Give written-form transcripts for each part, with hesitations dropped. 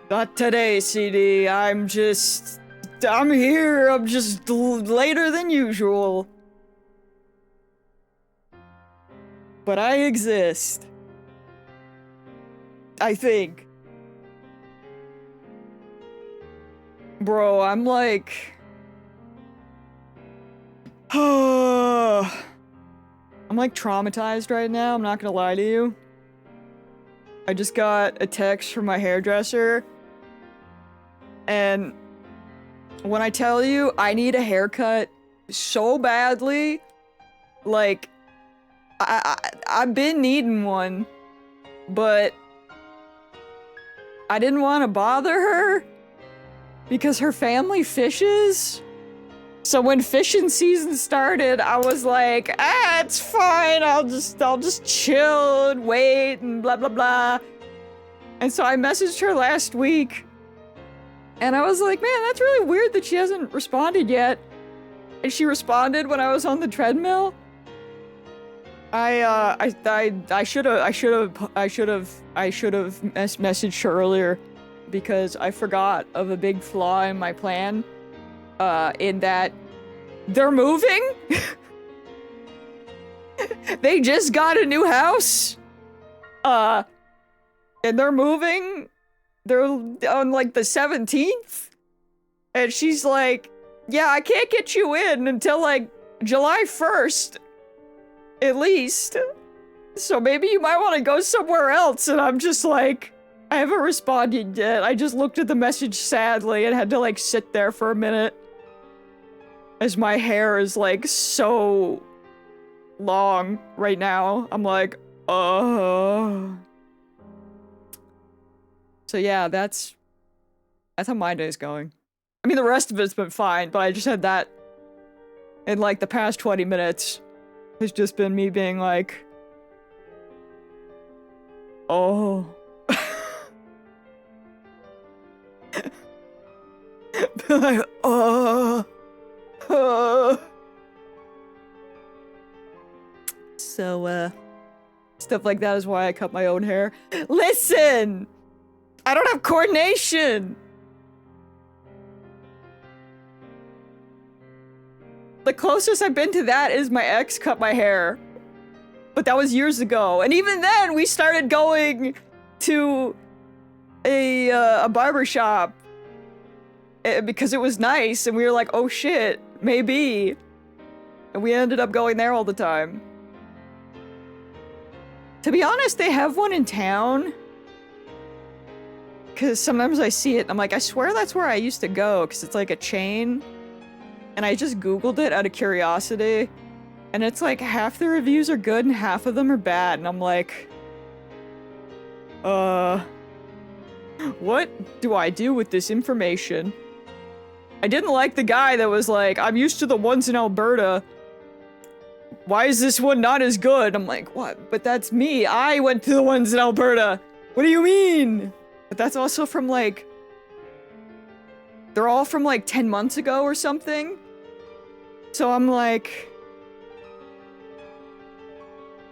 Not today, CD. I'm here. I'm just later than usual. But I exist. I think. Bro, I'm like... I'm like traumatized right now, I'm not gonna lie to you. I just got a text from my hairdresser. And when I tell you I need a haircut so badly, like, I've been needing one, but I didn't want to bother her because her family fishes. So when fishing season started, I was like, it's fine. I'll just chill and wait and blah, blah, blah. And so I messaged her last week and I was like, man, that's really weird that she hasn't responded yet. And she responded when I was on the treadmill. I should have messaged her earlier because I forgot of a big flaw in my plan. In that they're moving. They just got a new house. And they're moving. They're on like the 17th. And she's like, yeah, I can't get you in until like July 1st. At least. So maybe you might want to go somewhere else. And I'm just like, I haven't responded yet. I just looked at the message sadly and had to like sit there for a minute. As my hair is like so long right now. I'm like, So yeah, that's how my day's going. I mean, the rest of it's been fine, but I just had that in like the past 20 minutes. Has just been me being like, oh. Like, oh. So, stuff like that is why I cut my own hair. Listen! I don't have coordination! The closest I've been to that is my ex cut my hair. But that was years ago. And even then, we started going to a barber shop because it was nice, and we were like, oh shit, maybe. And we ended up going there all the time. To be honest, they have one in town. Because sometimes I see it and I'm like, I swear that's where I used to go, because it's like a chain. And I just Googled it out of curiosity. And it's like half the reviews are good and half of them are bad. And I'm like, what do I do with this information? I didn't like the guy that was like, I'm used to the ones in Alberta. Why is this one not as good? I'm like, what? But that's me. I went to the ones in Alberta. What do you mean? But that's also from like, they're all from like 10 months ago or something. So I'm like,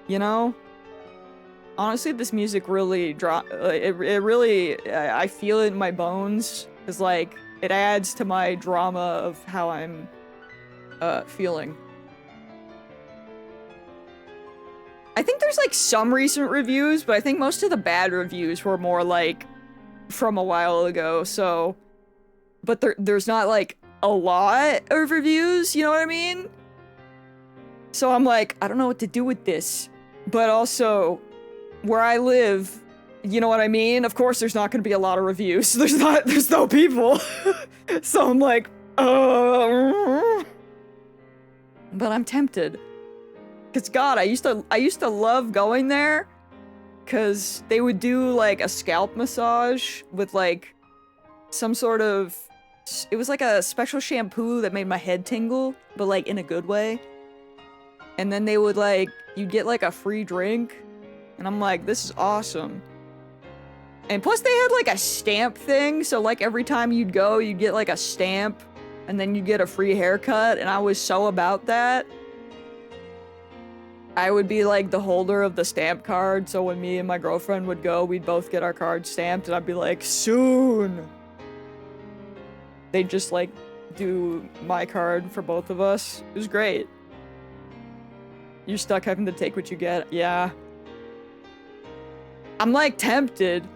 you know, honestly, this music really it really, I feel it in my bones. Cause like, it adds to my drama of how I'm, feeling. I think there's like some recent reviews, but I think most of the bad reviews were more like from a while ago, so... But there's not like a lot of reviews, you know what I mean? So I'm like, I don't know what to do with this. But also, where I live, you know what I mean? Of course there's not gonna be a lot of reviews. There's no people. So I'm like, but I'm tempted. Cause God, I used to love going there, cause they would do like a scalp massage with like some sort of, it was like a special shampoo that made my head tingle, but like in a good way. And then they would like, you'd get like a free drink, and I'm like, this is awesome. And plus they had like a stamp thing, so like every time you'd go, you'd get like a stamp, and then you'd get a free haircut, and I was so about that. I would be like the holder of the stamp card, so when me and my girlfriend would go, we'd both get our cards stamped, and I'd be like, soon! They'd just like do my card for both of us. It was great. You're stuck having to take what you get. Yeah. I'm like tempted.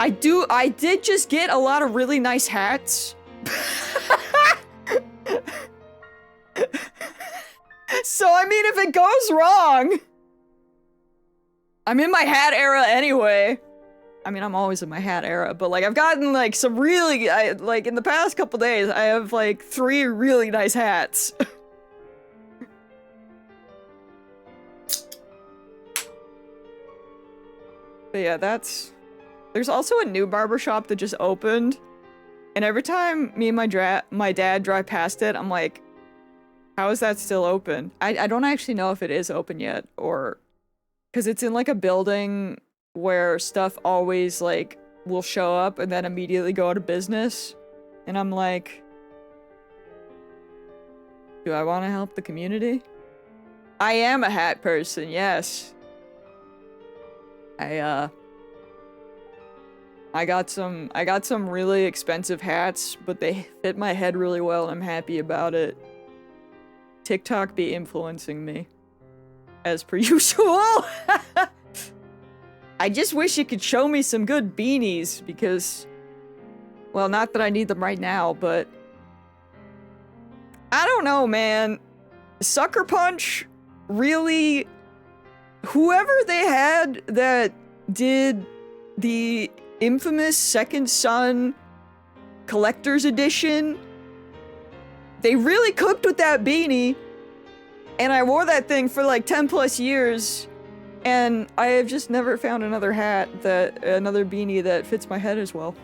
I did just get a lot of really nice hats. So, I mean, if it goes wrong, I'm in my hat era anyway. I mean, I'm always in my hat era, but like, I've gotten like some really, like in the past couple days, I have like 3 really nice hats. But yeah, there's also a new barbershop that just opened, and every time me and my dad drive past it, I'm like, how is that still open? I don't actually know if it is open yet, or because it's in like a building where stuff always like will show up and then immediately go out of business, and I'm like, do I want to help the community? I am a hat person, yes. I got some really expensive hats, but they fit my head really well, and I'm happy about it. TikTok be influencing me, as per usual. I just wish you could show me some good beanies, because, well, not that I need them right now, but I don't know, man. Sucker Punch really, whoever they had that did the infamous Second Son Collector's Edition, they really cooked with that beanie, and I wore that thing for like 10 plus years, and I have just never found another beanie that fits my head as well.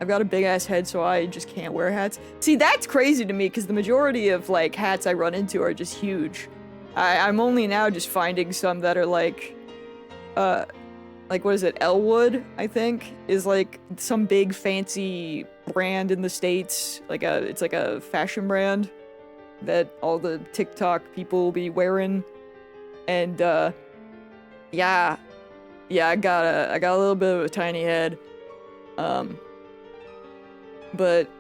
I've got a big ass head, so I just can't wear hats. See, that's crazy to me, because the majority of like hats I run into are just huge. I'm only now just finding some that are like what is it, Elwood, I think, is like some big fancy brand in the States. It's like a fashion brand that all the TikTok people will be wearing. And yeah, I got a little bit of a tiny head. But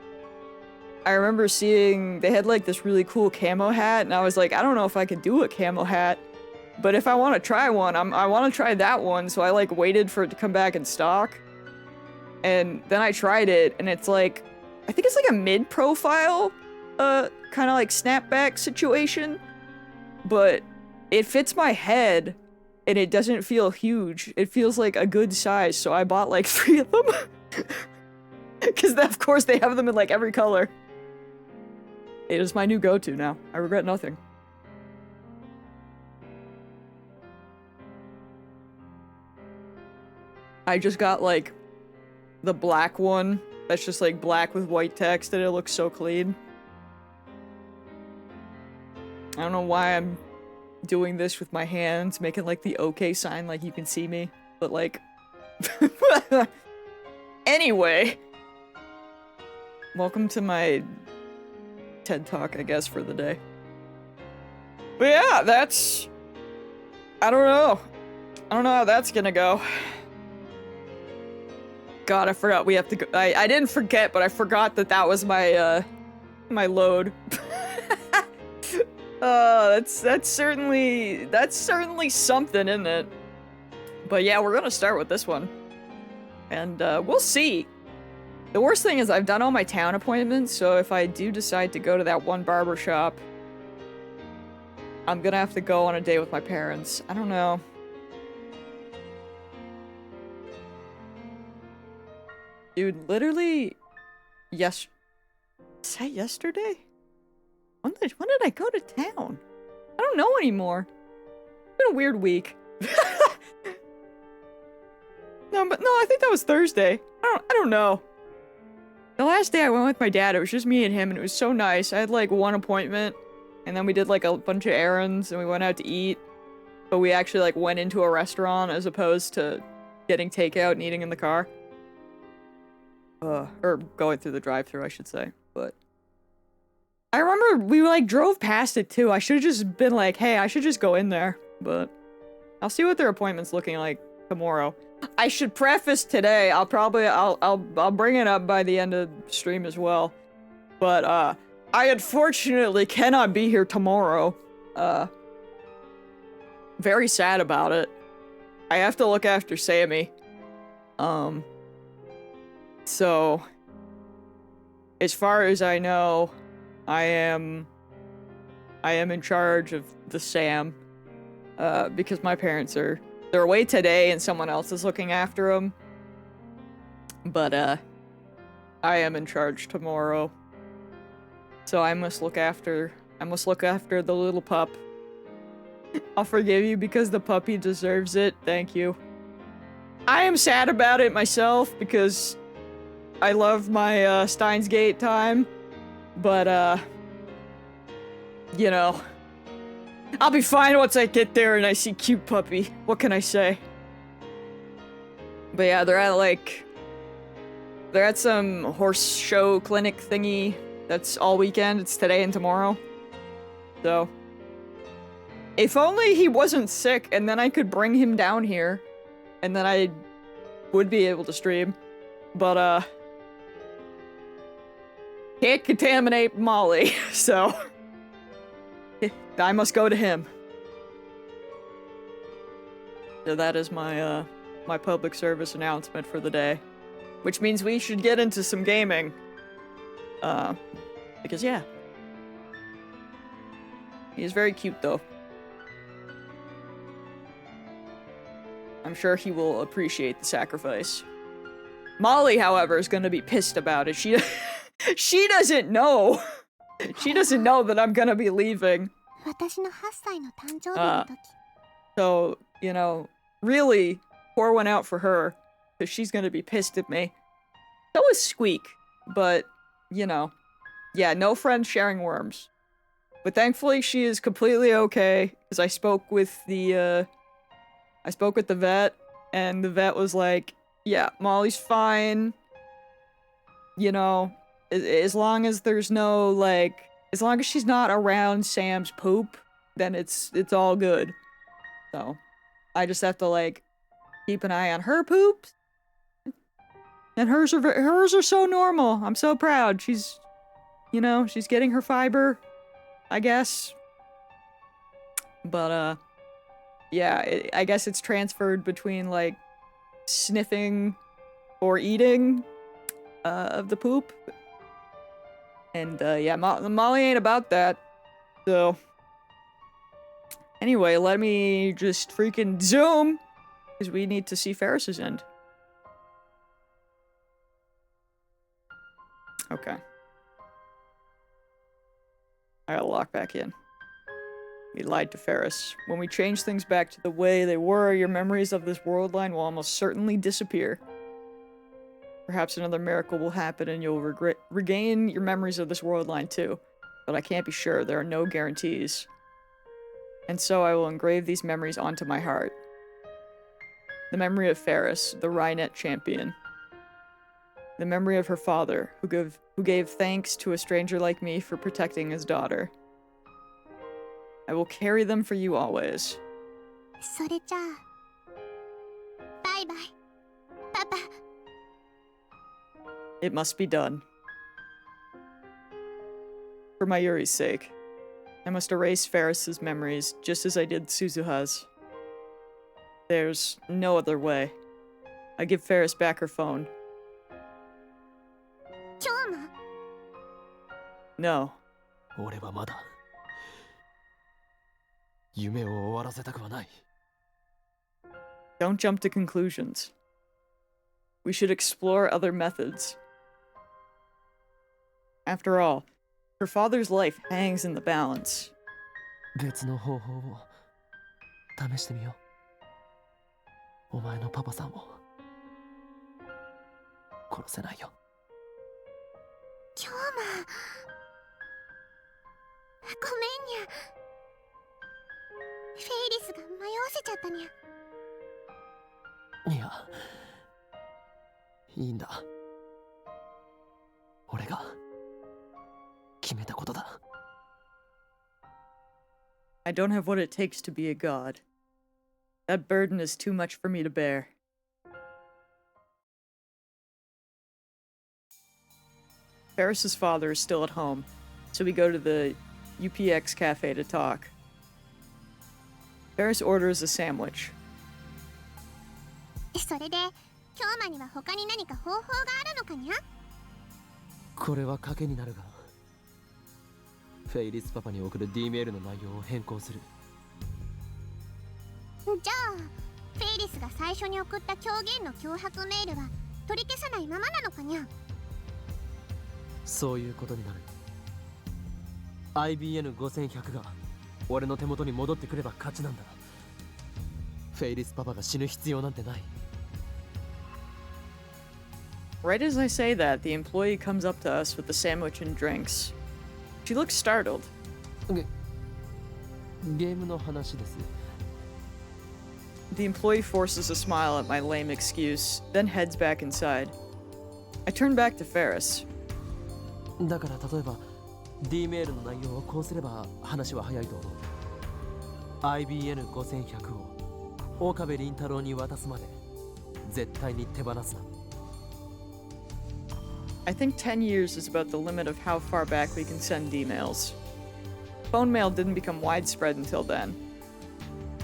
I remember seeing they had like this really cool camo hat, and I was like, I don't know if I could do a camo hat, but if I want to try one, I want to try that one. So I like waited for it to come back in stock, and then I tried it, and it's like, I think it's like a mid-profile, kind of like snapback situation, but it fits my head, and it doesn't feel huge. It feels like a good size, so I bought like 3 of them. Because of course they have them in like every color. It is my new go-to now. I regret nothing. I just got like the black one that's just like black with white text, and it looks so clean. I don't know why I'm doing this with my hands, making like the okay sign like you can see me, but like anyway, welcome to my TED Talk, I guess, for the day. But yeah, that's, I don't know how that's gonna go. God, I forgot we have to go. I didn't forget, but I forgot that was my my load. That's certainly something, isn't it? But yeah, we're gonna start with this one, and we'll see. The worst thing is I've done all my town appointments, so if I do decide to go to that one barber shop, I'm gonna have to go on a date with my parents. I don't know. Dude, literally, is that yesterday? When did I go to town? I don't know anymore. It's been a weird week. No, I think that was Thursday. I don't know. The last day I went with my dad, it was just me and him, and it was so nice. I had like one appointment, and then we did like a bunch of errands, and we went out to eat. But we actually like went into a restaurant as opposed to getting takeout and eating in the car. Or going through the drive-thru, I should say. But I remember we like drove past it too. I should have just been like, hey, I should just go in there. But I'll see what their appointment's looking like tomorrow. I should preface today. I'll bring it up by the end of the stream as well. But I unfortunately cannot be here tomorrow. Very sad about it. I have to look after Sammy. So as far as I know, I am in charge of the Sam, because my parents they're away today and someone else is looking after them. But, I am in charge tomorrow. So I must look after the little pup. I'll forgive you because the puppy deserves it, thank you. I am sad about it myself because I love my, Steins Gate time. But, you know, I'll be fine once I get there and I see cute puppy. What can I say? But yeah, they're at some horse show clinic thingy that's all weekend. It's today and tomorrow. So, if only he wasn't sick and then I could bring him down here and then I would be able to stream. But, can't contaminate Molly, so I must go to him. So that is my, my public service announcement for the day. Which means we should get into some gaming. Because yeah. He is very cute though. I'm sure he will appreciate the sacrifice. Molly, however, is gonna be pissed about it. She doesn't know. She doesn't know that I'm gonna be leaving. So, you know, really pour one out for her, because she's gonna be pissed at me. So is Squeak, but, you know, yeah, no friends sharing worms. But thankfully she is completely okay, because I spoke with the vet, and the vet was like, yeah, Molly's fine. You know, as long as there's no, like, as long as she's not around Sam's poop, then it's all good. So, I just have to, like, keep an eye on her poops. And hers are so normal. I'm so proud. She's, you know, she's getting her fiber, I guess. But, yeah, I guess it's transferred between, like, sniffing or eating, of the poop. And, yeah, Molly ain't about that. So, anyway, let me just freaking zoom, because we need to see Ferris's end. Okay. I gotta lock back in. We lied to Ferris. When we change things back to the way they were, your memories of this world line will almost certainly disappear. Perhaps another miracle will happen and you'll regain your memories of this world line too. But I can't be sure, there are no guarantees. And so I will engrave these memories onto my heart. The memory of Ferris, the Rhinet champion. The memory of her father, who gave thanks to a stranger like me for protecting his daughter. I will carry them for you always. It must be done. For Mayuri's sake, I must erase Ferris's memories just as I did Suzuha's. There's no other way. I give Ferris back her phone. No. Don't jump to conclusions. We should explore other methods. After all, her father's life hangs in the balance. Yeah. いいんだ。俺が決めたことだ。I don't have what it takes to be a god. That burden is too much for me to bear. Ferris's father is still at home, so we go to the UPX cafe to talk. Ferris orders a sandwich. それで、京馬には他に何か方法があるのかにゃ？これは賭けになるが、フェイリスパパに送る D メールの内容を変更する。じゃあ、フェイリスが最初に送った狂言の脅迫メールは取り消さないままなのかにゃ？そういうことになる。IBN5100 が俺の手元に戻ってくれば勝ちなんだ。フェイリスパパが死ぬ必要なんてない。Right as I say that, the employee comes up to us with the sandwich and drinks. She looks startled. ゲームの話です。The employee forces a smile at my lame excuse, then heads back inside. I turn back to Ferris. だから例えば D メールの内容をこうすれば話は早いと思う。IBN5100 を岡部倫太郎に渡すまで絶対に手放すな。I think 10 years is about the limit of how far back we can send emails. Phone mail didn't become widespread until then.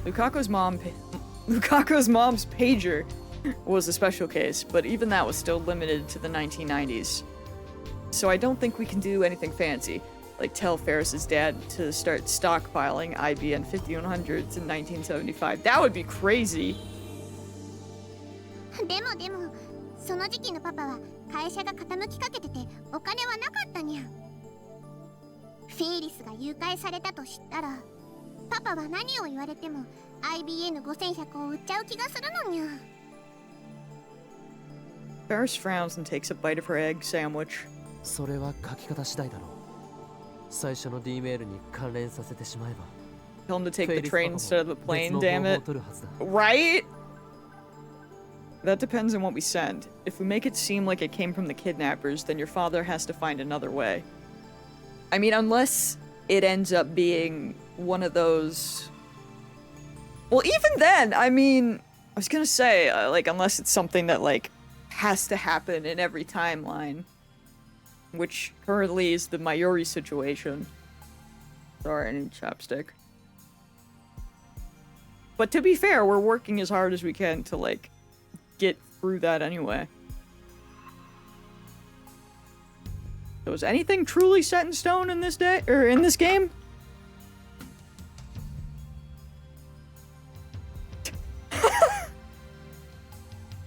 Lukaku's mom's pager was a special case, but even that was still limited to the 1990s. So I don't think we can do anything fancy, like tell Ferris's dad to start stockpiling IBN 5100s in 1975. That would be crazy. でも、その時期のパパは会社が傾きかけててお金はなかったにゃ。フェイリスが誘拐されたと知ったら、パパは何を言われても IBN5100 を売っちゃう気がするのにゃ。Ferris frowns and takes a bite of her egg sandwich. それは書き方次第だろう。最初の D メールに関連させてしまえば。Tell him to take the train instead of the plane, damn it. Right? That depends on what we send. If we make it seem like it came from the kidnappers, then your father has to find another way. I mean, unless it ends up being one of those... Well, even then, I mean, I was gonna say, like, unless it's something that, like, has to happen in every timeline. Which currently is the Mayuri situation. Sorry, I need chapstick. But to be fair, we're working as hard as we can to, like, get through that anyway. So is anything truly set in stone in this day, or in this game?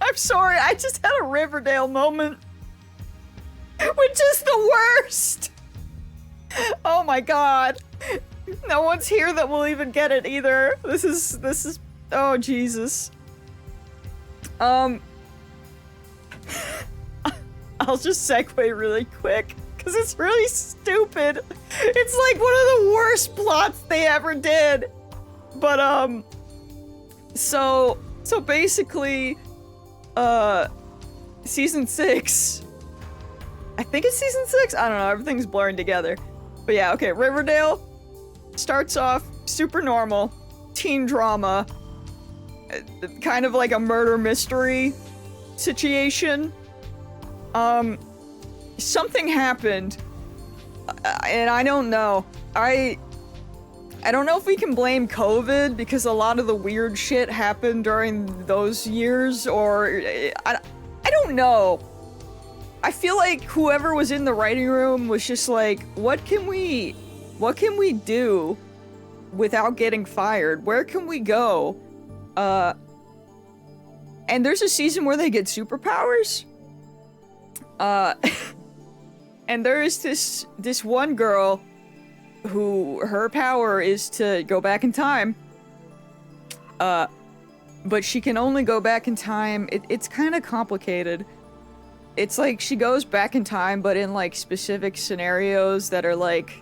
I'm sorry, I just had a Riverdale moment. Which is the worst! Oh my god. No one's here that will even get it either. This is, oh Jesus. I'll just segue really quick, because it's really stupid. It's like one of the worst plots they ever did. But, so basically, season 6, I think it's season 6? I don't know, everything's blurring together. But yeah, okay, Riverdale starts off super normal, teen drama, kind of like a murder mystery situation. Something happened, and I don't know. I don't know if we can blame COVID, because a lot of the weird shit happened during those years, or I don't know. I feel like whoever was in the writing room was just like, what can we do without getting fired? Where can we go? And there's a season where they get superpowers. And there is this one girl who her power is to go back in time. But she can only go back in time. It's kind of complicated. It's like she goes back in time, but in like specific scenarios that are like,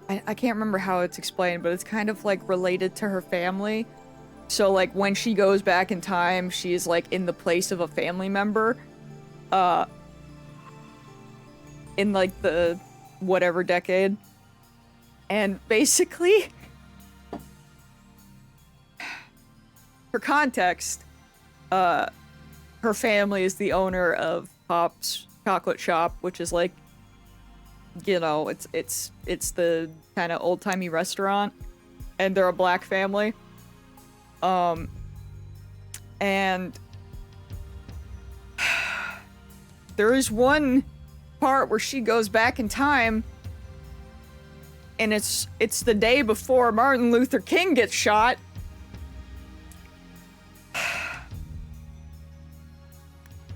I can't remember how it's explained, but it's kind of like related to her family. So like when she goes back in time, she's like in the place of a family member. In like the whatever decade. And basically, for context, her family is the owner of Pop's Chocolate Shop, which is like, you know, it's the kind of old-timey restaurant, and they're a black family. And there is one part where she goes back in time, and it's the day before Martin Luther King gets shot.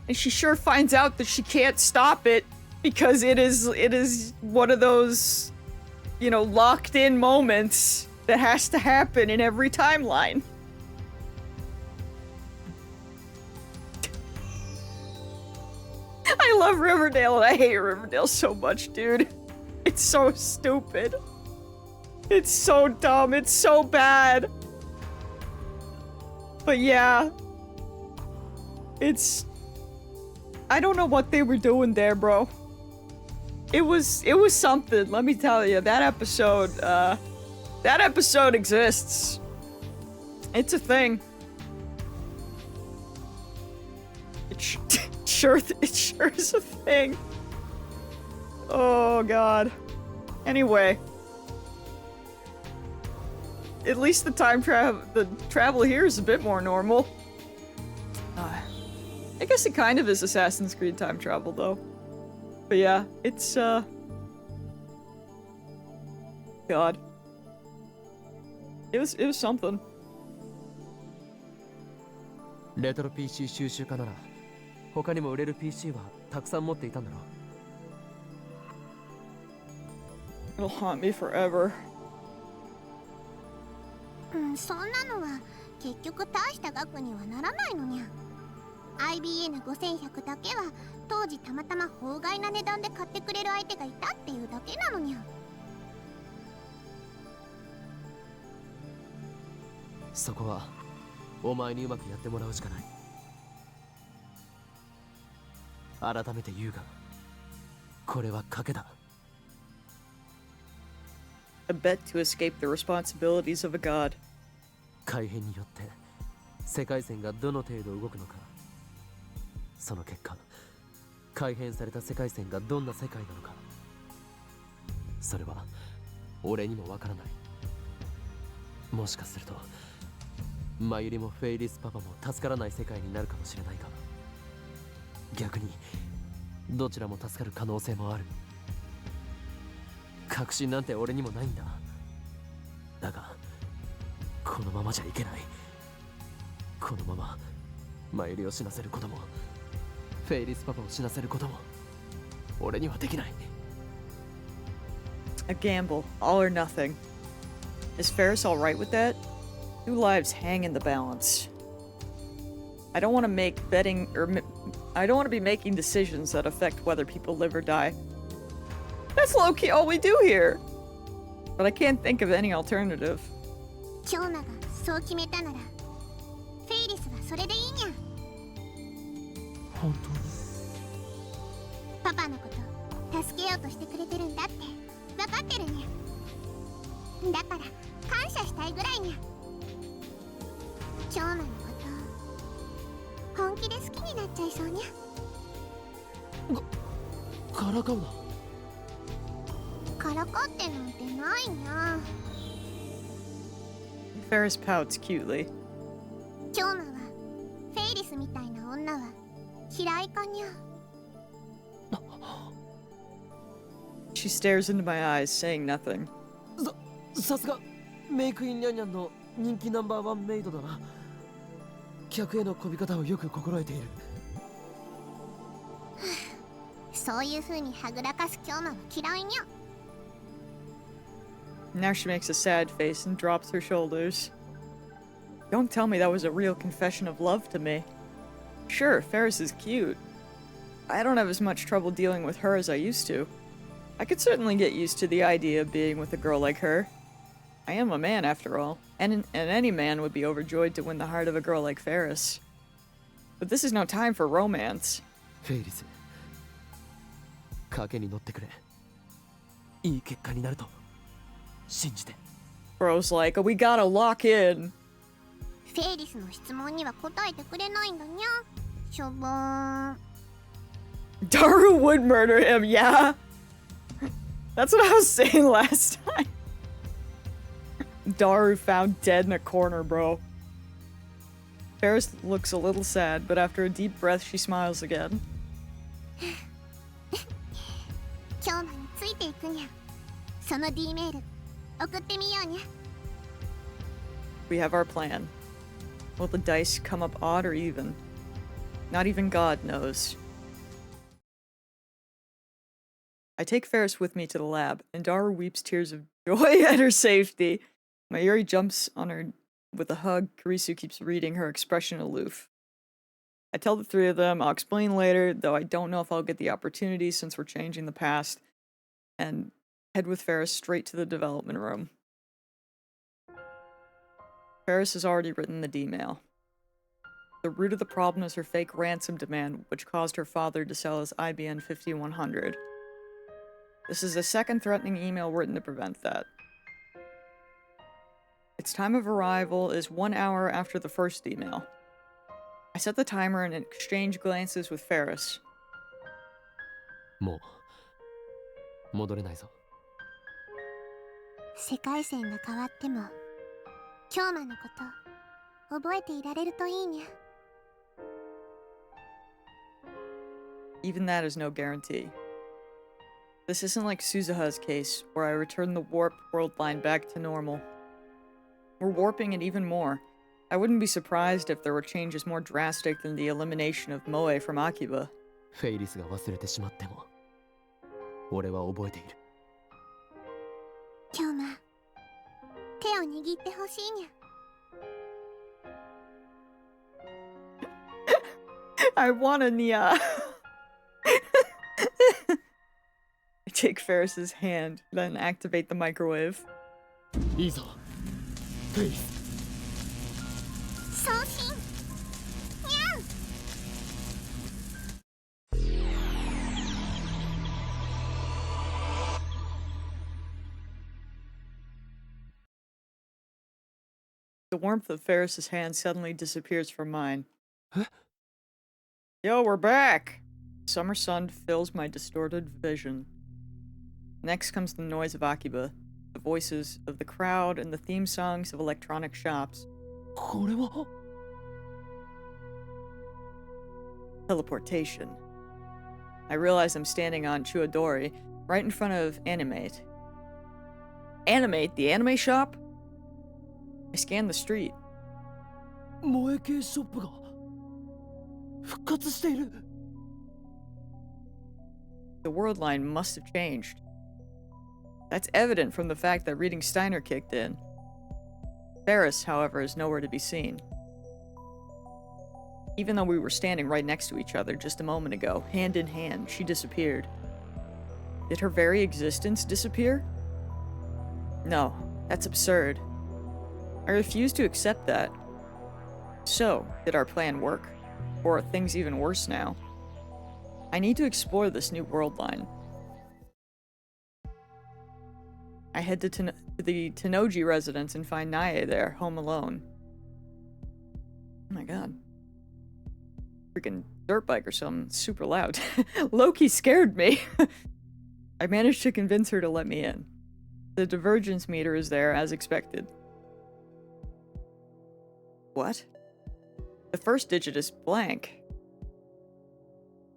And she sure finds out that she can't stop it because it is one of those, you know, locked in moments that has to happen in every timeline. I love Riverdale and I hate Riverdale so much, dude. It's so stupid. It's so dumb. It's so bad. But yeah. I don't know what they were doing there, bro. It was something, let me tell you. That episode exists. It's a thing. It sure is a thing. Oh god. Anyway. At least the travel here is a bit more normal. I guess it kind of is Assassin's Creed time travel though. But yeah, it's God. It was something. レトロ PC 収集家なら他にも売れる PC はたくさん持っていたんだろう。 It'll haunt me forever. そんなのは結局大した額にはならないのにゃ。IBN5100 だけは当時たまたま法外な値段で買ってくれる相手がいたっていうだけなのにゃ。そこはお前にうまくやってもらうしかない。改めて言うが、これは賭けだ。A bet to escape the responsibilities of a god. 改変によって世界線がどの程度動くのか、その結果改変された世界線がどんな世界なのか、それは俺にもわからない。もしかするとマユリもフェイリスパパも助からない世界になるかもしれないが、逆にどちらも助かる可能性もある。確信なんて俺にもないんだ。だがこのままじゃいけない。このままマユリを死なせることもフェイリスパパを死なせることも俺にはできない。 A gamble, all or nothing. Is Ferris all right with that? Two lives hang in the balance. I don't want to make betting I don't want to be making decisions that affect whether people live or die. That's low-key all we do here. But I can't think of any alternative. キョウナがそう決めたなら、フェイリスはそれでいいにゃ。本当にパパのこと助けようとしてくれてるんだって分かってるにゃ。だから感謝したいぐらいにゃ。キョウナのこと本気で好きになっちゃいそうにゃ。からかうな。からかってなんてないにゃ。 Ferris pouts cutely. キョウナはフェイリスみたいな女は嫌いかにゃ。 She stares into my eyes, saying nothing. さすがメイクインニャンニャンの人気ナンバーワンメイドだな。客への媚び方をよく心得ている。そういう風にはぐらかすキョウナは嫌いにゃ。 Now she makes a sad face and drops her shoulders. Don't tell me that was a real confession of love to me. Sure, Ferris is cute. I don't have as much trouble dealing with her as I used to. I could certainly get used to the idea of being with a girl like her. I am a man after all, and any man would be overjoyed to win the heart of a girl like Ferris. But this is no time for romance. フェイリス、賭けに乗ってくれ。いい結果になると信じて。 Bro's like, oh, we gotta lock in. フェイリスの質問には答えてくれないんだにゃ。しょぼーん。 Daru would murder him, yeah. That's what I was saying last time. Daru found dead in a corner, bro. Ferris looks a little sad, but after a deep breath, she smiles again. 今日のについていくにゃ。その D メール送ってみようにゃ。 We have our plan. Will the dice come up odd or even? Not even God knows. I take Ferris with me to the lab, and Daru weeps tears of joy at her safety. Mayuri jumps on her with a hug. Karisu keeps reading, her expression aloof. I tell the three of them I'll explain later, though I don't know if I'll get the opportunity since we're changing the past, and head with Ferris straight to the development room. Ferris has already written the D-mail. The root of the problem is her fake ransom demand, which caused her father to sell his IBN 5100. This is the second threatening email written to prevent that. Its time of arrival is 1 hour after the first email. I set the timer and exchange glances with Ferris. もう戻れないぞ。世界線が変わっても、京馬のこと覚えていられるといいにゃ。 Even that is no guarantee. This isn't like Suzuha's case, where I returned the warp world line back to normal. We're warping it even more. I wouldn't be surprised if there were changes more drastic than the elimination of Moe from Akiba. フェイリスが忘れてしまっても、俺は覚えている。京馬、手を握ってほしいにゃ。 I wanna Nia. I take Ferris's hand, then activate the microwave. いいぞ、フェイリス。送信にゃん。 The warmth of Ferris's hand suddenly disappears from mine. Huh? Yo, we're back! Summer sun fills my distorted vision. Next comes the noise of Akiba, the voices of the crowd, and the theme songs of electronic shops. これは Teleportation. I realize I'm standing on Chuadori, right in front of Animate. Animate? The anime shop? I scan the street. 萌え系ショップが復活している。 The world line must have changed. That's evident from the fact that reading Steiner kicked in. Ferris, however, is nowhere to be seen. Even though we were standing right next to each other just a moment ago, hand in hand, she disappeared. Did her very existence disappear? No, that's absurd. I refuse to accept that. So, did our plan work? Or are things even worse now? I need to explore this new world line. I head to the Tennoji residence and find Nae there, home alone. Oh my god. Freaking dirt bike or something, super loud. Loki scared me. I managed to convince her to let me in. The divergence meter is there as expected. What? The first digit is blank.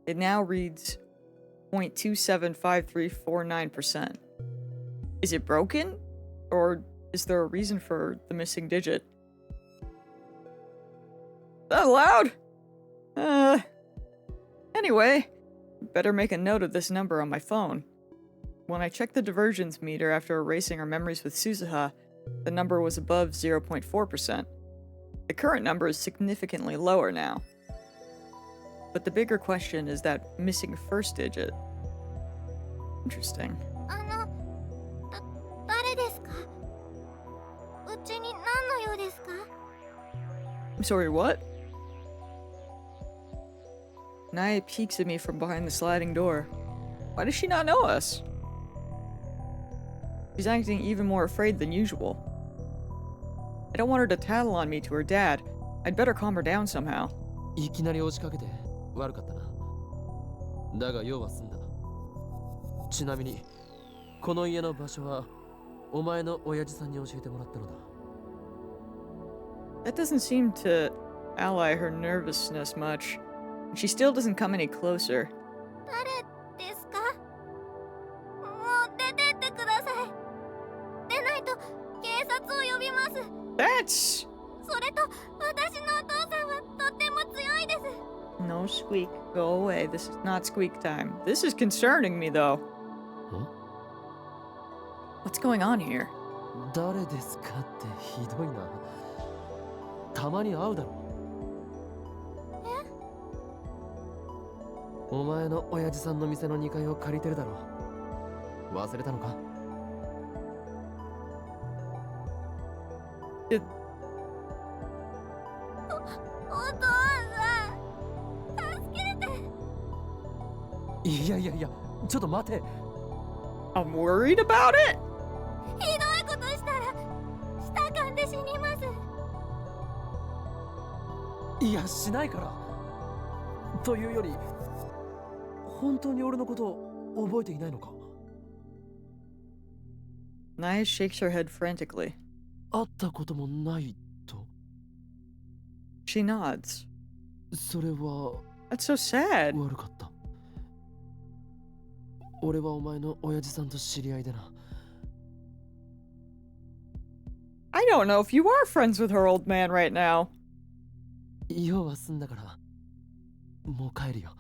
It now reads 0.275349%. Is it broken? Or is there a reason for the missing digit? Is that loud? Anyway, better make a note of this number on my phone. When I checked the divergence meter after erasing our memories with Suzuha, the number was above 0.4%. The current number is significantly lower now. But the bigger question is that missing first digit. Interesting. 誰ですか？うちに何の用ですか？ I'm sorry, what? Nae peeks at me from behind the sliding door. Why does she not know us? She's acting even more afraid than usual. I don't want her to tattle on me to her dad. I'd better calm her down somehow. いきなり押しかけて悪かったな。だが用は済んだ。ちなみにこの家の場所はお前の親父さんに教えてもらったのだ。That doesn't seem to ally her nervousness much. She still doesn't come any closer. 誰ですか？もう出てってください。でないと警察を呼びます。That's... それと私のお父さんはとっても強いです。 No squeak. Go away. This is not squeak time. This is concerning me, though. Huh? What's going on here? 誰ですかってひどいな。たまに会うだろ。え？お前の親父さんの店の2階を借りてるだろ。忘れたのか？Did... お父さん、助けて。いやいやいや、ちょっと待て。I'm worried about it? ひどいことしたら舌噛んで死にます。いや、しないから。というより、本当に俺のこと覚えていないのか？ Naya shakes her head frantically. 会ったこともないと。 She nods. それは That's so sad. 悪かった。俺はお前の親父さんと知り合いでな。I don't know if you are friends with her old man right now. 用は済んだから、もう帰るよ。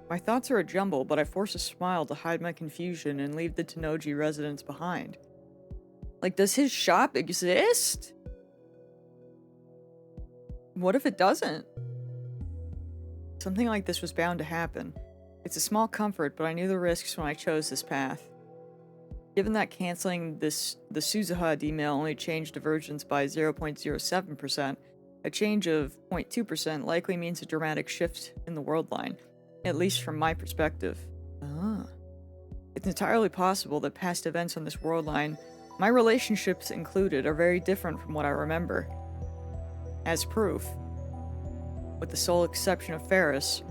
My thoughts are a jumble, but I force a smile to hide my confusion and leave the Tenoji residence behind. Like, does his shop exist? What if it doesn't? Something like this was bound to happen. It's a small comfort, but I knew the risks when I chose this path. Given that canceling the Suzuha email only changed divergence by 0.07%, a change of 0.2% likely means a dramatic shift in the world line, at least from my perspective. It's entirely possible that past events on this world line, my relationships included, are very different from what I remember. As proof, with the sole exception of Ferris,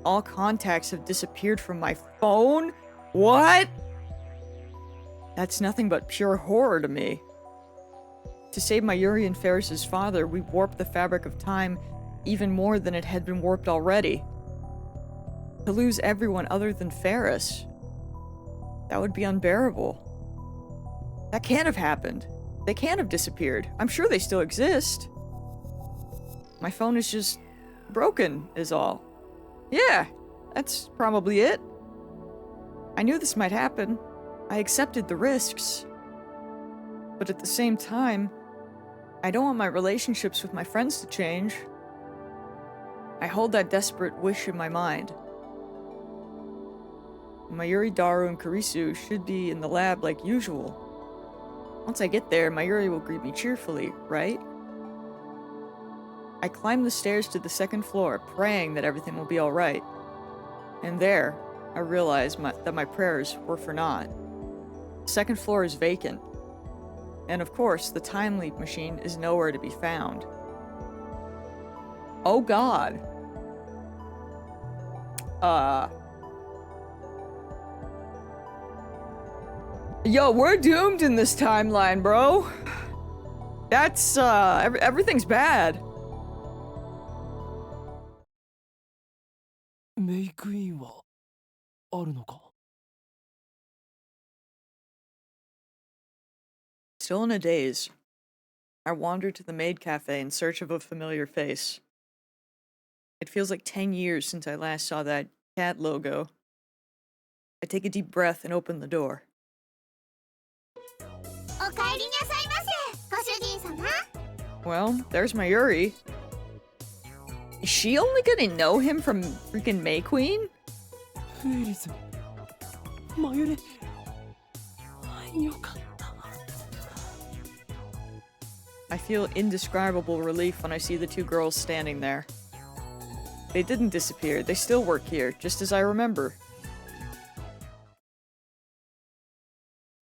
all contacts have disappeared from my phone? What? That's nothing but pure horror to me. To save Mayuri and Ferris's father, we warped the fabric of time even more than it had been warped already. To lose everyone other than Ferris, that would be unbearable. That can't have happened. They can't have disappeared. I'm sure they still exist. My phone is just broken, is all. Yeah, that's probably it. I knew this might happen. I accepted the risks. But at the same time, I don't want my relationships with my friends to change. I hold that desperate wish in my mind. Mayuri, Daru, and Kurisu should be in the lab like usual. Once I get there, Mayuri will greet me cheerfully, right? I climb the stairs to the second floor, praying that everything will be alright. And there, I realize that my prayers were for naught. The second floor is vacant. And of course, the time leap machine is nowhere to be found. Oh god. Yo, we're doomed in this timeline, bro. That's, everything's bad. メイクインはあるのか？ Still in a daze, I wander to the maid cafe in search of a familiar face. It feels like 10 years since I last saw that cat logo. I take a deep breath and open the door. おかえりなさいませ、ご主人様。 Well, there's Mayuri. Is she only gonna know him from freaking May Queen? フェリス、マユレ、よかった。 I feel indescribable relief when I see the two girls standing there. They didn't disappear, they still work here, just as I remember.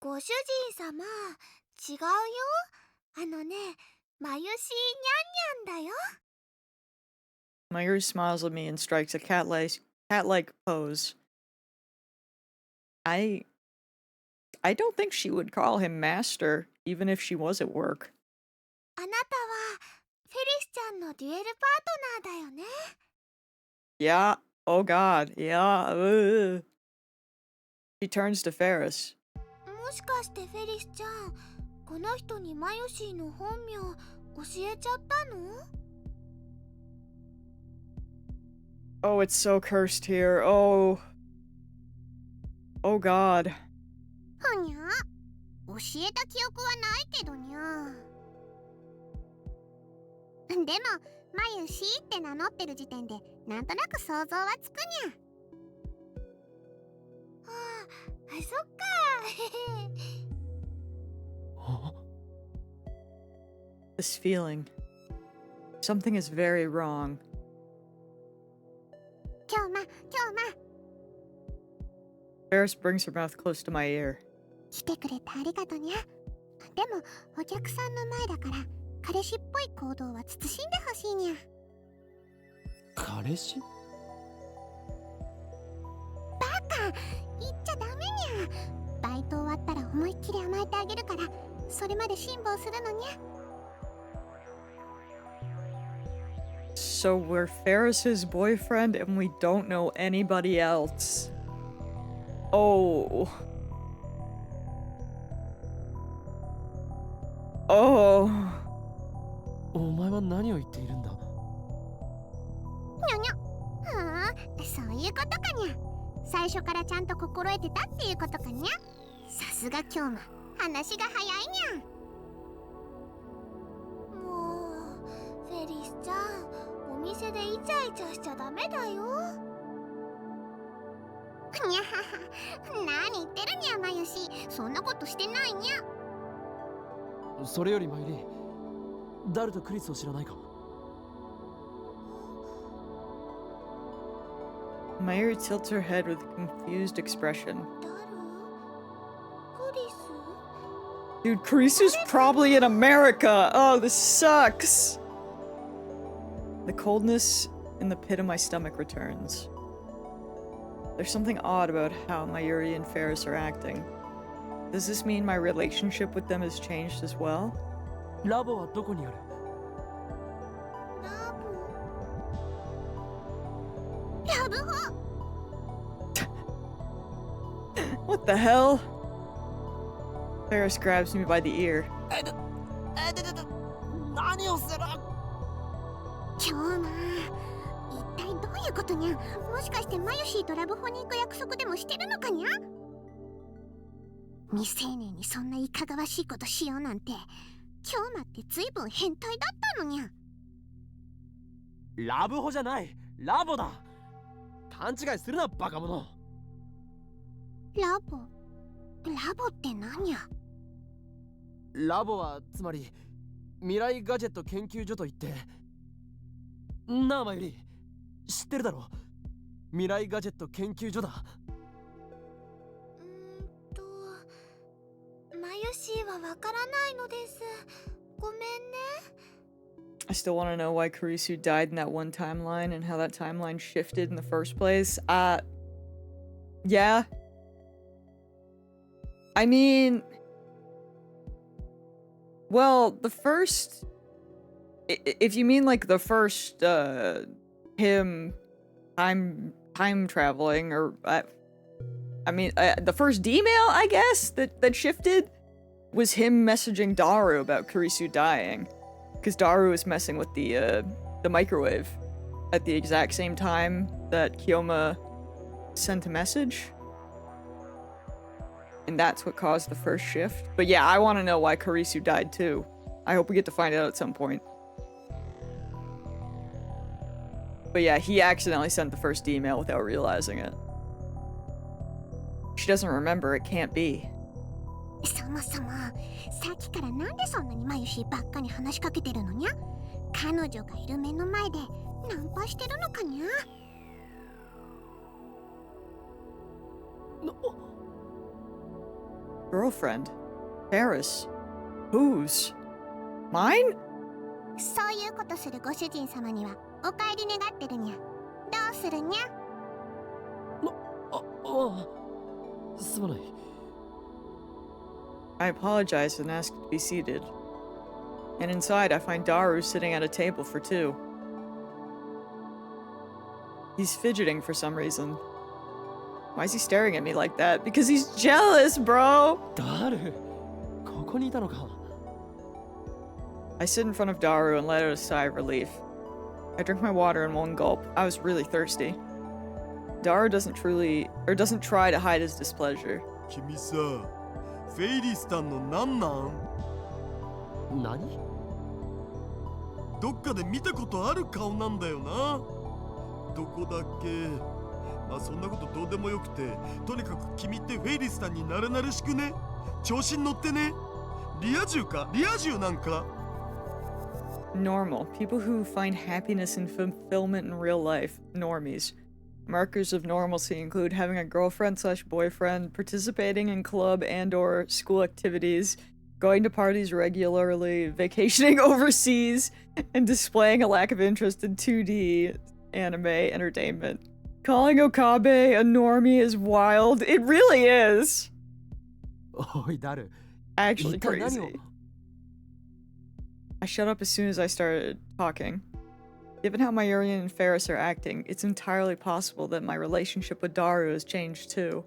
ご主人様、違うよ。まゆしにゃんにゃんだよ。 Mayuri smiles at me and strikes a cat-like pose. I don't think she would call him master, even if she was at work. あなたはフェリスちゃんのデュエルパートナーだよね。 Yeah. Oh god. Yeah. Ugh. She turns to Ferris. もしかしてフェリスちゃん、この人にマヨシーの本名教えちゃったの？ Oh, it's so cursed here. Oh. Oh god. ふにゃ、教えた記憶はないけどにゃ。でもマユシーって名乗ってる時点でなんとなく想像はつくにゃ。あ、そっか。This feeling. Something is very wrong. 今日ま Ferris brings her mouth close to my ear. 来てくれてありがとにゃ。でもお客さんの前だから彼氏っぽい行動は慎んでほしいにゃ。彼氏？バカ、言っちゃダメにゃ。バイト終わったら思いっきり甘えてあげるから、それまで辛抱するのにゃ。 So we're Ferris's boyfriend and we don't know anybody else. Oh. Oh. お前は何を言っているんだ？にゃにゃ。そういうことかにゃ。最初からちゃんと心得てたっていうことかにゃ。さすが今日も話が早いにゃ。もうフェリスちゃん、お店でイチャイチャしちゃダメだよ。にゃはは、何言ってるにゃまゆし、そんなことしてないにゃ。それよりマイリー、ダルとクリスを知らないかMayuri tilts her head with a confused expression. ダル？クリス？ Dude, Karisu's probably in America! Oh, this sucks! The coldness in the pit of my stomach returns. There's something odd about how Mayuri and Ferris are acting. Does this mean my relationship with them has changed as well? ラボはどこにある？ラブホ。 What the hell? Ferris grabs me by the ear. 何をする？今日な、一体どういうことにゃ。もしかしてマユシーとラブホに行く約束でもしてるのかにゃ。未成年にそんないかがわしいことしようなんて、今日まってずいぶん変態だったのにゃ。ラブホじゃない、ラボだ。勘違いするな、バカ者。ラボって何や。ラボはつまり未来ガジェット研究所といって、なあマユリ、知ってるだろ？未来ガジェット研究所だ。マユシーはわからないのです。ごめんね。 I still want to know why Karisu died in that one timeline and how that timeline shifted in the first place. Yeah. I mean, well, the first, if you mean like the first, him time traveling, or I mean, the first D-mail, I guess, that shifted was him messaging Daru about Karisu dying. Because Daru was messing with the microwave at the exact same time that Kyoma sent a message. And that's what caused the first shift. But yeah, I want to know why Karisu died too. I hope we get to find out at some point. But yeah, he accidentally sent the first email without realizing it. She doesn't remember, it can't be. そもそもさっきからなんでそんなにマユシーばっかに話しかけてるのにゃ。彼女がいる目の前でナンパしてるのかにゃ。 Girlfriend? Ferris? Whose? Mine? そういうことするご主人様にはお帰り願ってるにゃ。どうするにゃ。すまない。 I apologize and ask to be seated. And inside, I find Daru sitting at a table for two. He's fidgeting for some reason. Why is he staring at me like that? Because he's jealous, bro! ダル、ここにいたのか。 I sit in front of Daru and let out a sigh of relief. I drink my water in one gulp. I was really thirsty. Daru doesn't try to hide his displeasure. 君さ、フェイリスタンのなんなん？何？どっかで見たことある顔なんだよな。どこだっけ？まあそんなことどうでもよくて、とにかく君ってフェイリスタンになれなれしくね？調子に乗ってね。リア充か？リア充なんか？ Normal. People who find happiness and fulfillment in real life. Normies. Markers of normalcy include having a girlfriend/boyfriend, participating in club and/or school activities, going to parties regularly, vacationing overseas, and displaying a lack of interest in 2D anime entertainment. Calling Okabe a normie is wild. It really is. おいダル、 Actually 一体何を？ crazy. I shut up as soon as I started talking. Given how Mayurian and Ferris are acting, it's entirely possible that my relationship with Daru has changed too.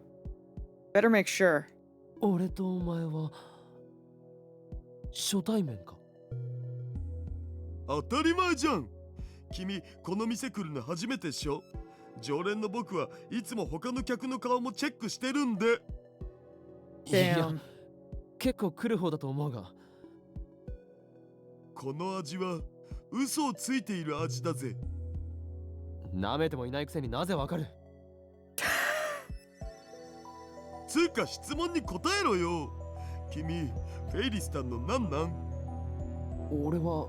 Better make sure. 俺とお前は初対面か。当たり前じゃん。君この店来るの初めてっしょ。常連の僕はいつも他の客の顔もチェックしてるんで。いや、 Damn. 結構来る方だと思うが。この味は嘘をついている味だぜ。舐めてもいないくせになぜわかる？つうか質問に答えろよ。君フェイリスタンのなんなん？俺は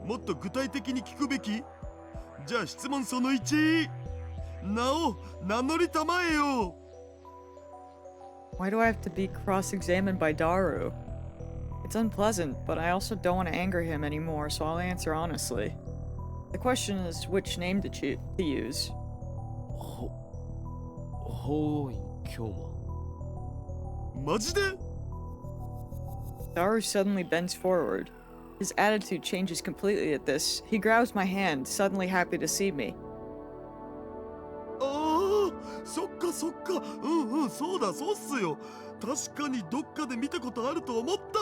もっと具体的に聞くべき？じゃあ質問その1。名を名乗りたまえよ。 Why do I have to be cross-examined by Daru? It's unpleasant, but I also don't want to anger him anymore, so I'll answer honestly. The question is which name to use. 法院今日も。マジで？ Daru suddenly bends forward. His attitude changes completely at this. He grabs my hand, suddenly happy to see me. ああ、そっかそっか。そうだそうっすよ。確かにどっかで見たことあると思った。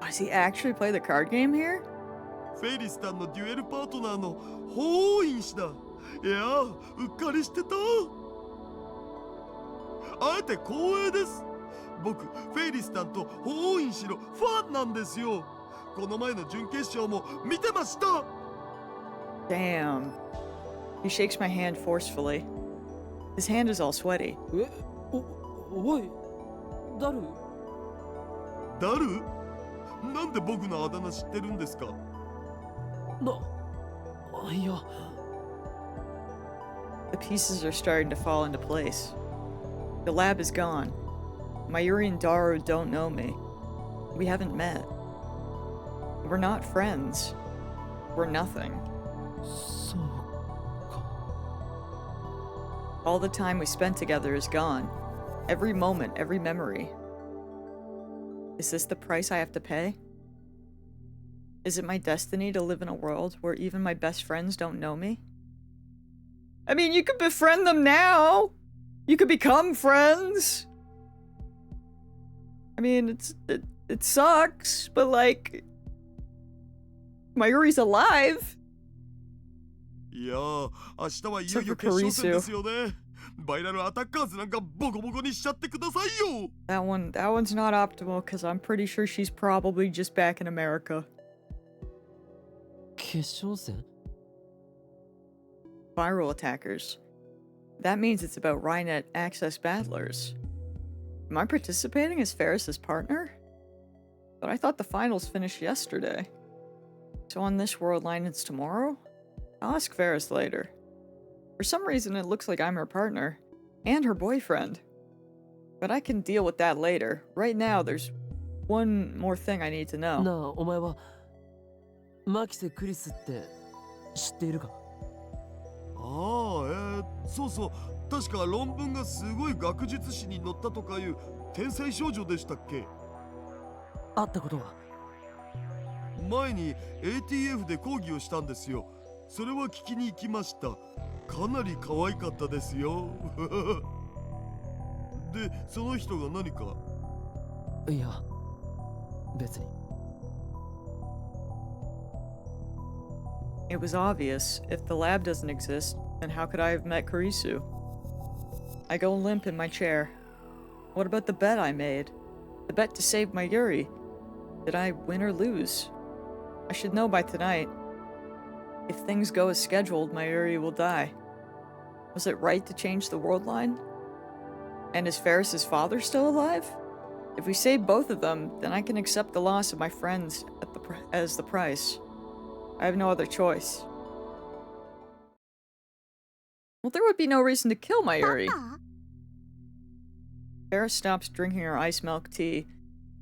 Does he actually play the card game here? フェイリスタンのデュエルパートナーの法院氏だ。いやー、うっかりしてた。あえて光栄です。僕、フェイリスタンと法院氏のファンなんですよ。この前の準決勝も見てました。 Damn. He shakes my hand forcefully. His hand is all sweaty. おい、ダル。ダル？なんで僕のあだ名知ってるんですか？いや。 The pieces are starting to fall into place. The lab is gone. Mayuri and Daru don't know me. We haven't met. We're not friends. We're nothing. そうか。 All the time we spent together is gone. Every moment, every memory. Is this the price I have to pay? Is it my destiny to live in a world where even my best friends don't know me? I mean, you could befriend them now! You could become friends! I mean, it sucks, but like... Mayuri's alive! いやー、明日はいよいよ決勝戦ですよね。バイラルアタッカーズなんかボコボコにしちゃってくださいよ。 That one's not optimal because I'm pretty sure she's probably just back in America. 決勝戦？ Viral attackers. That means it's about Rynet access battlers. Am I participating as Ferris's partner? But I thought the finals finished yesterday. So on this world line it's tomorrow? I'll ask Ferris later. For some reason it looks like I'm her partner. And her boyfriend. But I can deal with that later. Right now there's one more thing I need to know. なあ、お前はマキセ・クリスって知っているか？そうそう、確か論文がすごい学術誌に載ったとかいう天才少女でしたっけ？会ったことは？前に ATF で講義をしたんですよ。それは聞きに行きました。かなり可愛かったですよ。で、その人が何か？いや、別に。It was obvious. If the lab doesn't exist, then how could I have met Kurisu? I go limp in my chair. What about the bet I made? The bet to save my Yuri. Did I win or lose? I should know by tonight. If things go as scheduled, my Yuri will die. Was it right to change the world line? And is Ferris's father still alive? If we save both of them, then I can accept the loss of my friends as the price. I have no other choice. Well, there would be no reason to kill my Yuri. パパ Ferris stops drinking her ice milk tea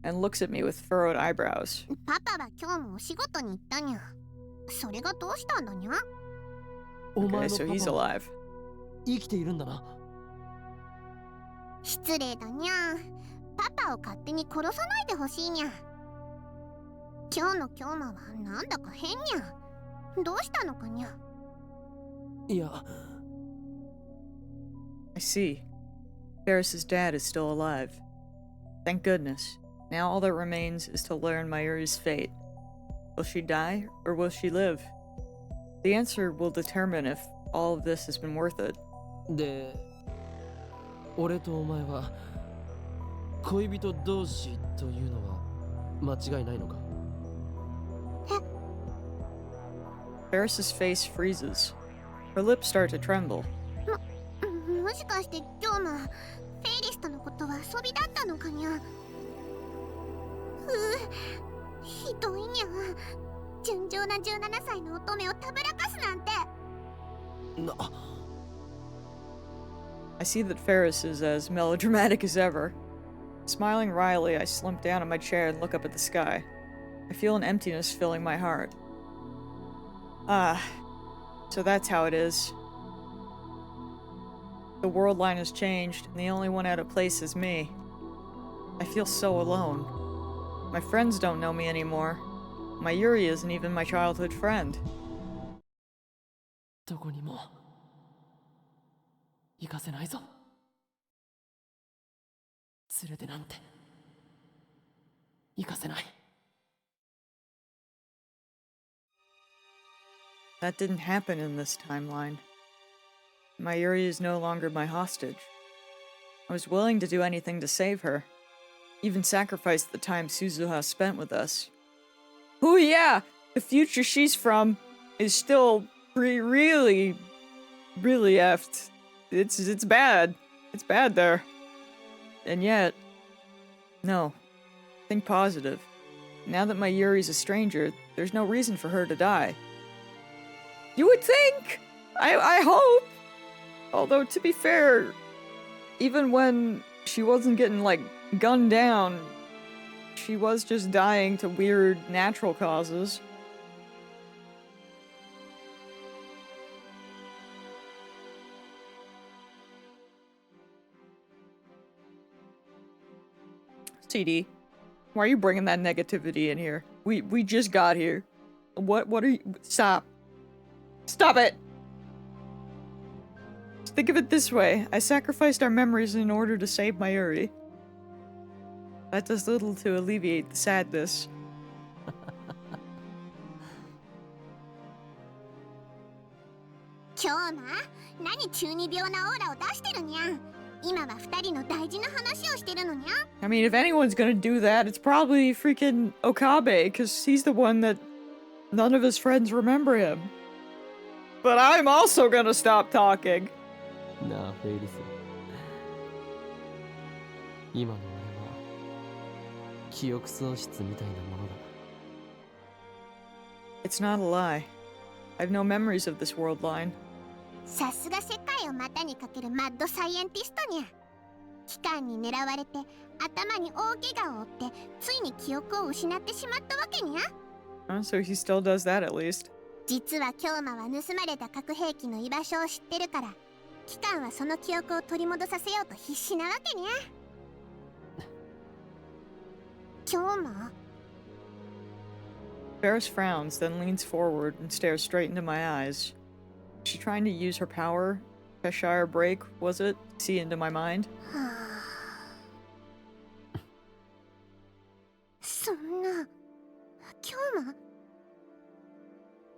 and looks at me with furrowed eyebrows. パパは今日もお仕事に行ったにゃ。それがどうしたんだにゃ？お Okay, 前 so の he's パパは alive. 生きているんだな。失礼だにゃ。パパを勝手に殺さないでほしいにゃ。今日の今日はなんだか変にゃ。どうしたのかにゃ。いや、 I see. Ferris's dad is still alive. Thank goodness. Now all that remains is to learn Mayuri's fate. Will she die, or will she live? The answer will determine if all of this has been worth it. で、俺とお前は恋人同士というのは間違いないのか？ Ferris's face freezes. Her lips start to tremble. もしかして今日もフェイリスとのことは遊びだったのかにゃ。ひどいにゃ。純情な17歳の乙女をたぶらかすなんて。な、 I see that Ferris is as melodramatic as ever. Smiling wryly, I slump down in my chair and look up at the sky. I feel an emptiness filling my heart. Ah, so that's how it is. The world line has changed, and the only one out of place is me. I feel so alone. My friends don't know me anymore. My Yuri isn't even my childhood friend. どこにも行かせないぞ。連れてなんて行かせない。 That didn't happen in this timeline. My Yuri is no longer my hostage. I was willing to do anything to save her. Even sacrifice the time Suzuha spent with us. Oh yeah! The future she's from is still really effed. It's bad. It's bad there. And yet, no. Think positive. Now that my Yuri's a stranger, there's no reason for her to die. You would think! I hope! Although, to be fair, even when she wasn't getting, like, gunned down, she was just dying to weird natural causes. CD, why are you bringing that negativity in here? We just got here. What are you— Stop. Stop it! Think of it this way. I sacrificed our memories in order to save my Yuri. That does little to alleviate the sadness. 今日な、何中二病なオーラを出してるにゃ。今は二人の大事な話をしてるのにゃ。I mean, if anyone's gonna do that, it's probably freaking Okabe, because he's the one that none of his friends remember him. But I'm also gonna stop talking. なあ、フェイリス。今の俺は記憶喪失みたいなものだ。It's not a lie. I have no memories of this world line. さすが世界を股にかけるマッドサイエンティストにゃ。機関に狙われて頭に大怪我を負ってついに記憶を失ってしまったわけにゃ。So he still does that at least. 実は京馬は盗まれた核兵器の居場所を知ってるから、機関はその記憶を取り戻させようと必死なわけにゃ。京馬 Ferris frowns, then leans forward and stares straight into my eyes. Is she trying to use her power? Cheshire break, was it? See into my mind? はあ、そんな京馬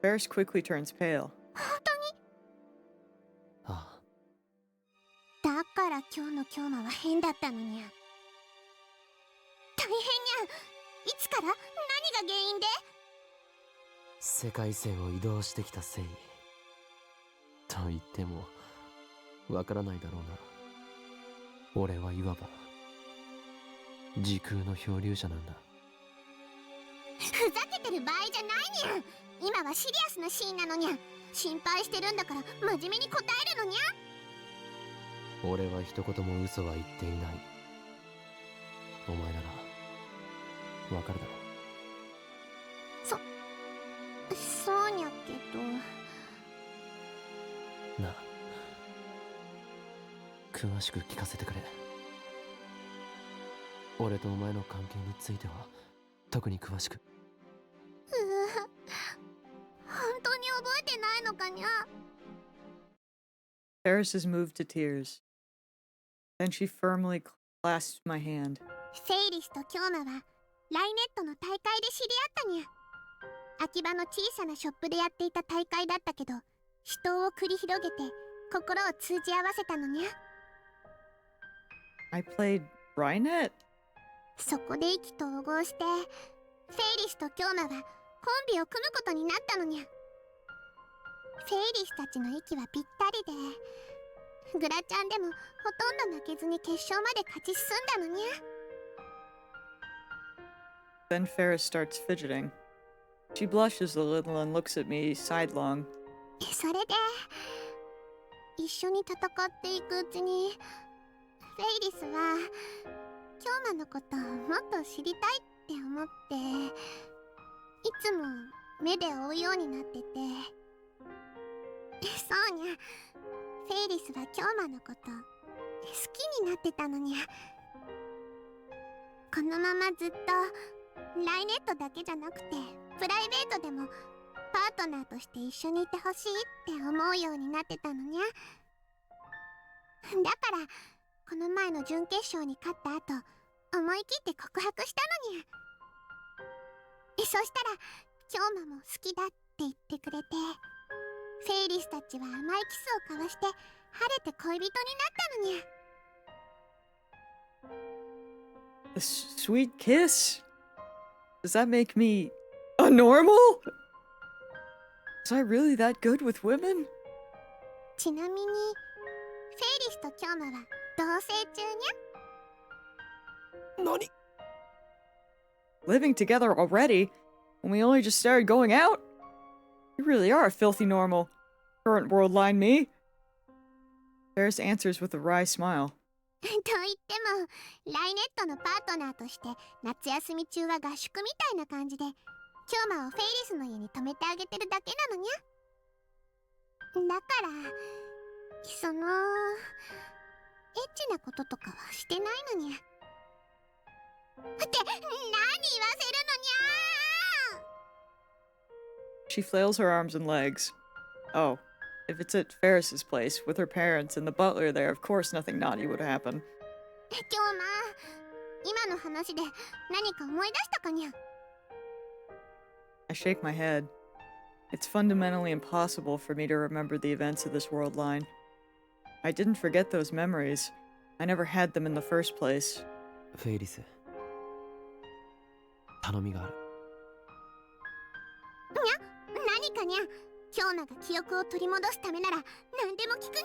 Ferris quickly turns pale. 本当に？あだから今日の京馬は変だったのにゃ。大変にゃ。いつから？何が原因で？世界線を移動してきたせいと言ってもわからないだろうな。俺はいわば時空の漂流者なんだ。ふざけてる場合じゃないにゃ。今はシリアスなシーンなのにゃ。心配してるんだから真面目に答えるのにゃ。俺は一言も嘘は言っていない。お前ならわかるだろう。そうにゃけど。なあ、詳しく聞かせてくれ。俺とお前の関係については特に詳しく。本当に覚えてないのかにゃ。Ferris is moved to tears. Then she firmly clasps my hand. フェイリスと京馬はライネットの大会で知り合ったにゃ。秋葉の小さなショップでやっていた大会だったけど、死闘を繰り広げて心を通じ合わせたのにゃ。 I played Rynet? そこで意気投合してフェイリスと京馬はコンビを組むことになったのにゃ。フェイリスたちの息はぴったりで、グラちゃんでもほとんど負けずに決勝まで勝ち進んだのにゃ。 Then Ferris starts fidgeting. She blushes a little and looks at me sidelong. それで一緒に戦っていくうちにフェイリスは京馬のことをもっと知りたいって思って、いつも目で追うようになってて。そうにゃ、フェイリスは京馬のこと好きになってたのにゃ。このままずっとライネットだけじゃなくてプライベートでもパートナーとして一緒にいてほしいって思うようになってたのにゃ。だからこの前の準決勝に勝った後、思い切って告白したのにゃ。そしたら京馬も好きだって言ってくれて、フェイリスたちは甘いキスを交わして晴れて恋人になったのにゃ。 A sweet kiss? Does that make me a normal? Was I really that good with women? ちなみにフェイリスと京馬は同棲中にゃ。何？ Living together already? When we only just started going out? You really are a filthy normal. Current world line me. Ferris answers with a wry smile. と言ってもライネットのパートナーとして夏休み中は合宿みたいな感じで京馬をフェイリスの家に泊めてあげてるだけなのにゃ。だからそのエッチなこととかはしてないのにゃ。って何言わせるのにゃ。 She flails her arms and legs. Oh, if it's at Ferris's place, with her parents and the butler there, of course nothing naughty would happen. 京馬、今の話で何か思い出したかにゃ。 I shake my head. It's fundamentally impossible for me to remember the events of this world line. I didn't forget those memories. I never had them in the first place. フェイリス、頼みがある。何かにゃ。京馬が記憶を取り戻すためなら何でも聞くに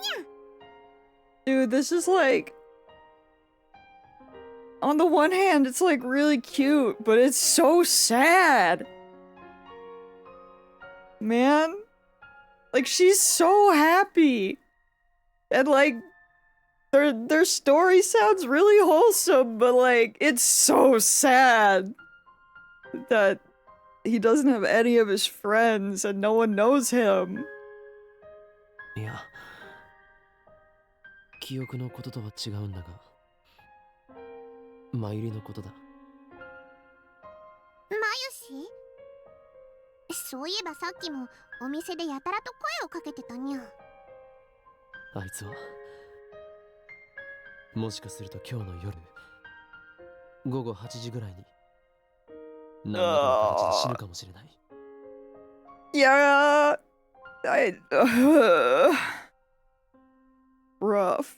ゃ。 Dude, this is like... On the one hand, it's like really cute, but it's so sad. Man. Like, she's so happy. And like, their story sounds really wholesome, but like, it's so sad that he doesn't have any of his friends and no one knows him. いや、記憶のこととは違うんだが、マユリのことだ。マユシ？そういえばさっきもお店でやたらと声をかけてたにゃ。あいつはもしかすると今日の夜午後8時ぐらいに何らかの形で死ぬかもしれない。Yeah, rough.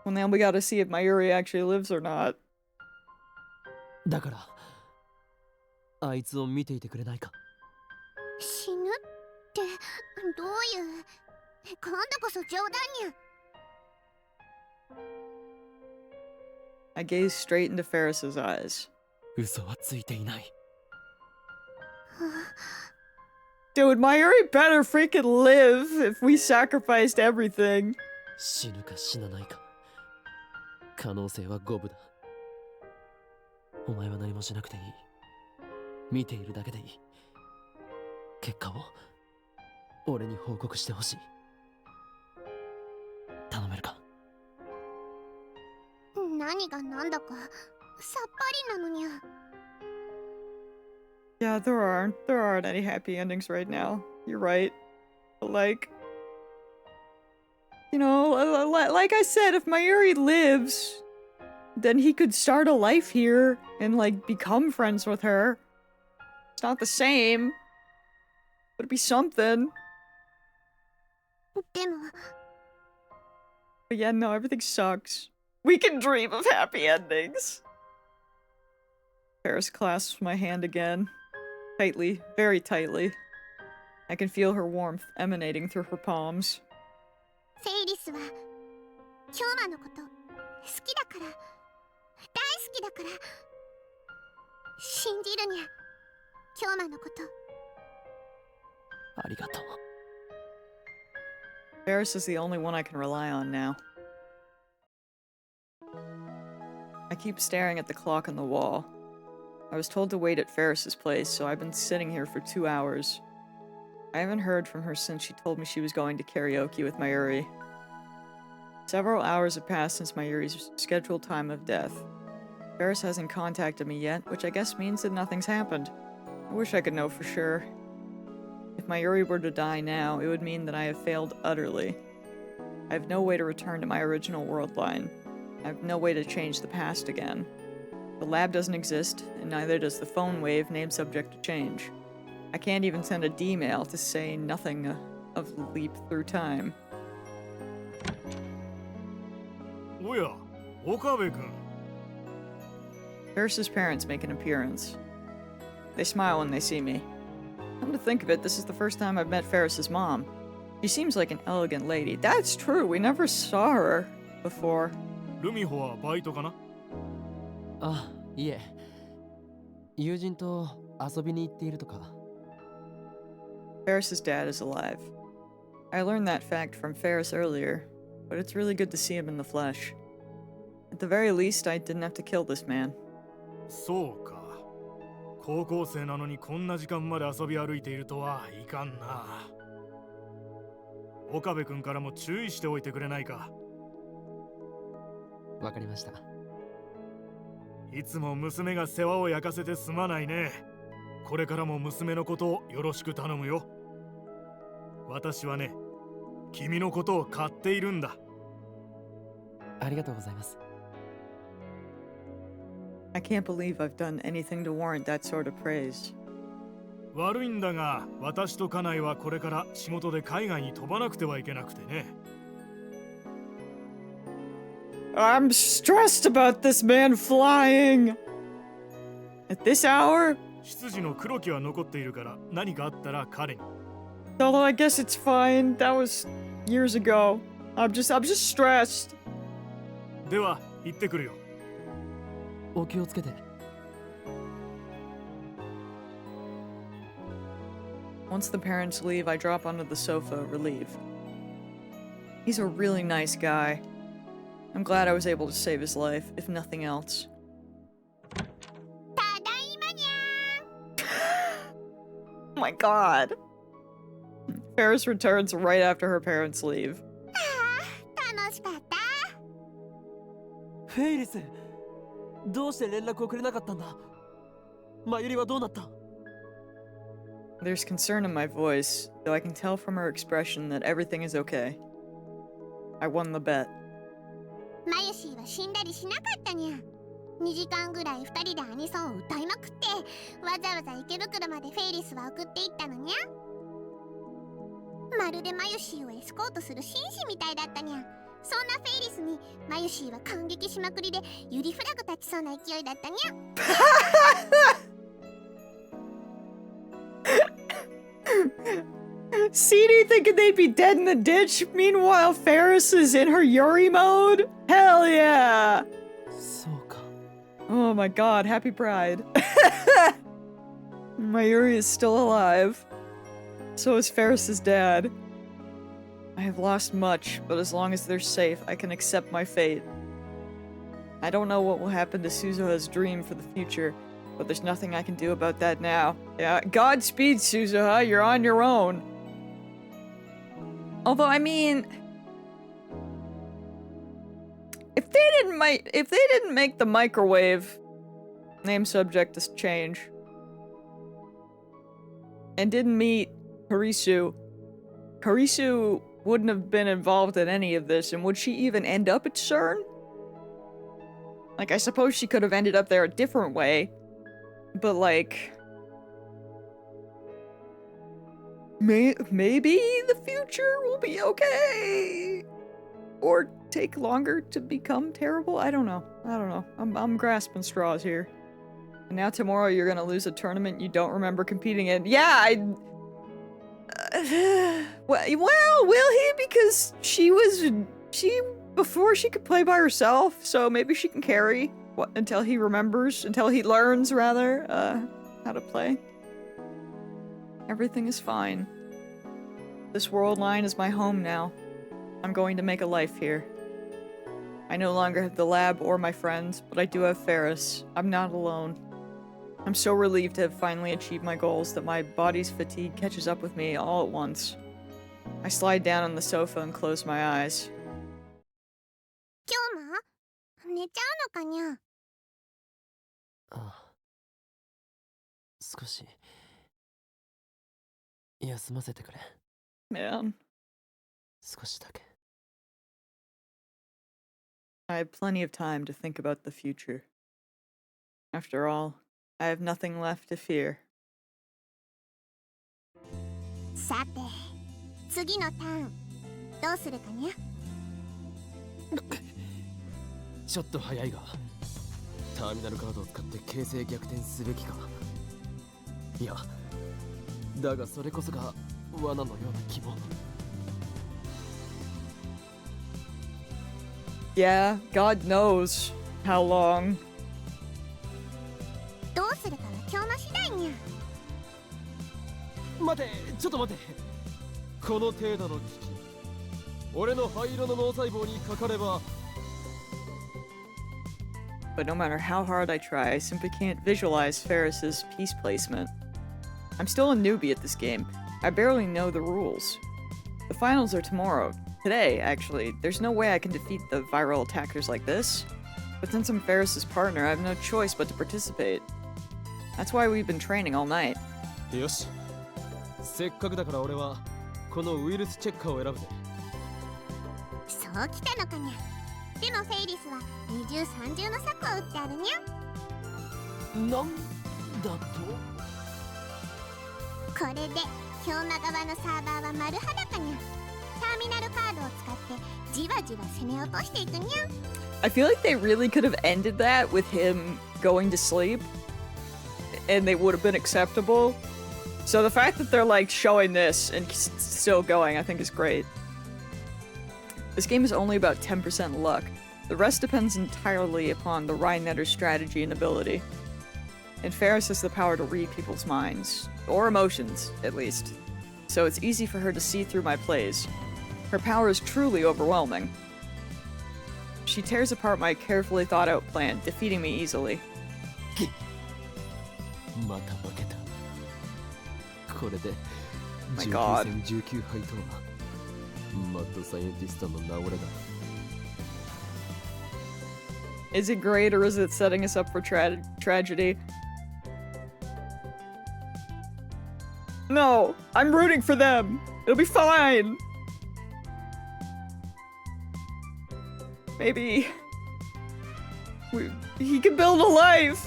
Well, now we gotta see if Mayuri actually lives or not. だからあいつを見ていてくれないか。死ぬってどういう？今度こそ冗談にゃ。I gaze straight into Ferris's eyes. 嘘はついていない。Dude, Mayuri better freaking live if we sacrificed everything. 死ぬか死なないか可能性は五分だ。お前は何もしなくていい。見ているだけでいい。結果を俺に報告してほしい。頼めるか。何が何だかさっぱりなのにゃ。Yeah, there aren't any happy endings right now. You're right. But like, you know, like I said, if Mayuri lives, then he could start a life here and like become friends with her. It's not the same, but it'd be something. でも But yeah, no, everything sucks. We can dream of happy endings. Ferris clasps my hand again. Tightly, very tightly. I can feel her warmth emanating through her palms. フェイリスはキョーマのこと好きだから、大好きだから、信じるにゃ、キョーマのこと。ありがとう。Ferris is the only one I can rely on now. I keep staring at the clock on the wall. I was told to wait at Ferris's place, so I've been sitting here for 2 hours. I haven't heard from her since she told me she was going to karaoke with Mayuri. Several hours have passed since Mayuri's scheduled time of death. Ferris hasn't contacted me yet, which I guess means that nothing's happened. I wish I could know for sure. If Mayuri were to die now, it would mean that I have failed utterly. I have no way to return to my original world line. I have no way to change the past again. The lab doesn't exist, and neither does the phone wave named subject to change. I can't even send a D-mail to say nothing of leap through time. おや、岡部君。 Ferris's parents make an appearance. They smile when they see me. Come to think of it, this is the first time I've met Ferris's mom. She seems like an elegant lady. That's true, we never saw her before. ルミホはバイトかな？あ、いえ。友人と遊びに行っているとか。Ferris's dad is alive. I learned that fact from Ferris earlier, but it's really good to see him in the flesh. At the very least, I didn't have to kill this man. そうか。高校生なのにこんな時間まで遊び歩いているとはいかんな。岡部君からも注意しておいてくれないか。わかりました。いつも娘が世話を焼かせてすまないね。これからも娘のことをよろしく頼むよ。私はね、君のことを買っているんだ。ありがとうございます。I can't believe I've done anything to warrant that sort of praise. 悪いんだが、私と家内はこれから仕事で海外に飛ばなくてはいけなくてね。I'm stressed about this man flying! At this hour? 執事の黒木は残っているから何かあったら彼に。Although I guess it's fine. That was years ago. I'm just stressed. では、行ってくるよ。お気をつけて。Once the parents leave, I drop onto the sofa, relieved. He's a really nice guy. I'm glad I was able to save his life, if nothing else. my god. Ferris returns right after her parents leave. 楽しかった。フェイリス、どうして連絡をくれなかったんだ。マユリはどうなった？ There's concern in my voice, though I can tell from her expression that everything is okay. I won the bet. マユシーは死んだりしなかったにゃ。2時間ぐらい2人でアニソンを歌いまくって、わざわざ池袋までフェイリスは送っていったのにゃ。まるでマユシーをエスコートする紳士みたいだったにゃ。そんなフェイリスにマユシーは感激しまくりでユリフラグ立ちそうな勢いだったにゃ。CD thinking they'd be dead in the ditch. Meanwhile, Ferris is in her Yuri mode. Hell yeah! そうか。 Oh my god, happy pride. My Yuri is still alive. So is Ferris's dad. I have lost much, but as long as they're safe, I can accept my fate. I don't know what will happen to Suzuha's dream for the future, but there's nothing I can do about that now. Yeah, Godspeed, Suzuha, you're on your own. Although, I mean, if they didn't make the microwave name subject this change and didn't meet Karisu wouldn't have been involved in any of this, and would she even end up at CERN? Like, I suppose she could have ended up there a different way, but like, maybe the future will be okay, or take longer to become terrible. I don't know. I'm grasping straws here. And now tomorrow you're gonna lose a tournament you don't remember competing in. Yeah, well, will he? Because she before she could play by herself, so maybe she can carry until he learns rather, how to play. Everything is fine. This world line is my home now. I'm going to make a life here. I no longer have the lab or my friends, but I do have Ferris. I'm not alone. I'm so relieved to have finally achieved my goals that my body's fatigue catches up with me all at once. I slide down on the sofa and close my eyes. 今日も寝ちゃうのかにゃ。ああ。少し休ませてくれ。Man. 少しだけ。I have plenty of time to think about the future. After all, I have nothing left to fear. さて、次のターンどうするかにゃ。ちょっと早いが、ターミナルカードを使って形勢逆転すべきか。いや、だがそれこそが罠のような気も。Yeah, God knows how long. どうするかは今日の次第にゃ。待て、ちょっと待て。この程度の危機、俺の灰色の脳細胞にかかれば。But no matter how hard I try, I simply can't visualize Ferris's piece placement. I'm still a newbie at this game. I barely know the rules. The finals are tomorrow. Today, actually. There's no way I can defeat the viral attackers like this. But since I'm Ferris's partner, I have no choice but to participate. That's why we've been training all night. よし。せっかくだから俺はこのウイルスチェッカーを選ぶぜ。そうきたのかにゃ。でもフェイリスは二重三重の策を打ってあるにゃ。なんだと？これで氷馬側のサーバーは丸裸にゃ。ターミナルカードを使ってじわじわ攻め落としていくにゃ。I feel like they really could have ended that with him going to sleep, and they would have been acceptable. So the fact that they're like showing this and still going, I think is great. This game is only about 10% luck. The rest depends entirely upon the Rhinetter's strategy and ability. And Ferris has the power to read people's minds, or emotions, at least. So it's easy for her to see through my plays. Her power is truly overwhelming. She tears apart my carefully thought out plan, defeating me easily. また負けた。これで My 19 God. 戦19敗とはマッドサイエンティストの名折れだ。 Is it great or is it setting us up for tragedy? No, I'm rooting for them. It'll be fine. Maybe he can build a life.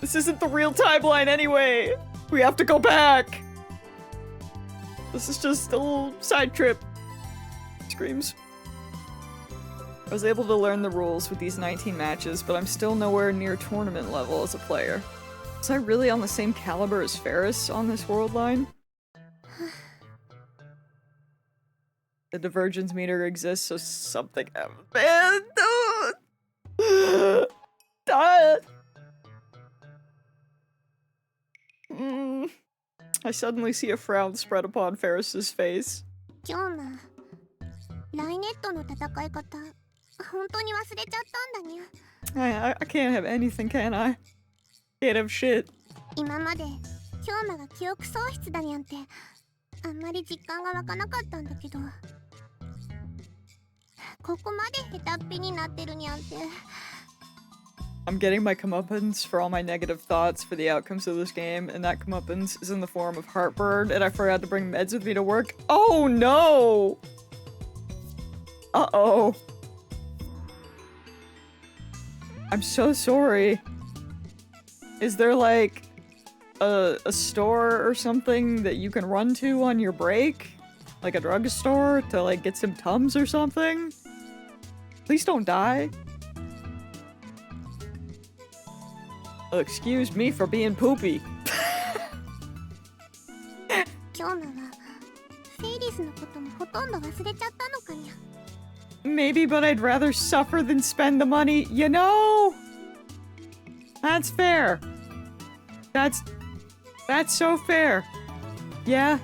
This isn't the real timeline anyway. We have to go back. This is just a little side trip. Screams. I was able to learn the rules with these 19 matches, but I'm still nowhere near tournament level as a player. Was I really on the same caliber as Ferris on this world line? The divergence meter exists, so something happened. Man, no! I suddenly see a frown spread upon Ferris's face. 今日のライネットの戦い方本当に忘れちゃったんだにゃ。 I can't have anything, can I? Can't have shit. 今まで京馬が記憶喪失だにゃんってあんまり実感が湧かなかったんだけど、ここまで下手っぴになってるにゃんって。 I'm getting my comeuppance for all my negative thoughts for the outcomes of this game, and that comeuppance is in the form of heartburn, and I forgot to bring meds with me to work. Oh no! Uh-oh. I'm so sorry. Is there like a store or something that you can run to on your break? Like a drugstore to like get some Tums or something? Please don't die. Excuse me for being poopy. 京馬はフェイリスのこともほとんど忘れちゃったのかにゃ。 Maybe, but I'd rather suffer than spend the money, you know? That's fair. That's so fair. Yeah?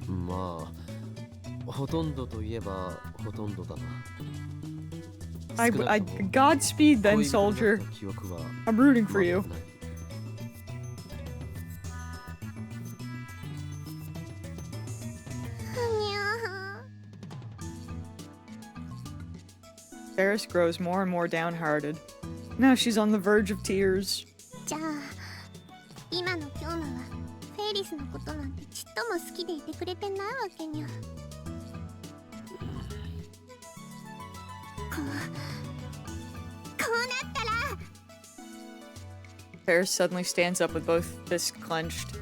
まあほとんどといえばほとんどだな。 I Godspeed then, soldier. I'm rooting for you. Ferris grows more and more downhearted. Now she's on the verge of tears. じゃあ今の京馬はフェイリスのことなんてちっとも好きでいてくれてないわけにゃ。こうなったら Ferris suddenly stands up with both fists clenched.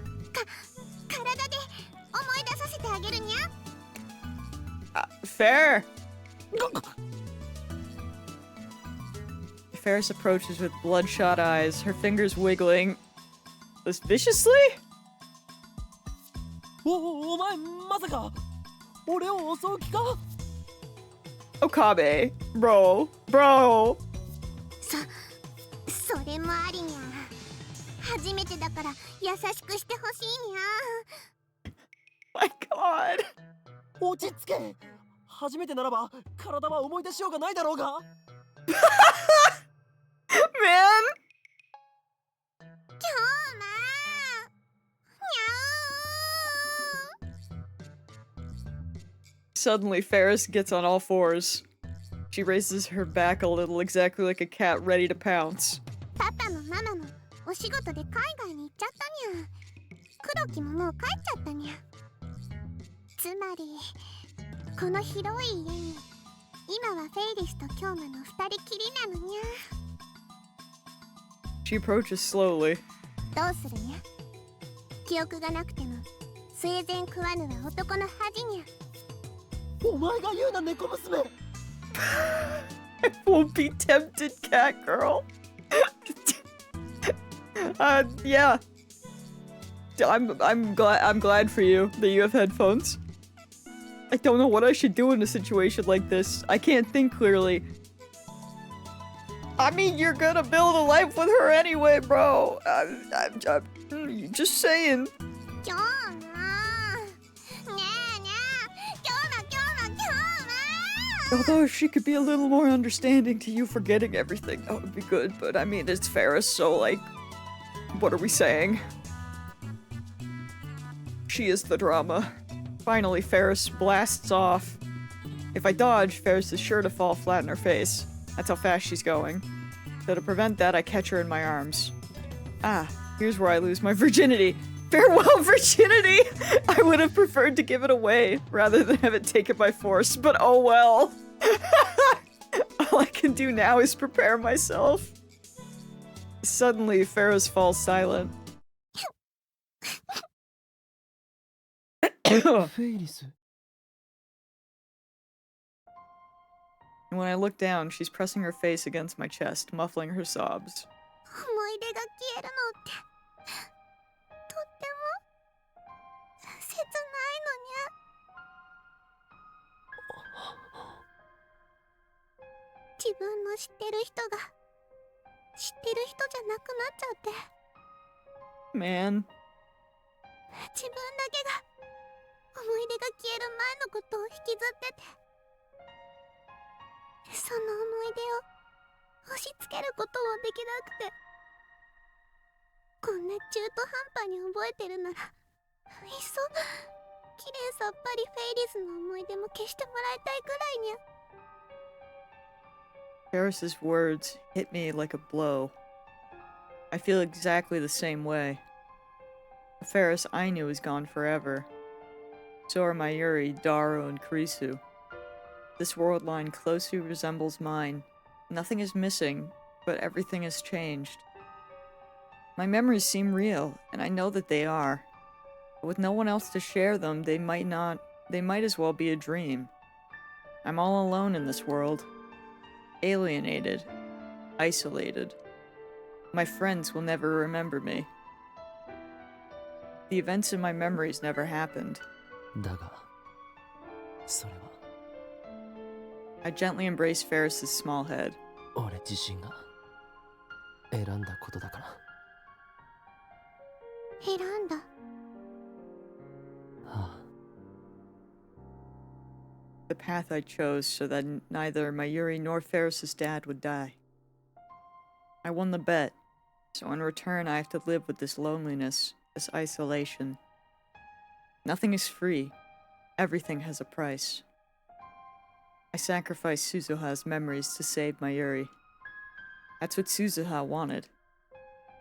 体で思い出させてあげるにゃ。 Fair! Ferris approaches with bloodshot eyes, her fingers wiggling. This viciously? お前まさか俺を襲う気か？ Okabe, bro. それもありにゃ。初めてだから優しくしてほしいにゃ。 My god. 落ち着け。初めてならば体は思い出しようがないだろうが。 Man! 京馬にゃー。 Suddenly, Ferris gets on all fours. She raises her back a little, exactly like a cat ready to pounce. パパもママもお仕事で海外に行っちゃったにゃ。黒木ももう帰っちゃったにゃ。つまりこの広い家に今はフェイリスと京馬の二人きりなのにゃ。 She approaches slowly. どうするにゃ。記憶がなくても生前食わぬは男の恥にゃ。お前が言うな猫娘。 I won't be tempted, cat girl. Yeah. I'm glad for you that you have headphones. I don't know what I should do in a situation like this. I can't think clearly. I mean, you're gonna build a life with her anyway, bro. I'm just saying. 京馬ねえねえ京馬 Although if she could be a little more understanding to you forgetting everything, that would be good. But I mean, it's Ferris, so like, what are we saying? She is the drama. Finally, Ferris blasts off. If I dodge, Ferris is sure to fall flat in her face. That's how fast she's going. So to prevent that, I catch her in my arms. Ah, here's where I lose my virginity. Farewell, virginity! I would have preferred to give it away rather than have it taken by force, but oh well. All I can do now is prepare myself. Suddenly, Ferris falls silent. フェイリス And when I look down, she's pressing her face against my chest, muffling her sobs. 思い出が消えるのってとっても切ないのにゃ。自分の知ってる人が知ってる人じゃなくなっちゃって、 Man. 自分だけが思い出が消える前のことを引きずってて、その思い出を押し付けることもできなくて、こんな中途半端に覚えてるならいっそきれいさっぱりフェイリスの思い出も消してもらいたいくらいにゃ。 Ferris's words hit me like a blow. I feel exactly the same way. The Ferris I knew is gone forever. So are Mayuri, Daru, and Kurisu. This world line closely resembles mine. Nothing is missing, but everything has changed. My memories seem real, and I know that they are. But with no one else to share them, they might as well be a dream. I'm all alone in this world. Alienated. Isolated. My friends will never remember me. The events in my memories never happened. だがそれは I gently embrace Ferris's small head. 俺自身が選んだことだから。選んだ。はあ The path I chose so that neither Mayuri nor Ferris's dad would die. I won the bet, so in return I have to live with this loneliness, this isolation. Nothing is free. Everything has a price. I sacrificed Suzuha's memories to save Mayuri. That's what Suzuha wanted.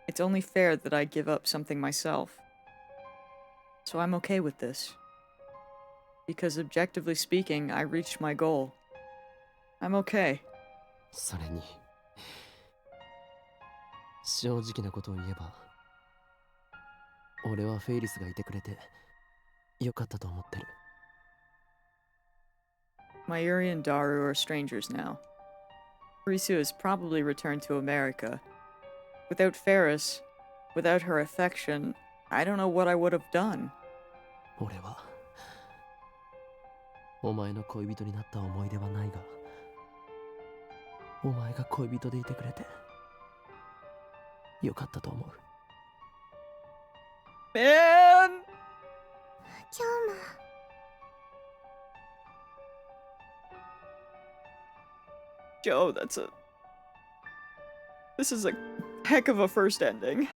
It's only fair that I give up something myself. So I'm okay with this. Because objectively speaking, I reached my goal. I'm okay. それに正直なことを言えば俺はフェイリスがいてくれてよかったと思ってる。 Mayuri and Daru are strangers now. Kurisu has probably returned to America. Without Ferris, without her affection, I don't know what I would have done. 俺はお前の恋人になった思い出はないが、お前が恋人でいてくれてよかったと思う。 Man! 今日も Joe, this is a heck of a first ending.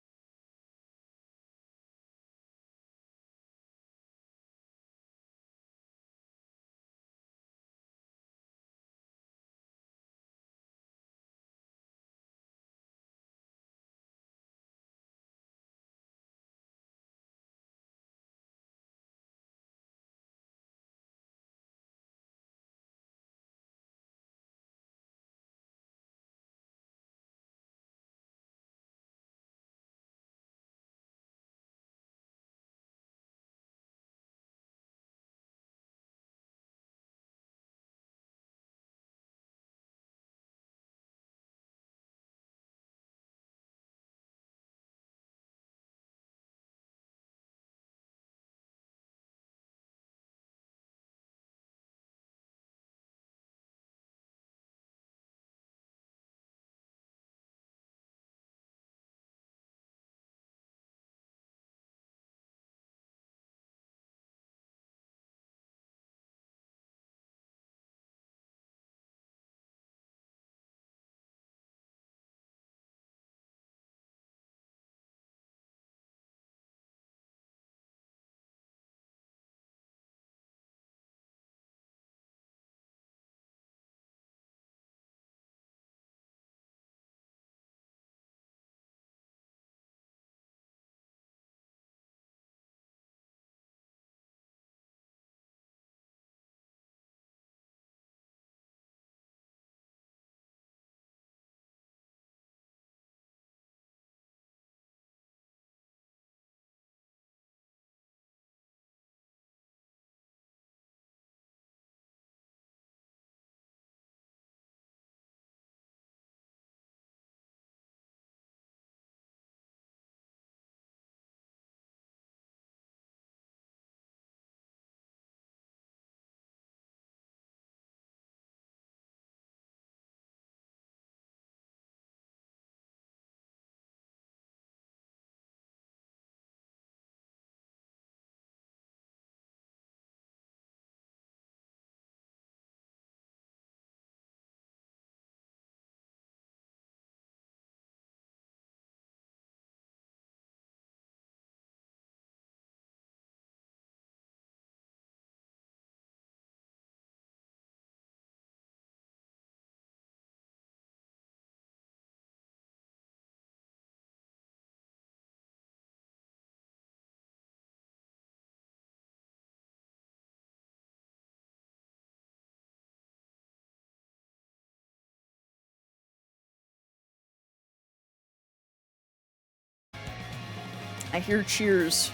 I hear cheers.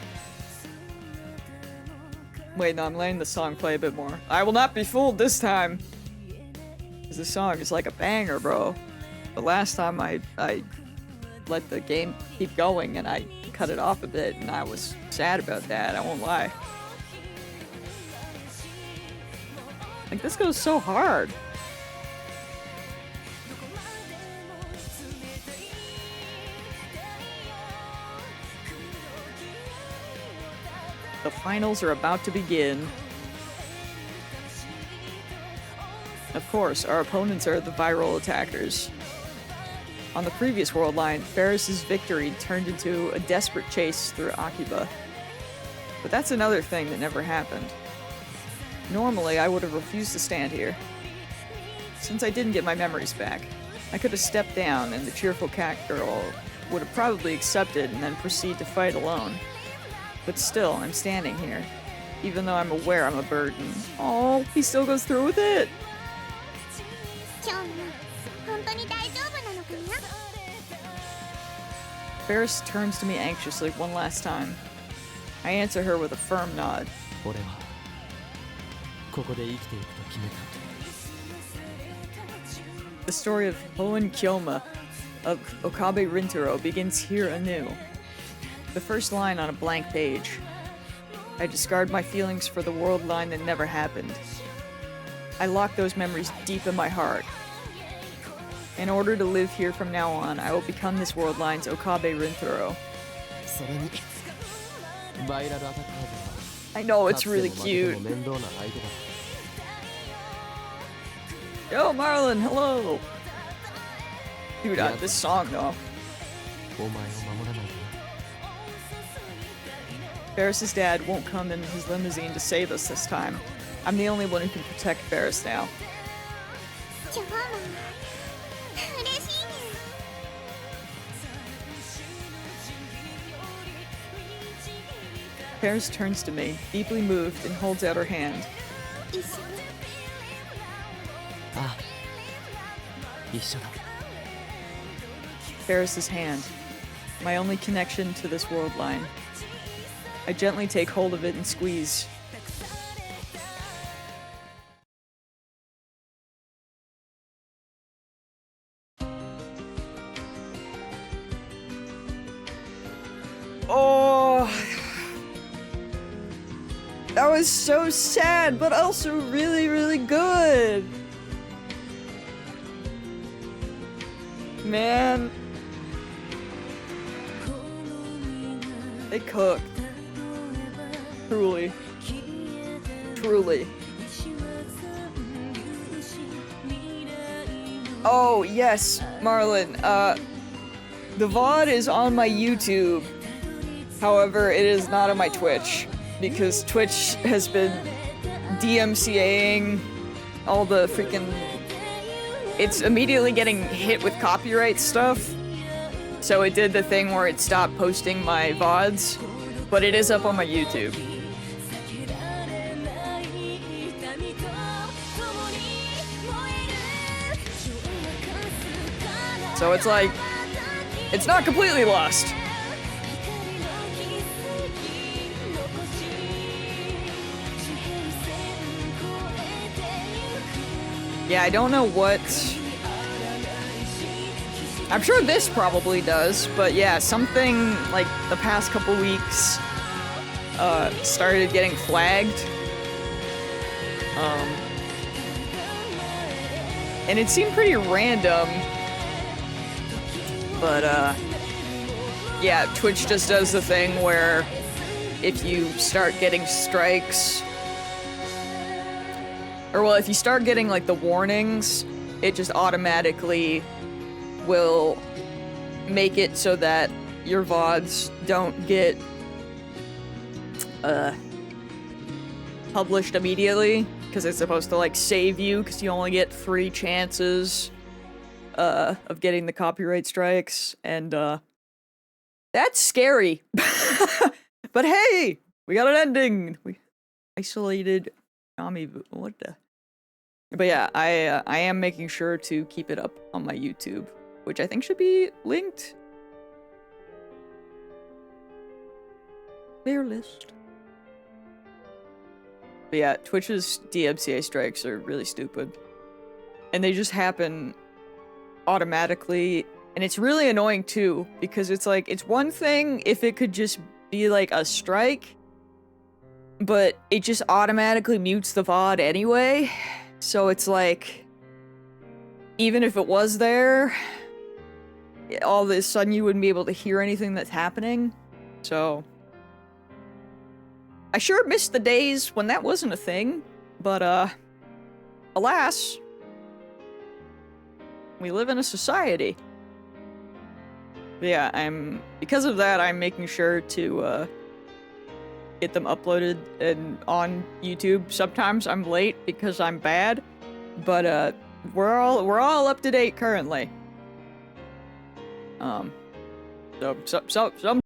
Wait, no, I'm letting the song play a bit more. I will not be fooled this time. Because this song is like a banger, bro. The last time I let the game keep going and I cut it off a bit, and I was sad about that, I won't lie. Like, this goes so hard. The finals are about to begin. Of course, our opponents are the viral attackers. On the previous world line, Ferris's victory turned into a desperate chase through Akiba. But that's another thing that never happened. Normally, I would have refused to stand here. Since I didn't get my memories back, I could have stepped down and the cheerful cat girl would have probably accepted and then proceed to fight alone. But still, I'm standing here, even though I'm aware I'm a burden. Oh, he still goes through with it! Ferris turns to me anxiously one last time. I answer her with a firm nod. 俺はここで生きていくと決めた。 The story of Hoen Kyoma of Okabe Rintaro begins here anew. The first line on a blank page. I discard my feelings for the world line that never happened. I lock those memories deep in my heart. In order to live here from now on, I will become this world line's Okabe Rintaro. それにバイラルアタッカーズは I know, か it's つて really も負けて cute. も面倒な相手だ。 Yo, Marlon, hello! Dude, this song, though. お前を守らないとな。 Ferris's dad won't come in his limousine to save us this time. I'm the only one who can protect Ferris now. Ferris turns to me, deeply moved, and holds out her hand. ああ、一緒だ。 Ferris's hand, my only connection to this world line. I gently take hold of it and squeeze. Oh, that was so sad, but also really, really good. Man, they cooked. Truly. Truly. Oh, yes, Marlon. The VOD is on my YouTube. However, it is not on my Twitch. Because Twitch has been DMCAing all the freaking... It's immediately getting hit with copyright stuff. So it did the thing where it stopped posting my VODs. But it is up on my YouTube. So it's like, it's not completely lost. Yeah, I don't know what... I'm sure this probably does, but yeah, something like the past couple weeks started getting flagged. And it seemed pretty random. But, yeah, Twitch just does the thing where if you start getting strikes, or well, if you start getting, like, the warnings, it just automatically will make it so that your VODs don't get, published immediately, because it's supposed to, like, save you, because you only get 3 chances of getting the copyright strikes, and that's scary. But hey, we got an ending. We isolated Nami. What the? But yeah, I am making sure to keep it up on my YouTube, which I think should be linked. clear list. But yeah, Twitch's DMCA strikes are really stupid. And they just happen automatically. And it's really annoying too, because it's like, it's one thing if it could just be like a strike, but it just automatically mutes the VOD anyway. So it's like, even if it was there, all of a sudden you wouldn't be able to hear anything that's happening. So I sure missed the days when that wasn't a thing, but alas, we live in a society. But yeah, because of that, I'm making sure to get them uploaded and on YouTube. Sometimes I'm late because I'm bad, but we're all up to date currently. Some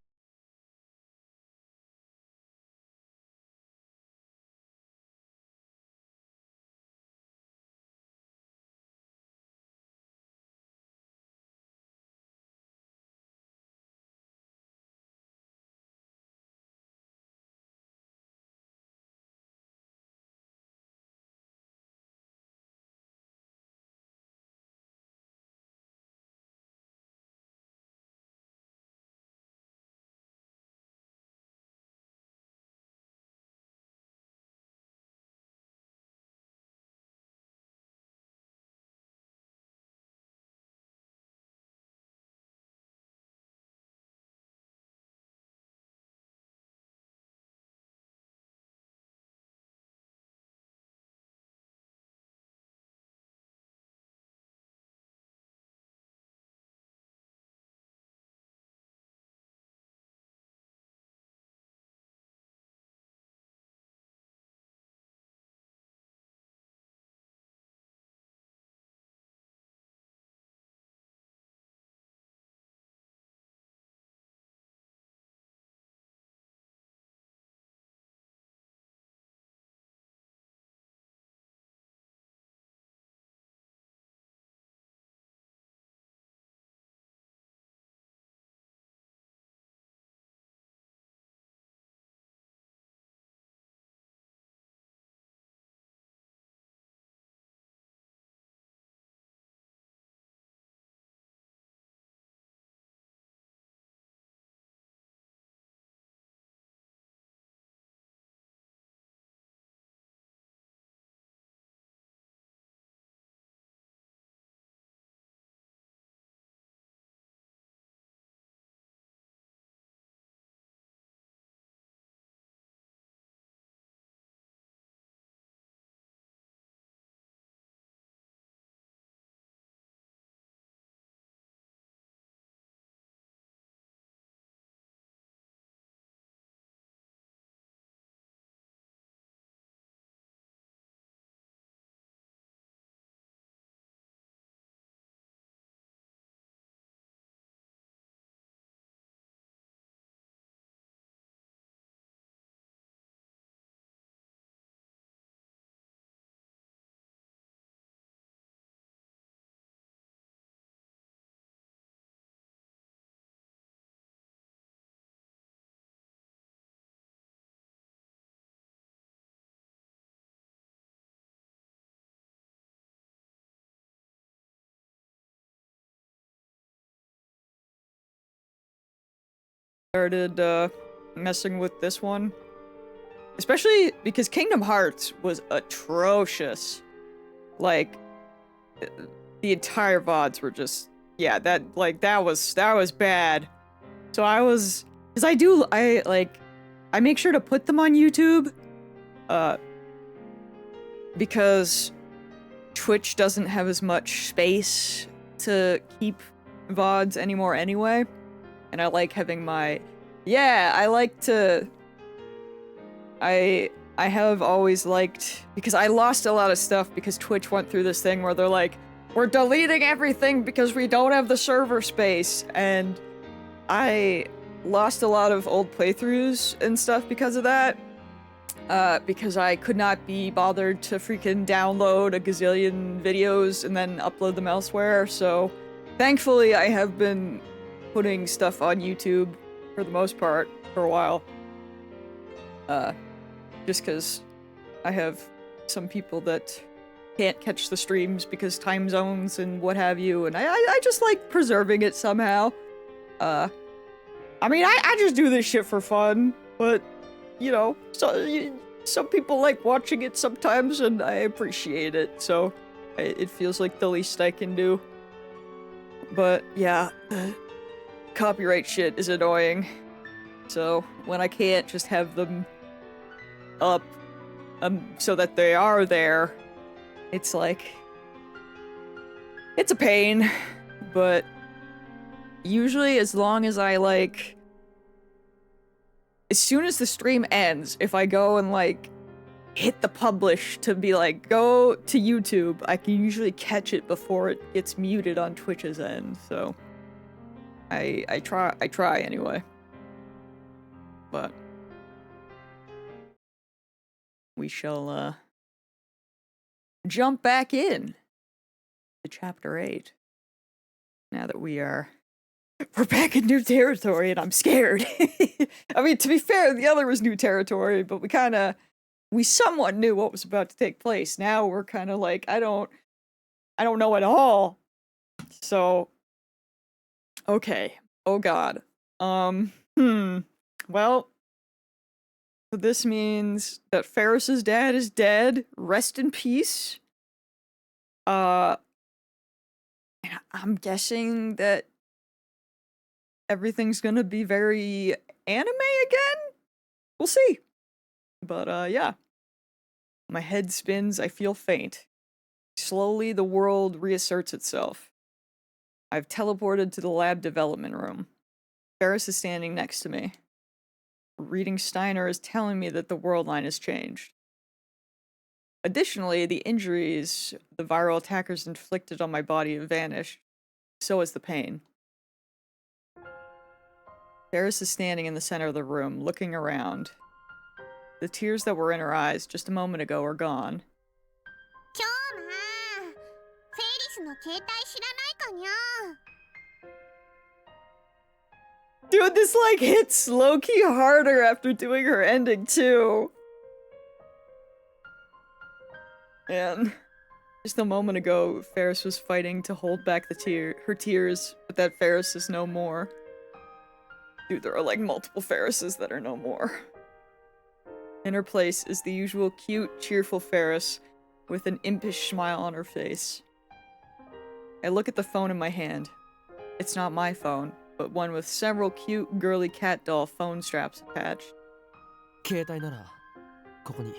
started messing with this one. Especially because Kingdom Hearts was atrocious. Like, the entire VODs were just, yeah, that was bad. So because I make sure to put them on YouTube, because Twitch doesn't have as much space to keep VODs anymore anyway. And I like having I have always liked, because I lost a lot of stuff because Twitch went through this thing where they're like, we're deleting everything because we don't have the server space, and I lost a lot of old playthroughs and stuff because of that, because I could not be bothered to freaking download a gazillion videos and then upload them elsewhere. So thankfully I have been putting stuff on YouTube for the most part for a while. Just because I have some people that can't catch the streams because time zones and what have you, and I just like preserving it somehow. I mean, I just do this shit for fun, but, you know, some people like watching it sometimes, and I appreciate it, so it feels like the least I can do. But, yeah, copyright shit is annoying. So, when I can't just have them up so that they are there, it's like, it's a pain, but usually as long as I, like, as soon as the stream ends, if I go and, like, hit the publish to be like, go to YouTube, I can usually catch it before it gets muted on Twitch's end, so I try anyway. But we shall jump back in to chapter 8. Now that we're back in new territory and I'm scared. I mean, to be fair, the other was new territory, but we somewhat knew what was about to take place. Now we're kind of like, I don't know at all. So, okay. Oh god. Well, this means that Ferris's dad is dead. Rest in peace. And I'm guessing that everything's gonna be very anime again? We'll see. But, yeah. My head spins, I feel faint. Slowly, the world reasserts itself. I've teleported to the lab development room. Ferris is standing next to me. Reading Steiner is telling me that the world line has changed. Additionally, the injuries the viral attackers inflicted on my body have vanished. So has the pain. Ferris is standing in the center of the room, looking around. The tears that were in her eyes just a moment ago are gone. 今日なフェイリスの携帯知らないかにゃ Dude, this like hits low-key harder after doing her ending too. And just a moment ago, Ferris was fighting to hold back her tears, but that Ferris is no more. Dude, there are like multiple Ferrises that are no more. In her place is the usual cute, cheerful Ferris with an impish smile on her face. I look at the phone in my hand. It's not my phone, but one with several cute, girly cat doll phone straps attached. 携帯ならここに。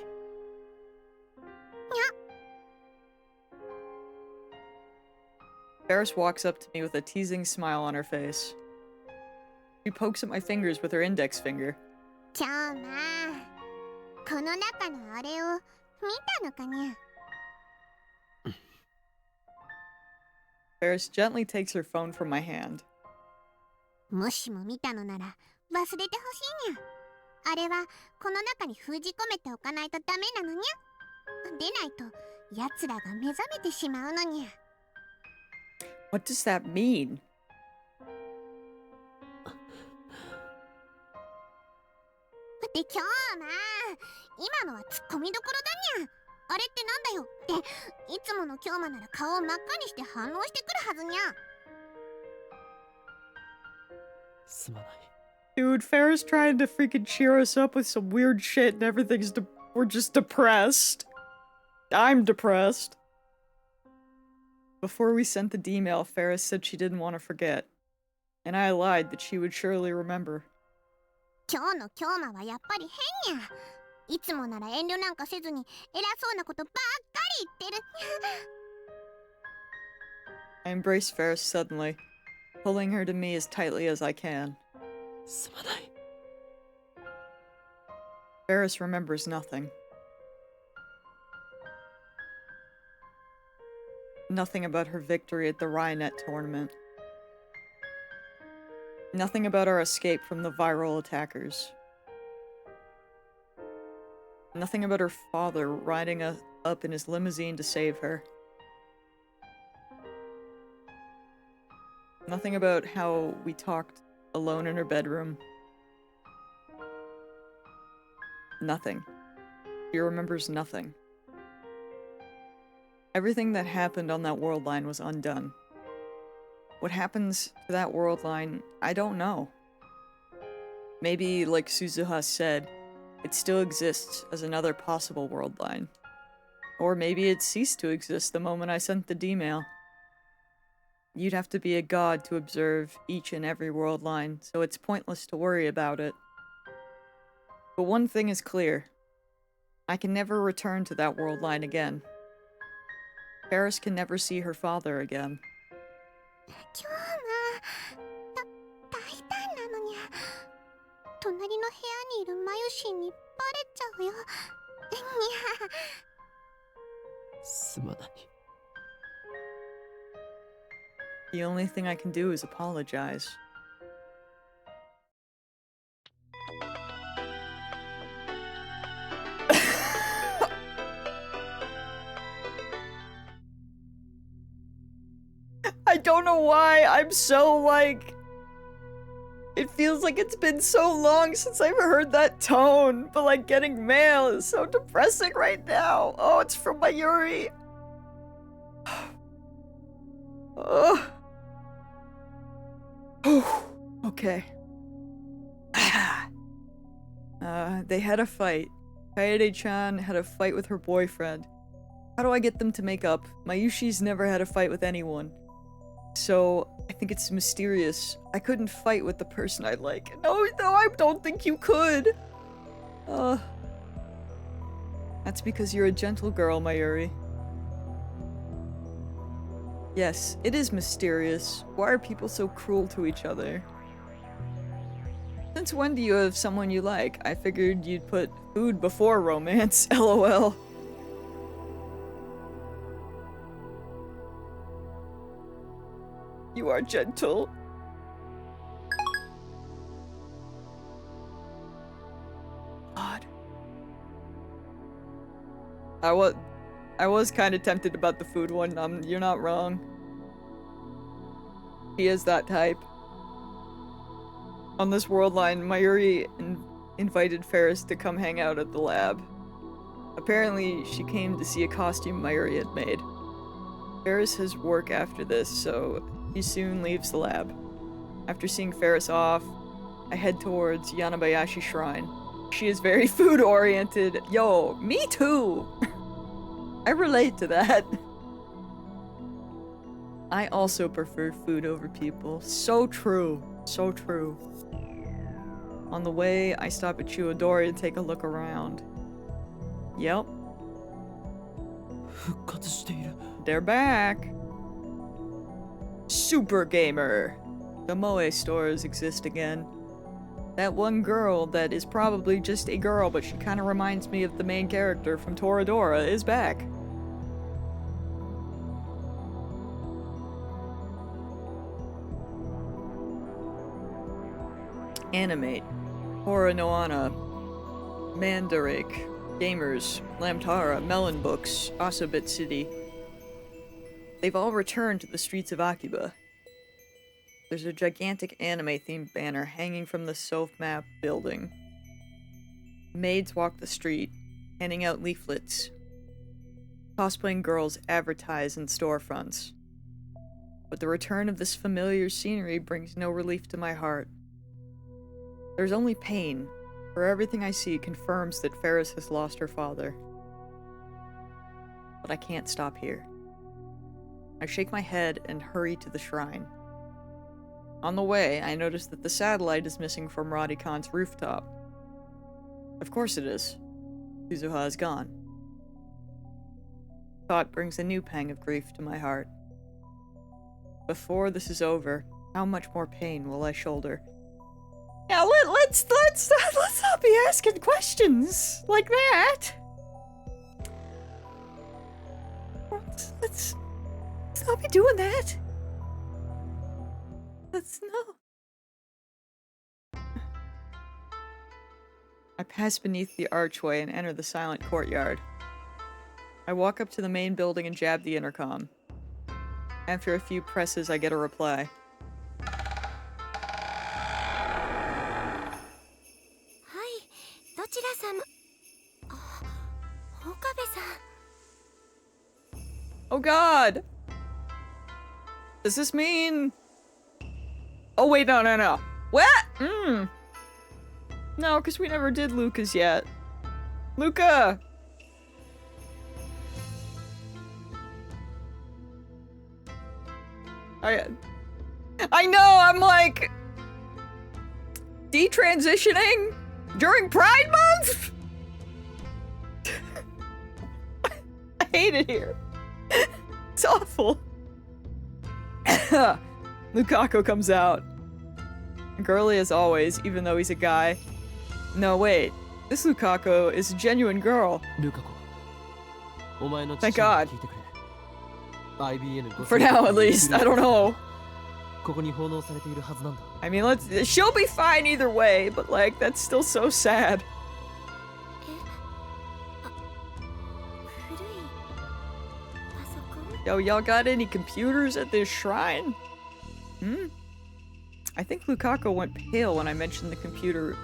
Ferris walks up to me with a teasing smile on her face. She pokes at my fingers with her index finger. 今日なこの中のあれを見たのかにゃ Ferris gently takes her phone from my hand. もしも見たのなら忘れてほしいにゃあれはこの中に封じ込めておかないとダメなのにゃでないと奴らが目覚めてしまうのにゃ What does that mean? で今日な今のはツッコミどころだにゃあれってなんだよっていつもの京馬なら顔を真っ赤にして反応してくるはずにゃ すまない。 Dude, Ferris trying to freaking cheer us up with some weird shit and everything's we're just depressed. I'm depressed. Before we sent the D-mail, Ferris said she didn't want to forget. And I lied that she would surely remember. 今日の京馬はやっぱり変にゃいつもなら遠慮なんかせずに偉そうなことばっかり言ってるにゃ I embrace Ferris suddenly, pulling her to me as tightly as I can. すまない。 Ferris remembers nothing. Nothing about her victory at the Rhinet tournament. Nothing about our escape from the viral attackers. Nothing about her father riding up in his limousine to save her. Nothing about how we talked alone in her bedroom. nothing. She remembers nothing. Everything that happened on that world line was undone. What happens to that world line, I don't know. Maybe, like Suzuha said, it still exists as another possible world line. Or maybe it ceased to exist the moment I sent the D-mail. You'd have to be a god to observe each and every world line, so it's pointless to worry about it. But one thing is clear. I can never return to that world line again. Ferris can never see her father again. 今日が大胆なのにゃ。隣の部屋にいるマユシンにバレちゃうよ。にゃ。すまない。The only thing I can do is apologize. I don't know why I'm so, like... It feels like it's been so long since I've heard that tone, but, like, getting mail is so depressing right now. Oh, it's from Mayuri. Oh. Okay. They had a fight. Kaede-chan had a fight with her boyfriend. How do I get them to make up? Mayushi's never had a fight with anyone. So, I think it's mysterious. I couldn't fight with the person I like. No, I don't think you could! That's because you're a gentle girl, Mayuri. Yes, it is mysterious. Why are people so cruel to each other? Since when do you have someone you like? I figured you'd put food before romance, lol. You are gentle. God. I was kind of tempted about the food one. You're not wrong. He is that type. On this world line, Mayuri invited Ferris to come hang out at the lab. Apparently, she came to see a costume Mayuri had made. Ferris has work after this, so he soon leaves the lab. After seeing Ferris off, I head towards Yanabayashi Shrine. She is very food-oriented. Yo, me too! I relate to that. I also prefer food over people. So true. So true. On the way, I stop at Chuodori to take a look around. Yep. They're back. Super Gamer. The Moe stores exist again. That one girl that is probably just a girl, but she kind of reminds me of the main character from Toradora, is back. Animate. Hora Noana. Mandarake. Gamers. Lamtara. Melon Books. Asobit City. They've all returned to the streets of Akiba. There's a gigantic anime-themed banner hanging from the Sofmap building. Maids walk the street, handing out leaflets. Cosplaying girls advertise in storefronts. But the return of this familiar scenery brings no relief to my heart. There's only pain, for everything I see confirms that Ferris has lost her father. But I can't stop here. I shake my head and hurry to the shrine. On the way, I notice that the satellite is missing from Radikon's rooftop. Of course it is. Suzuha is gone. Thought brings a new pang of grief to my heart. Before this is over, how much more pain will I shoulder? Now let's not be asking questions like that. Let's not be doing that. Let's no. I pass beneath the archway and enter the silent courtyard. I walk up to the main building and jab the intercom. After a few presses, I get a reply. Hi, どちら様? Oh god! Does this mean... Oh wait, no. What? No, because we never did Luca's yet. Luca! I know, I'm like... detransitioning? During Pride Month? I hate it here. It's awful. Lukaku comes out. Girly as always, even though he's a guy. No, wait. This Lukaku is a genuine girl. Thank God. For now, at least. I don't know. I mean, she'll be fine either way, but like, that's still so sad. Yo, y'all got any computers at this shrine? I think Lukaku went pale when I mentioned the computer.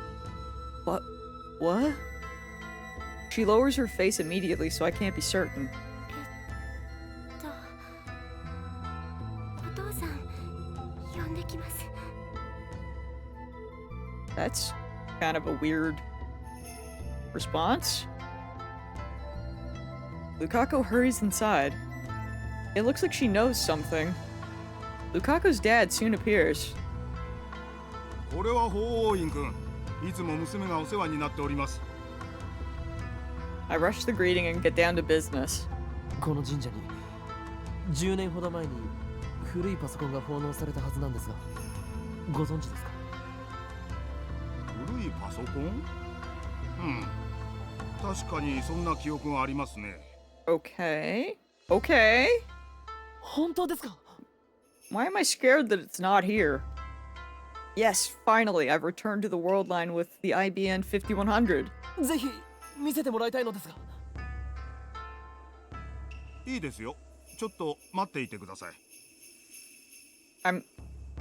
What? She lowers her face immediately, so I can't be certain. That's kind of a weird response. Lukaku hurries inside. It looks like she knows something. Lukaku's dad soon appears. I rush the greeting and get down to business. この神社に10年ほど前に古いパソコンが奉納されたはずなんですが、ご存知ですか？古いパソコン？確かにそんな記憶がありますね。Okay. 本当ですか？ Why am I scared that it's not here? Yes, finally, I've returned to the world line with the IBN 5100. ぜひ見せてもらいたいのですが。いいですよ。ちょっと待っていてください。I'm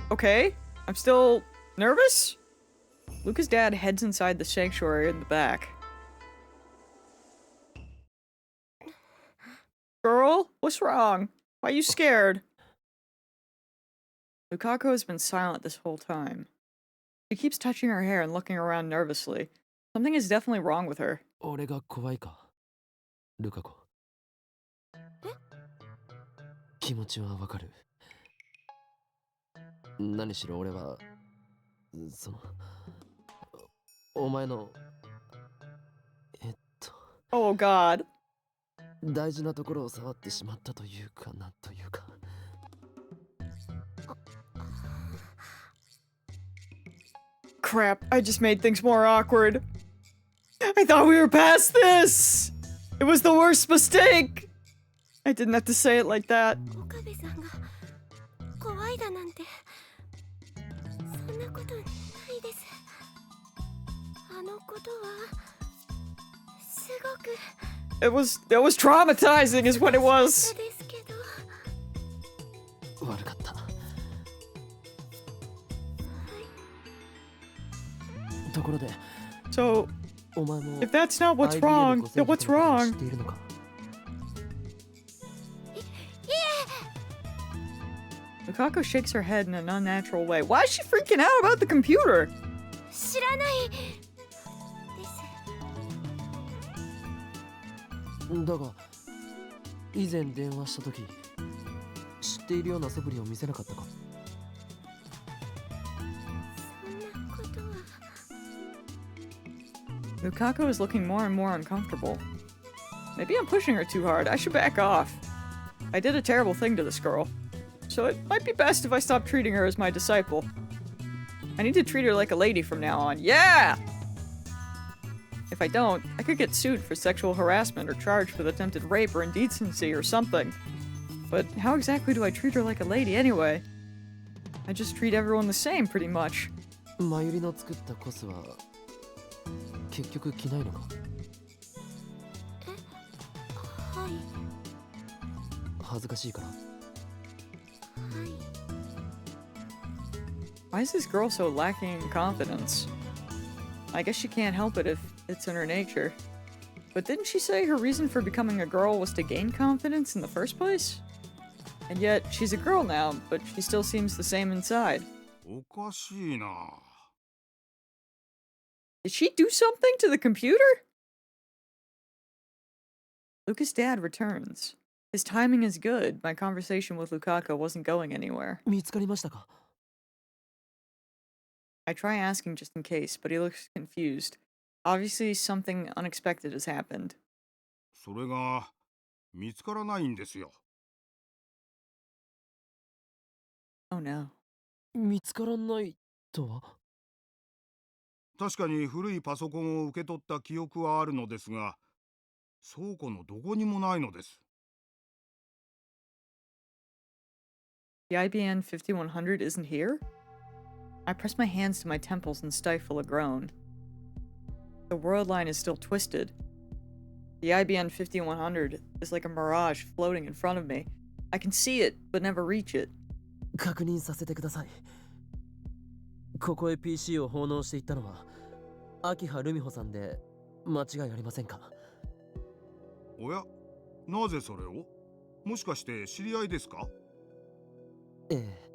okay. I'm still nervous. Luca's dad heads inside the sanctuary in the back. Girl, what's wrong? Why are you scared? Lukaku has been silent this whole time. She keeps touching her hair and looking around nervously. Something is definitely wrong with her. 俺が怖いか、ルカ子。気持ちはわかる。何しろ俺はそのお前のOh God. 大事なところを触ってしまったというかなんというか。Crap, I just made things more awkward. I thought we were past this! It was the worst mistake! I didn't have to say it like that. It was traumatizing is what it was. 悪かった。ところで、 So, お前も if that's not what's wrong, then what's wrong? 知っているのか？ Lukaku shakes her head in an unnatural way. Why is she freaking out about the computer? 知らないです。だが、以前電話した時、知っているような素振りを見せなかったか？ Lukaku is looking more and more uncomfortable. Maybe I'm pushing her too hard. I should back off. I did a terrible thing to this girl. So it might be best if I stop treating her as my disciple. I need to treat her like a lady from now on. Yeah! If I don't, I could get sued for sexual harassment or charged with attempted rape or indecency or something. But how exactly do I treat her like a lady anyway? I just treat everyone the same, pretty much. マユリの作ったコスは結局着ないのか？はい。恥ずかしいから。 Why is this girl so lacking in confidence? I guess she can't help it if it's in her nature. But didn't she say her reason for becoming a girl was to gain confidence in the first place? And yet, she's a girl now, but she still seems the same inside. おかしいな。 Did she do something to the computer? Luca's dad returns. His timing is good. My conversation with Lukaku wasn't going anywhere. 見つかりましたか？ I try asking just in case, but he looks confused. Obviously, something unexpected has happened. それが見つからないんですよ。 Oh no. 見つからないとは？ 確かに古いパソコンを受け取った記憶はあるのですが、倉庫のどこにもないのです。 The IBM 5100 isn't here? I press my hands to my temples and stifle a groan. The world line is still twisted. The IBM 5100 is like a mirage floating in front of me. I can see it, but never reach it. 確認させてください。ここへ PC を奉納していったのは秋葉ルミホさんで間違いありませんか？おや、なぜそれを？もしかして知り合いですか？ええ、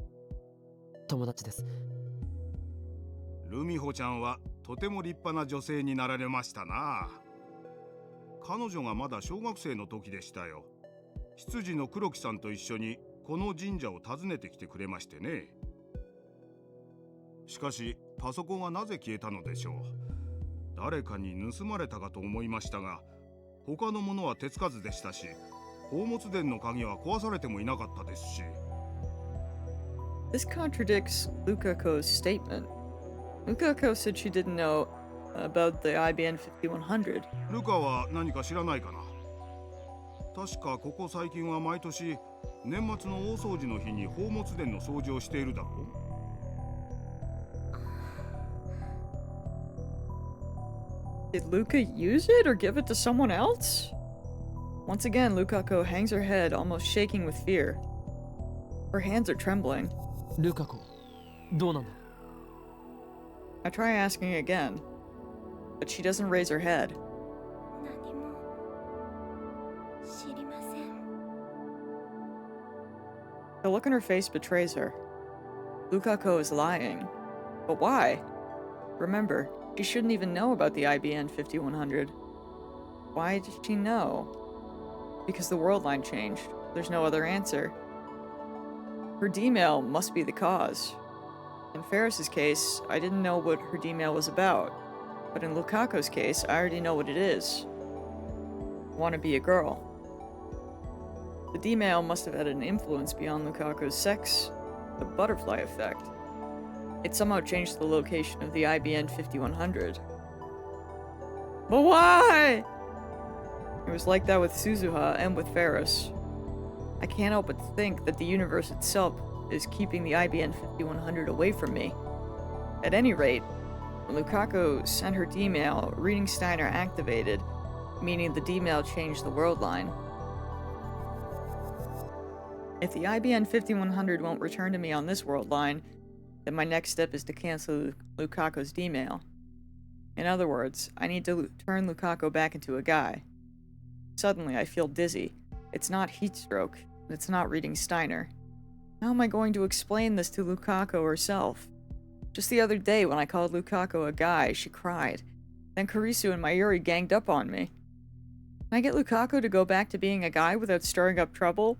友達です。ルミホちゃんはとても立派な女性になられましたな。彼女がまだ小学生の時でしたよ。執事の黒木さんと一緒にこの神社を訪ねてきてくれましてね。しかしパソコンはなぜ消えたのでしょう。誰かに盗まれたかと思いましたが、他のものは手つかずでしたし、宝物殿の鍵は壊されてもいなかったですし。 This contradicts Lukako's statement. Lukako said she didn't know about the IBM 5100. ルカは何か知らないかな。確かここ最近は毎年年末の大掃除の日に宝物殿の掃除をしているだろう。 Did Luca use it or give it to someone else? Once again, Lukako hangs her head, almost shaking with fear. Her hands are trembling. ルカ子、どうなんだ？ I try asking again, but she doesn't raise her head. 何も知りません。 The look on her face betrays her. Lukako is lying. But why? Remember, she shouldn't even know about the IBM 5100. Why did she know? Because the world line changed. There's no other answer. Her D-mail must be the cause. In Ferris's case, I didn't know what her D-mail was about. But in Lukako's case, I already know what it is. Want to be a girl. The D-mail must have had an influence beyond Lukako's sex, the butterfly effect. It somehow changed the location of the IBM 5100. But why? It was like that with Suzuha and with Ferris. I can't help but think that the universe itself is keeping the IBM 5100 away from me. At any rate, when Lukaku sent her D-mail, reading Steiner activated, meaning the D-mail changed the world line. If the IBM 5100 won't return to me on this world line, then my next step is to cancel Lukaku's D-mail. In other words, I need to turn Lukaku back into a guy. Suddenly, I feel dizzy. It's not heat stroke, and it's not reading Steiner. How am I going to explain this to Lukaku herself? Just the other day, when I called Lukaku a guy, she cried. Then Kurisu and Mayuri ganged up on me. Can I get Lukaku to go back to being a guy without stirring up trouble?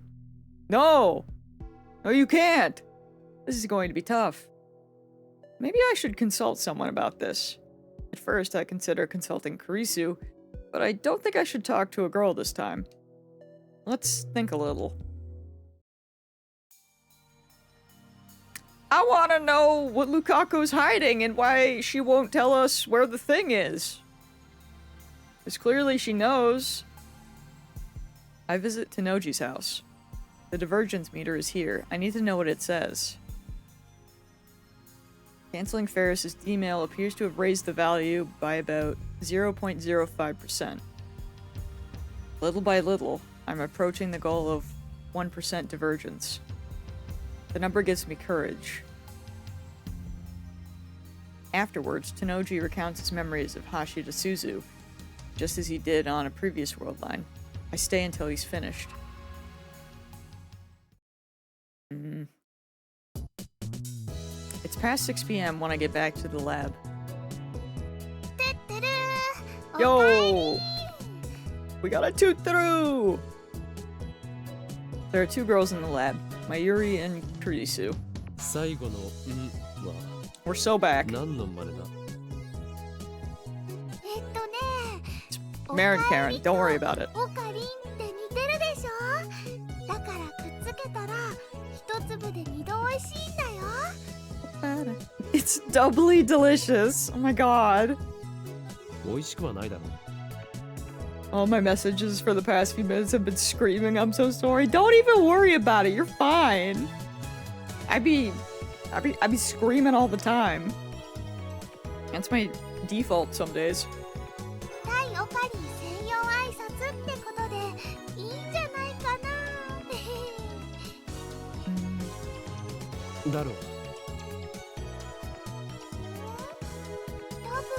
No! No, you can't! This is going to be tough. Maybe I should consult someone about this. At first, I consider consulting Kurisu, but I don't think I should talk to a girl this time. Let's think a little. I want to know what Lukaku's hiding and why she won't tell us where the thing is. Because clearly she knows. I visit Tenoji's house. The divergence meter is here. I need to know what it says. Canceling Ferris's D-mail appears to have raised the value by about 0.05%. Little by little, I'm approaching the goal of 1% divergence. The number gives me courage. Afterwards, Tenoji recounts his memories of Hashida Suzu. just as he did on a previous world line. I stay until he's finished. It's past 6 p.m. when I get back to the lab. Yo! We got a toot through! There are 2 girls in the lab, Mayuri and Kurisu. 最後の「ん」は We're so back. 何の真似だ？ Maren Karen, don't worry about it. オカリンって似てるでしょ。だからくっつけたら一粒で2度美味しいんだよ。 It's doubly delicious. Oh my god. 美味しくはないだろう。 All my messages for the past few minutes have been screaming, I'm so sorry. Don't even worry about it, you're fine. I'd be screaming all the time. That's my default some days. 対オカリン専用挨拶ってことでいいんじゃないかな。だろう。多分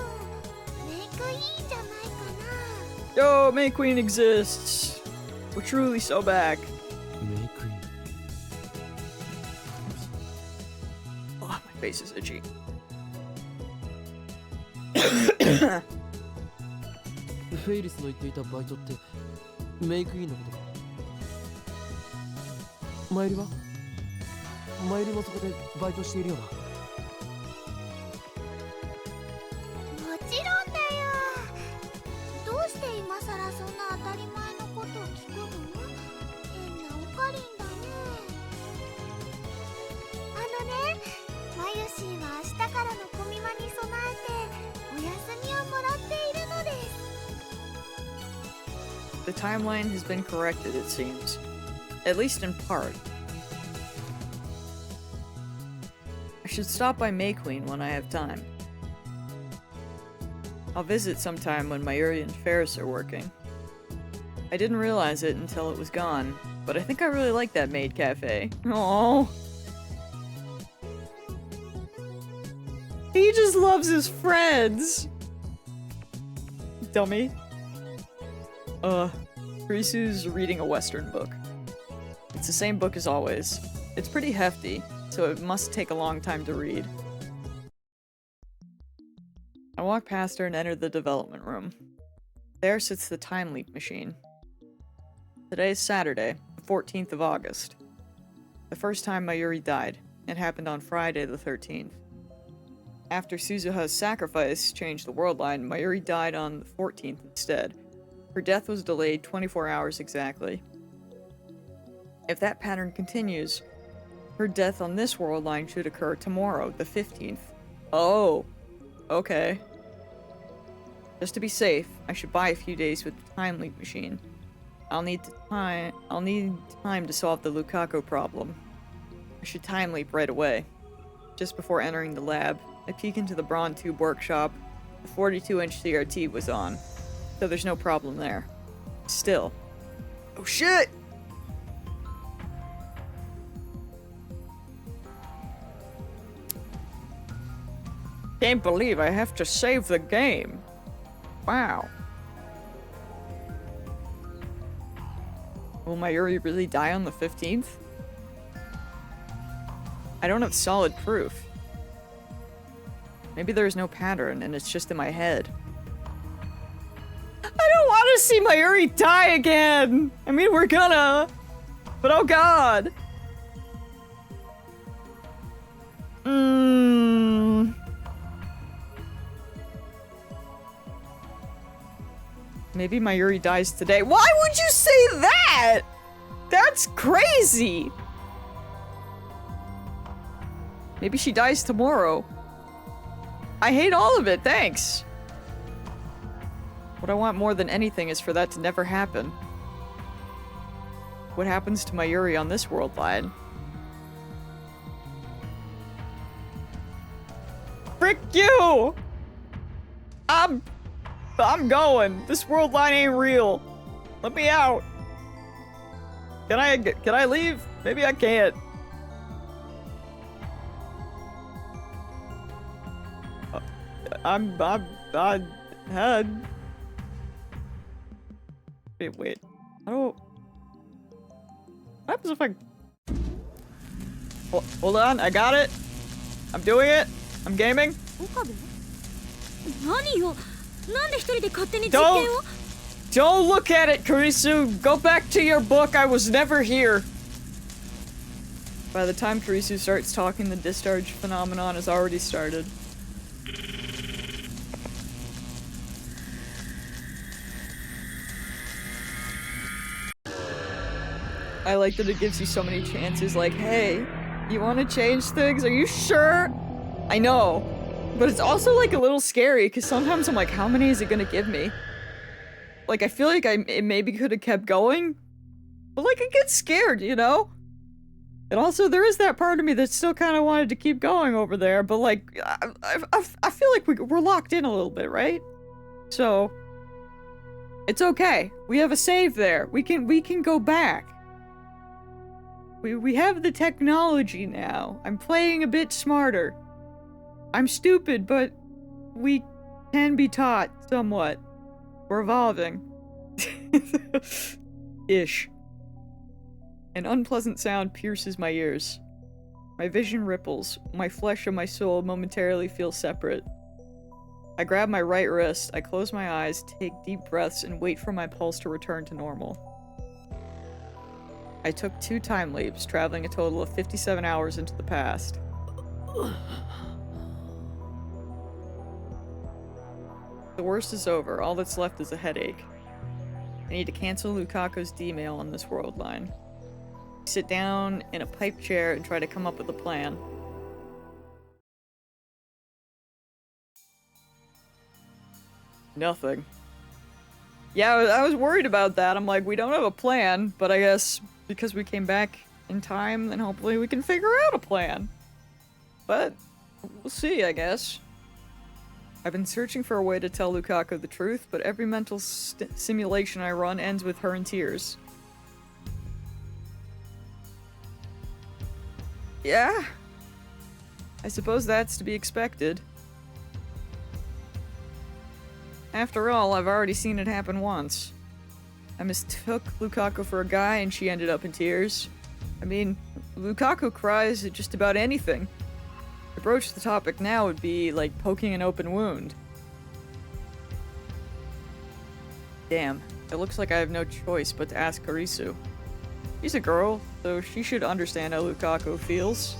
メイクいいんじゃないかな。 Yo, May Queen exists. We're truly so back. メイクイン。 Oh, my face is itchy. フェイリスの言っていたバイトってメイクインのことか。マユリは？マユリもそこでバイトしているよな。もちろんだよ。どうして今さらそんな当たり前のことを聞くの？変なオカリンだね。マユシーは明日からのコミマに備えてお休みをもらっているのです。 The timeline has been corrected, it seems. At least in part. I should stop by May Queen when I have time. I'll visit sometime when Mayuri and Ferris are working. I didn't realize it until it was gone, but I think I really like that maid cafe. Aww. He just loves his friends! Dummy. Kurisu's reading a Western book. It's the same book as always. It's pretty hefty, so it must take a long time to read. I walk past her and enter the development room. There sits the time leap machine. Today is Saturday, the 14th of August. The first time Mayuri died. It happened on Friday the 13th. After Suzuha's sacrifice changed the world line, Mayuri died on the 14th instead. Her death was delayed 24 hours exactly. If that pattern continues, her death on this world line should occur tomorrow, the 15th. Oh, okay. Just to be safe, I should buy a few days with the time leap machine. I'll need time to solve the Lukaku problem. I should time leap right away. Just before entering the lab, I peek into the Braun Tube workshop. The 42-inch CRT was on, so there's no problem there. Still. Oh shit! Can't believe I have to save the game. Wow. Will Mayuri really die on the 15th? I don't have solid proof. Maybe there's no pattern and it's just in my head. I don't want to see Mayuri die again! I mean, we're gonna! But oh god! Maybe Mayuri dies today. Why would you say that? That's crazy! Maybe she dies tomorrow. I hate all of it, thanks! What I want more than anything is for that to never happen. What happens to Mayuri on this world line? Frick you! I'm going. This world line ain't real. Let me out. Can I leave? Maybe I can't. Wait. I don't... What happens if I... Hold on, I got it. I'm doing it. I'm gaming. 岡部何よなんで一人で勝手に実験を Don't look at it, Karisu. Go back to your book. I was never here. By the time Karisu starts talking, the discharge phenomenon has already started. I like that it gives you so many chances, like, hey, you want to change things? Are you sure? I know. But it's also, like, a little scary, because sometimes I'm like, how many is it gonna give me? Like, I feel like it maybe could have kept going, but, like, I get scared, you know? And also, there is that part of me that still kind of wanted to keep going over there, but, like, I feel like we're locked in a little bit, right? So, it's okay. We have a save there. We can go back. We have the technology now. I'm playing a bit smarter. I'm stupid, but we can be taught somewhat. We're evolving. Ish. An unpleasant sound pierces my ears. My vision ripples. My flesh and my soul momentarily feel separate. I grab my right wrist, I close my eyes, take deep breaths, and wait for my pulse to return to normal. I took 2 time leaps, traveling a total of 57 hours into the past. The worst is over. All that's left is a headache. I need to cancel Lukaku's D-mail on this world line. Sit down in a pipe chair and try to come up with a plan. Nothing. Yeah, I was worried about that. I'm like, we don't have a plan, but I guess because we came back in time, then hopefully we can figure out a plan. But we'll see, I guess. I've been searching for a way to tell Lukaku the truth, but every mental simulation I run ends with her in tears. Yeah. I suppose that's to be expected. After all, I've already seen it happen once. I mistook Lukaku for a guy and she ended up in tears. I mean, Lukaku cries at just about anything. To broach the topic now would be like poking an open wound. Damn, it looks like I have no choice but to ask Karisu. She's a girl, so she should understand how Lukaku feels.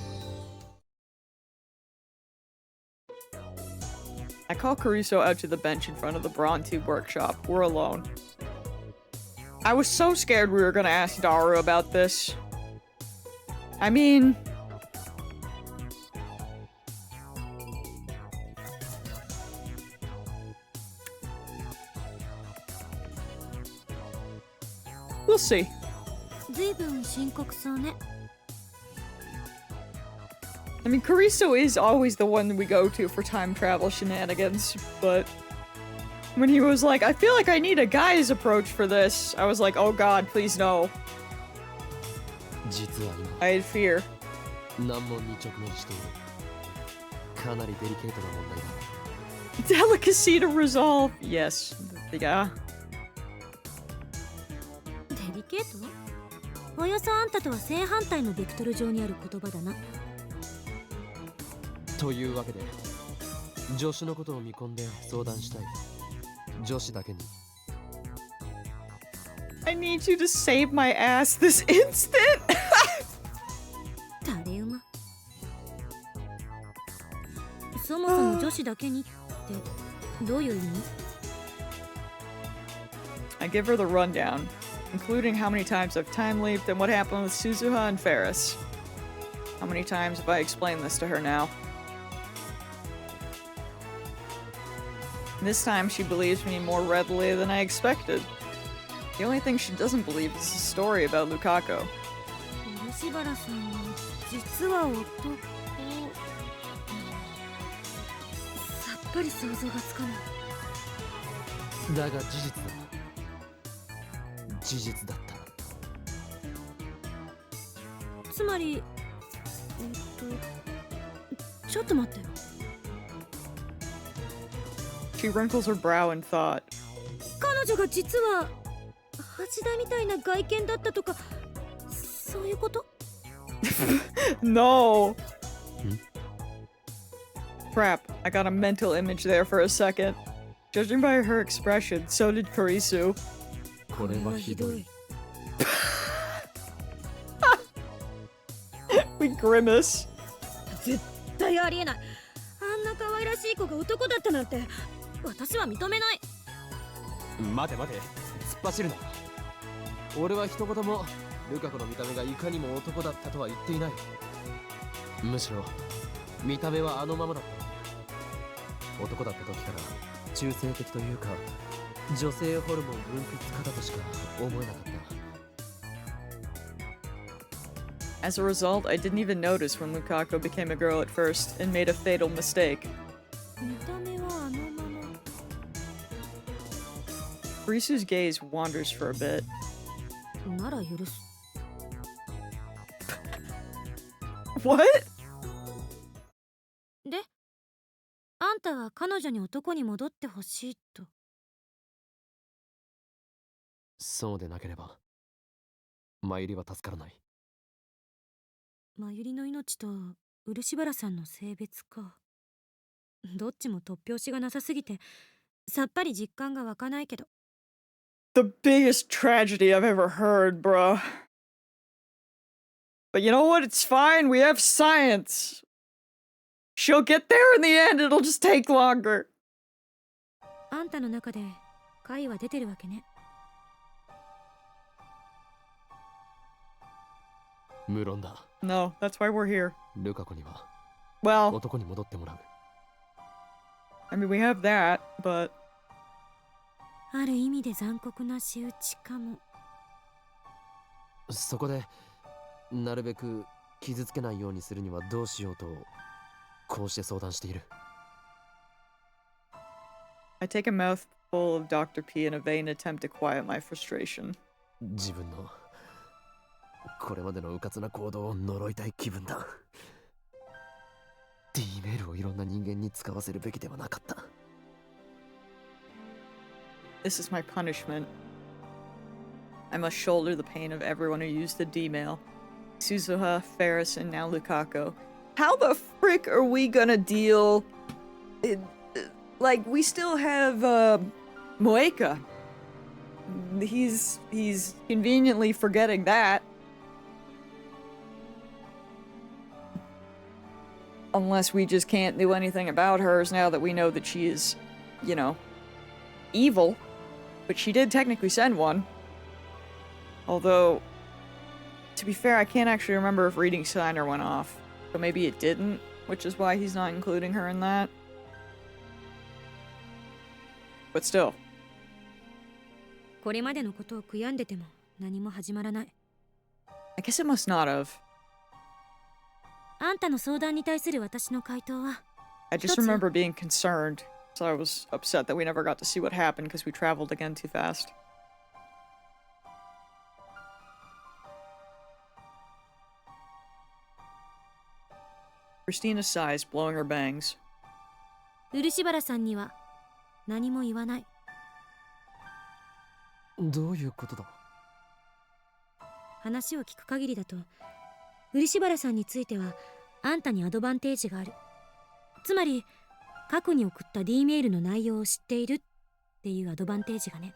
I call Karisu out to the bench in front of the Brawn Tube workshop. We're alone. I was so scared we were gonna ask Daru about this. I mean... we'll see. 随分深刻そうね I mean, Karisu is always the one we go to for time travel shenanigans, but when he was like, I feel like I need a guy's approach for this, I was like, oh god, please no. 実は I had fear. 今難問に直面しているかなりデリケートな問題だ Delicacy to resolve. Yes. Yeah. デリケートおよそあんたとは正反対のベクトル上にある言葉だなというわけで助手のことを見込んで相談したい女子だけに I need you to save my ass this instant. 誰馬そもそも女子だけにってどういう意味 I give her the rundown, including how many times I've time leaped and what happened with Suzuha and Ferris. How many times have I explained this to her now? This time she believes me more readily than I expected. The only thing she doesn't believe is the story about Lukaku. 漆原さんの実は男さっぱり想像がつかないだが事実だ事実だったつまりちょっと待って She wrinkles her brow in thought. 彼女が実は橋田みたいな外見だったとか、そういうこと？ No. Crap, I got a mental image there for a second. Judging by her expression, so did Karisu. これはひどい。We grimace. 絶対ありえない。あんな可愛らしい子が男だったなんて私は認めない。待て待て、突っ走るな。俺は一言もルカ子の見た目がいかにも男だったとは言っていない。むしろ見た目はあのままだった。男だった時から中性的というか女性ホルモン分泌過多としか思えなかった。As a result, I didn't even notice when Lukako became a girl at first and made a fatal mistake. 見た目はあのまま。Karisu's gaze wanders for a bit. なら許す。What? で、あんたは彼女に男に戻ってほしいと。そうでなければマユリは助からない。マユリの命と漆原さんの性別か。どっちも突拍子がなさすぎてさっぱり実感が湧かないけど。 The biggest tragedy I've ever heard, bruh. But you know what? It's fine. We have science. She'll get there in the end. It'll just take longer. あんたの中で解は出てるわけね。無論だ。No, that's why we're here. ルカ子には Well, 男に戻ってもらう。I mean, we have that, but ある意味で残酷な仕打ちかも。そこでなるべく傷つけないようにするにはどうしようとこうして相談している。I take a mouthful of Dr. P in a vain attempt to quiet my frustration. 自分のこれまでの迂闊な行動を呪いたい気分だ。D メールをいろんな人間に使わせるべきではなかった。This is my punishment. I must shoulder the pain of everyone who used the D-mail. Suzuha, Ferris, and now Lukako. How the frick are we gonna deal... Like, we still have, Moeka. He's conveniently forgetting that. Unless we just can't do anything about hers now that we know that she is, you know, evil. But she did technically send one. Although, to be fair, I can't actually remember if reading Steiner went off. So maybe it didn't, which is why he's not including her in that. But still. これまでのことを悔やんでても何も始まらない。I guess it must not have. あんたの相談に対する私の回答は、 I just remember being concerned. So I was upset that we never got to see what happened because we traveled again too fast. Christina sighs, blowing her bangs. 漆原さんには何も言わない。どういうことだ。話を聞く限りだと漆原さんについてはあんたにアドバンテージがある。つまり過去に送った D メールの内容を知っているっていうアドバンテージがね。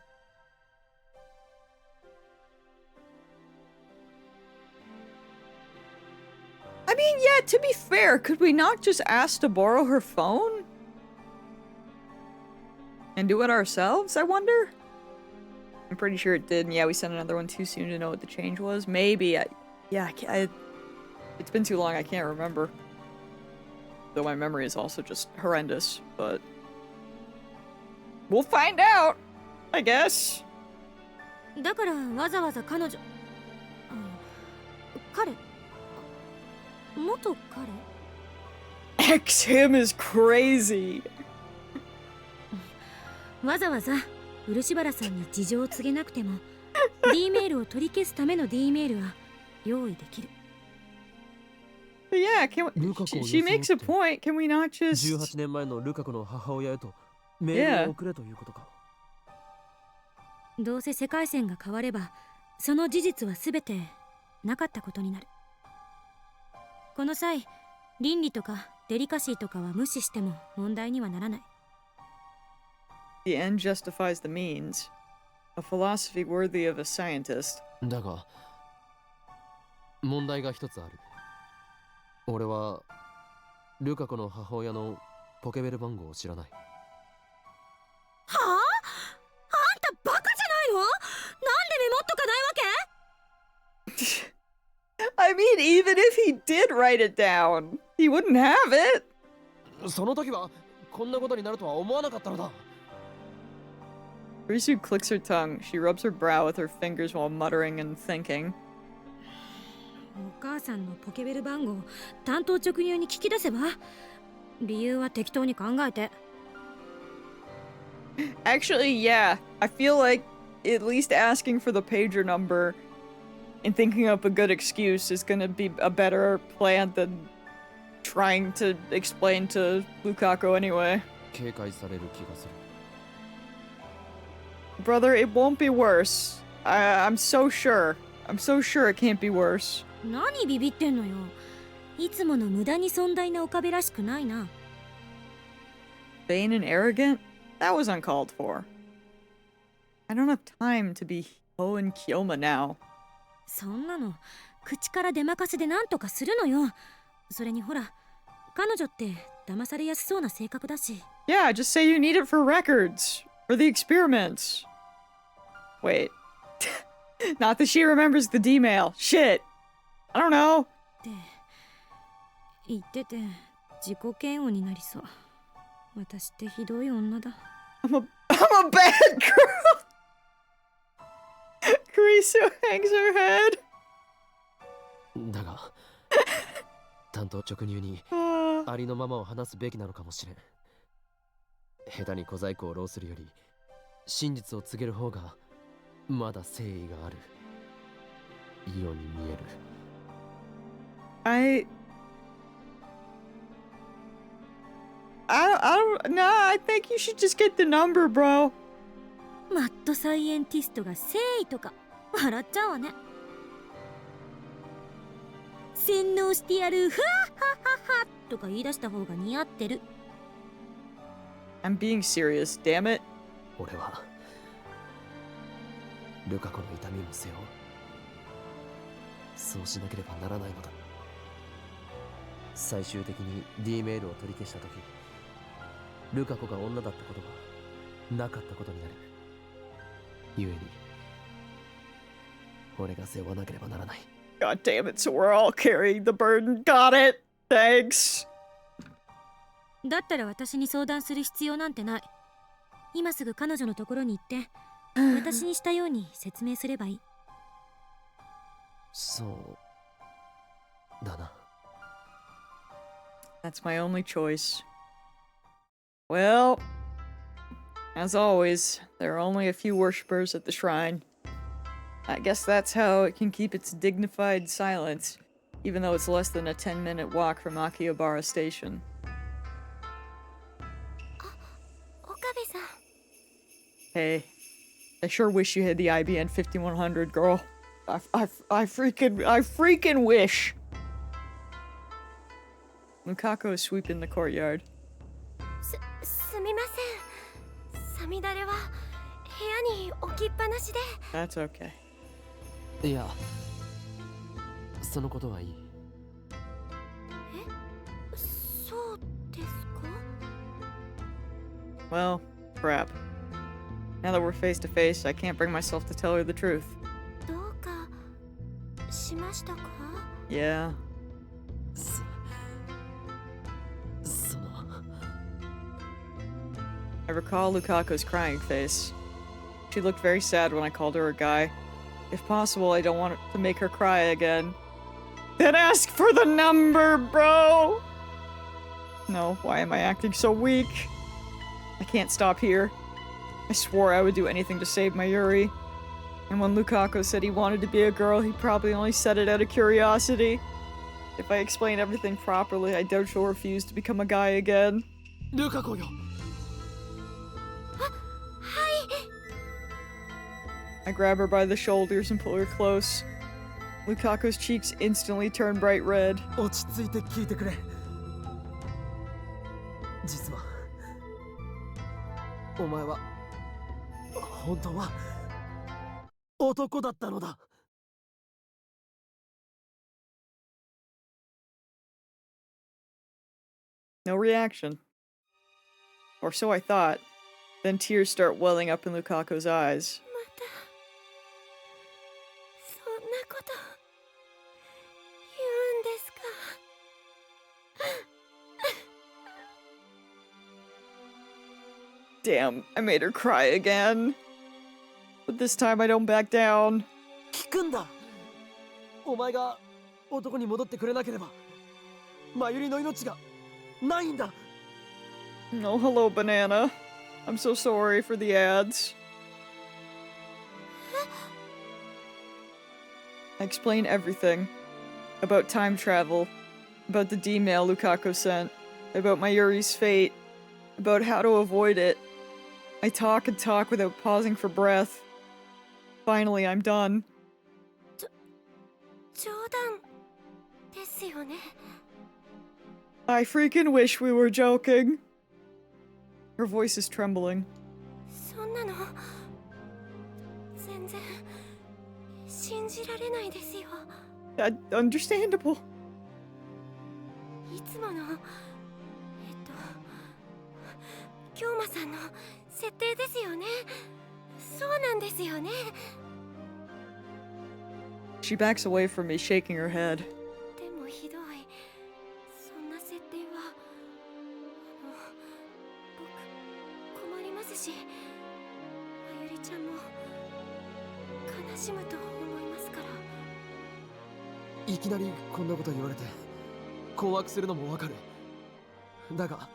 I mean, yeah, to be fair, could we not just ask to borrow her phone? And do it ourselves, I wonder? I'm pretty sure it did, and yeah, we sent another one too soon to know what the change was. Maybe, it's been too long, I can't remember. Though my memory is also just horrendous, but... We'll find out, I guess. だからわざわざ彼女、彼、元彼 X him is crazy. わざわざ漆原さんに事情を告げなくてもD メールを取り消すための D メールは用意できる。But yeah, she makes a point. Can we not just... 18年前のルカ子の母親へとメールを送れということか。どうせ世界線が変わればその事実は全てなかったことになる。この際倫理とかデリカシーとかは無視しても問題にはならない。 The end justifies the means. A philosophy worthy of a scientist. だが問題が一つある。俺はルカ子の母親のポケベル番号を知らない。はあ？あんたバカじゃないの？なんでメモっとかないわけ？ I mean, even if he did write it down, he wouldn't have it. その時はこんなことになるとは思わなかったのだ。Risu clicks her tongue. She rubs her brow with her fingers while muttering and thinking. お母さんのポケベル番号担当直入に聞き出せば？理由は適当に考えて。 Actually, yeah. I feel like at least asking for the pager number and thinking up a good excuse is gonna be a better plan than trying to explain to Lukaku anyway. 警戒される気がする。 Brother, it won't be worse. I'm so sure. I'm so sure it can't be worse. 何ビビってんのよ。いつもの無駄に尊大な岡部らしくないな。 Vain and arrogant? That was uncalled for. I don't have time to be Ho and Kyoma now. そんなの口から出まかせで何とかするのよ。それにほら、彼女って騙されやすそうな性格だし。 Yeah, just say you need it for records. For the experiments. Wait. Not that she remembers the D-mail. Shit. I don't know. って言ってて自己嫌悪になりそう。私ってひどい女だ。I'm a bad girl. Kurisu hangs her head. だが担当直入にありのままを話すべきなのかもしれん。下手に小細工を浪するより真実を告げる方がまだ誠意があるように見える。I don't, nah, I think you should just get the number, bro. マッドサイエンティストが誠意とか笑っちゃうわね。洗脳してやる、ふわっはっはっはとか言い出した方が似合ってる。 I'm being serious, damn it. 俺はルカ子の痛みも背負う。そうしなければならないのだ。最終的に D メールを取り消した時、ルカ子が女だったことがなかったことになる。故に俺が背負わなければならない。 God damn it, so we're all carrying the burden. Got it. Thanks. だったら私に相談する必要なんてない。今すぐ彼女のところに行って私にしたように説明すればいい。そうだな。 That's my only choice. Well, as always, there are only a few worshippers at the shrine. I guess that's how it can keep its dignified silence, even though it's less than a 10-minute walk from Akihabara Station. 岡部さん。 Hey, I sure wish you had the IBN 5100, girl. I freaking wish. Lukaku is sweeping the courtyard. すみません。さみだれは部屋に置きっぱなしで。 That's okay. いや、そのことはいい。え、そうですか？ Well, crap. Now that we're face to face, I can't bring myself to tell her the truth. どうかしましたか？ Yeah. その I recall Lukaku's crying face. She looked very sad when I called her a guy. If possible, I don't want to make her cry again. Then ask for the number, bro! No, why am I acting so weak? I can't stop here. I swore I would do anything to save my Yuri. And when Lukaku said he wanted to be a girl, he probably only said it out of curiosity. If I explain everything properly, I doubt she'll refuse to become a guy again. ルカ子よ。はい。I grab her by the shoulders and pull her close. Lukaku's cheeks instantly turn bright red. 落ち着いて聞いてくれ。実はお前は本当は男だったのだ。No reaction. Or so I thought. Then tears start welling up in Lukaku's eyes. またそんなこと言うんですか。Damn, I made her cry again. But this time I don't back down. 聞くんだ。お前が男に戻ってくれなければマユリの命がないんだ。 Oh, hello, Banana. I'm so sorry for the ads. I explain everything. About time travel. About the D-mail Lukaku sent. About Mayuri's fate. About how to avoid it. I talk and talk without pausing for breath. Finally, I'm done. 冗談ですよね。 I freaking wish we were joking. Her voice is trembling. そんなの全然信じられないですよ。 Understandable. いつもの京馬さんの設定ですよね。そうなんですよね。 She backs away from me, shaking her head. でもひどい。そんな設定は僕困りますし、まゆりちゃんも悲しむと思いますから。いきなりこんなこと言われて困惑するのもわかる。だが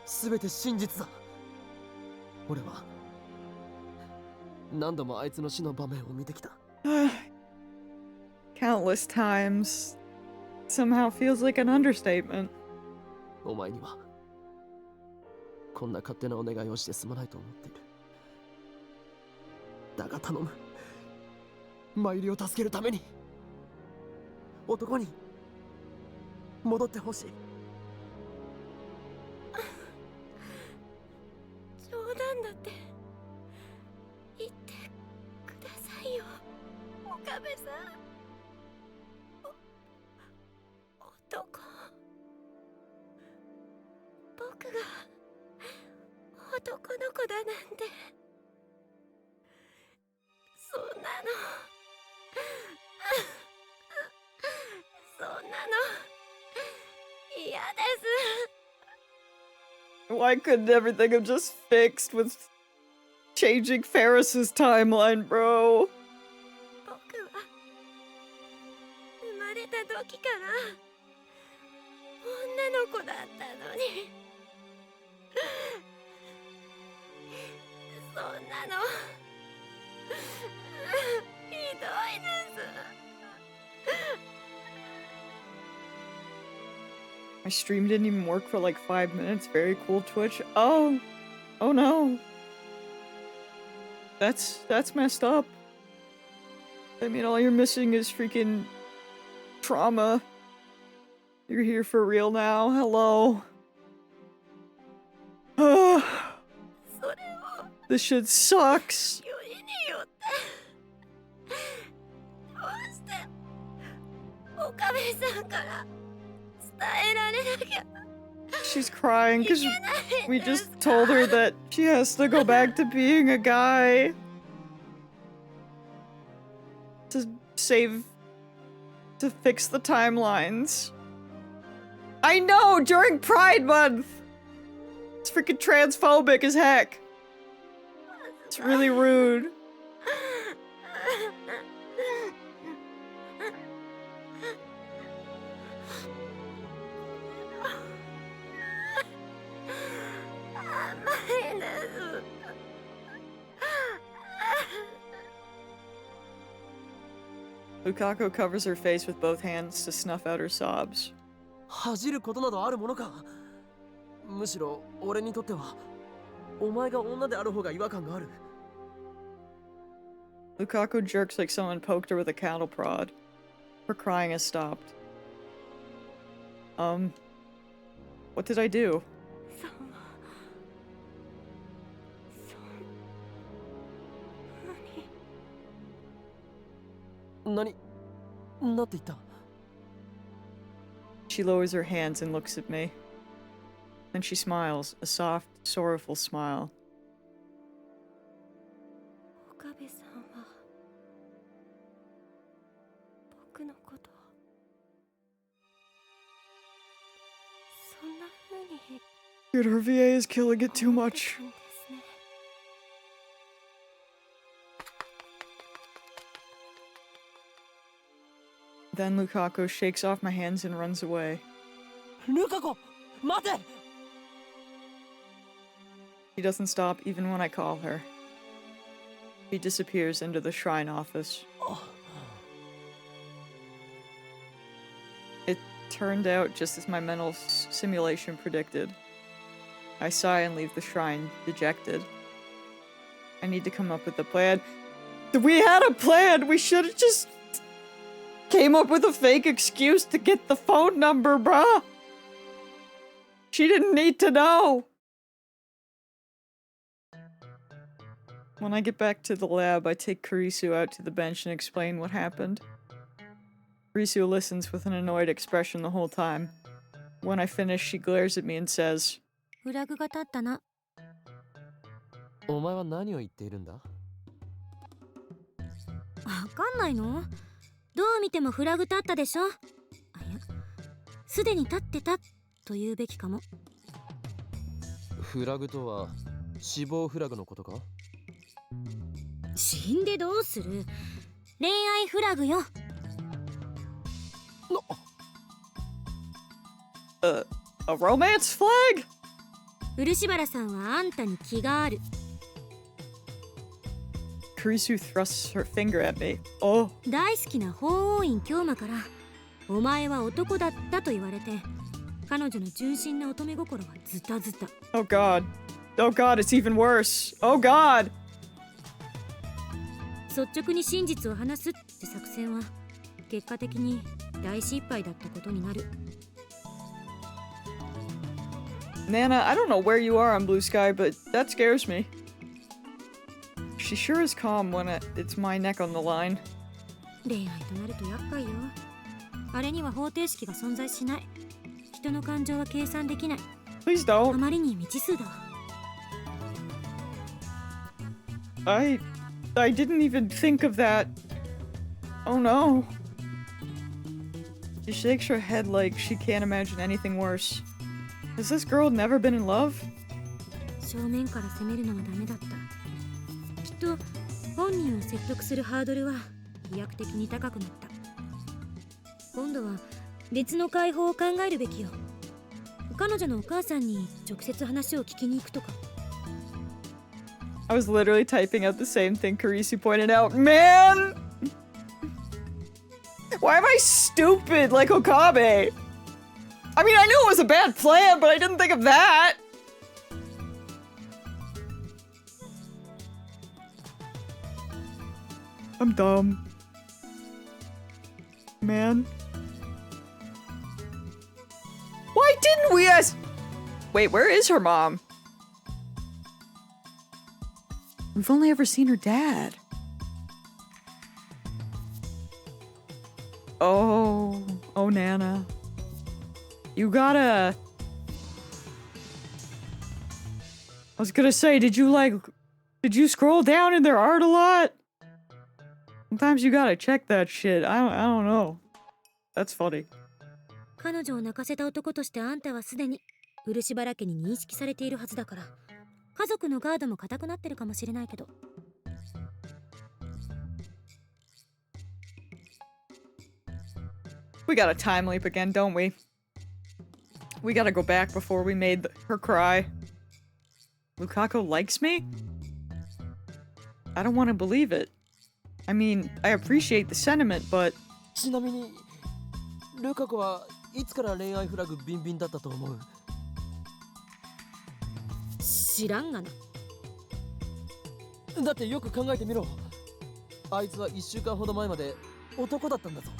全て真実だ。俺は何度もあいつの死の場面を見てきた。Countless times. Somehow feels like an understatement. お前にはこんな勝手なお願いをしてすまないと思っている。だが頼む。マユリを助けるために男に戻ってほしい。冗談だって言ってくださいよ、岡部さん。男、僕が男の子だなんて、そんなのそんなの嫌です。 Why couldn't everything have just fixed with changing Ferris's timeline, bro? 僕は生まれた時から女の子だったのに、そんなのひどいです。 My stream didn't even work for like 5 minutes. Very cool, Twitch. Oh no. That's messed up. I mean, all you're missing is freaking trauma. You're here for real now. Hello. それを This shit sucks. よりによってどうして岡部さんから伝えられなきゃ She's crying い because けないん we で just すか。 told her that she has to go back to being a guy. To fix the timelines. I know, during Pride Month! It's freaking transphobic as heck. It's really rude. Lukaku covers her face with both hands to snuff out her sobs. 恥じることなどあるものか。むしろ俺にとってはお前が女である方が違和感がある。Lukaku jerks like someone poked her with a cattle prod. Her crying has stopped. What did I do? さんはそんなになんて言った？ She lowers her hands and looks at me. Then she smiles, a soft, sorrowful smile. 岡部さんは僕のことをそんな風に Dude, her VA is killing it too 思って much. たんですね。 Then Lukaku shakes off my hands and runs away. ルカ子、待て！ She doesn't stop even when I call her. She disappears into the shrine office. It turned out just as my mental simulation predicted. I sigh and leave the shrine, dejected. I need to come up with a plan. We had a plan! We should have just came up with a fake excuse to get the phone number, bruh! She didn't need to know! When I get back to the lab, I take Kurisu out to the bench and explain what happened. Kurisu listens with an annoyed expression the whole time. When I finish, she glares at me and says, フラグが立ったな。お前は何を言っているんだ？わかんないの？どう見てもフラグ立ったでしょ。あ、いや、すでに立ってたと言うべきかも。フラグとは死亡フラグのことか？死んでどうする？恋愛フラグよ。A romance flag? 漆原さんはあんたに気がある。 Kurisu thrusts her finger at me. Oh. 大好きな法王院京馬からお前は男だったと言われて、彼女の純真な乙女心はズタズタ。 Oh god. Oh god, it's even worse. Oh god! 率直に真実を話すって作戦は結果的に大失敗だったことになる。 Nana, I don't know where you are on Blue Sky, but that scares me. She sure is calm when it's my neck on the line. 恋愛となると厄介よ。あれには方程式が存在しない。人の感情は計算できない。 Please あ don't. まりに未知数だわ。 I didn't even think of that. Oh no. She shakes her head like she can't imagine anything worse. Has this girl never been in love? 正面から攻めるのはダメだった。きっと本人を説得するハードルは飛躍的に高くなった。今度は別の解放を考えるべきよ。彼女のお母さんに直接話を聞きに行くとか。 I was literally typing out the same thing Kurisu pointed out. Man! Why am I stupid like Okabe? I mean, I knew it was a bad plan, but I didn't think of that! I'm dumb. Man. Why didn't we ask? Wait, where is her mom? We've only ever seen her dad. Oh, Nana. You gotta... I was gonna say, did you scroll down in their art a lot? Sometimes you gotta check that shit. I don't know. That's funny. 彼女を泣かせた男としてあんたはすでに漆原家に認識されているはずだから、家族のガードも固くなってるかもしれないけど。 We got a time leap again, don't we? We gotta go back before we made her cry. Lukaku likes me? I don't want to believe it. I mean, I appreciate the sentiment, but... ちなみにルカ子はいつから恋愛フラグビンビンだったと思う？知らんがな。だってよく考えてみろ。あいつは1週間ほど前まで男だったんだぞ。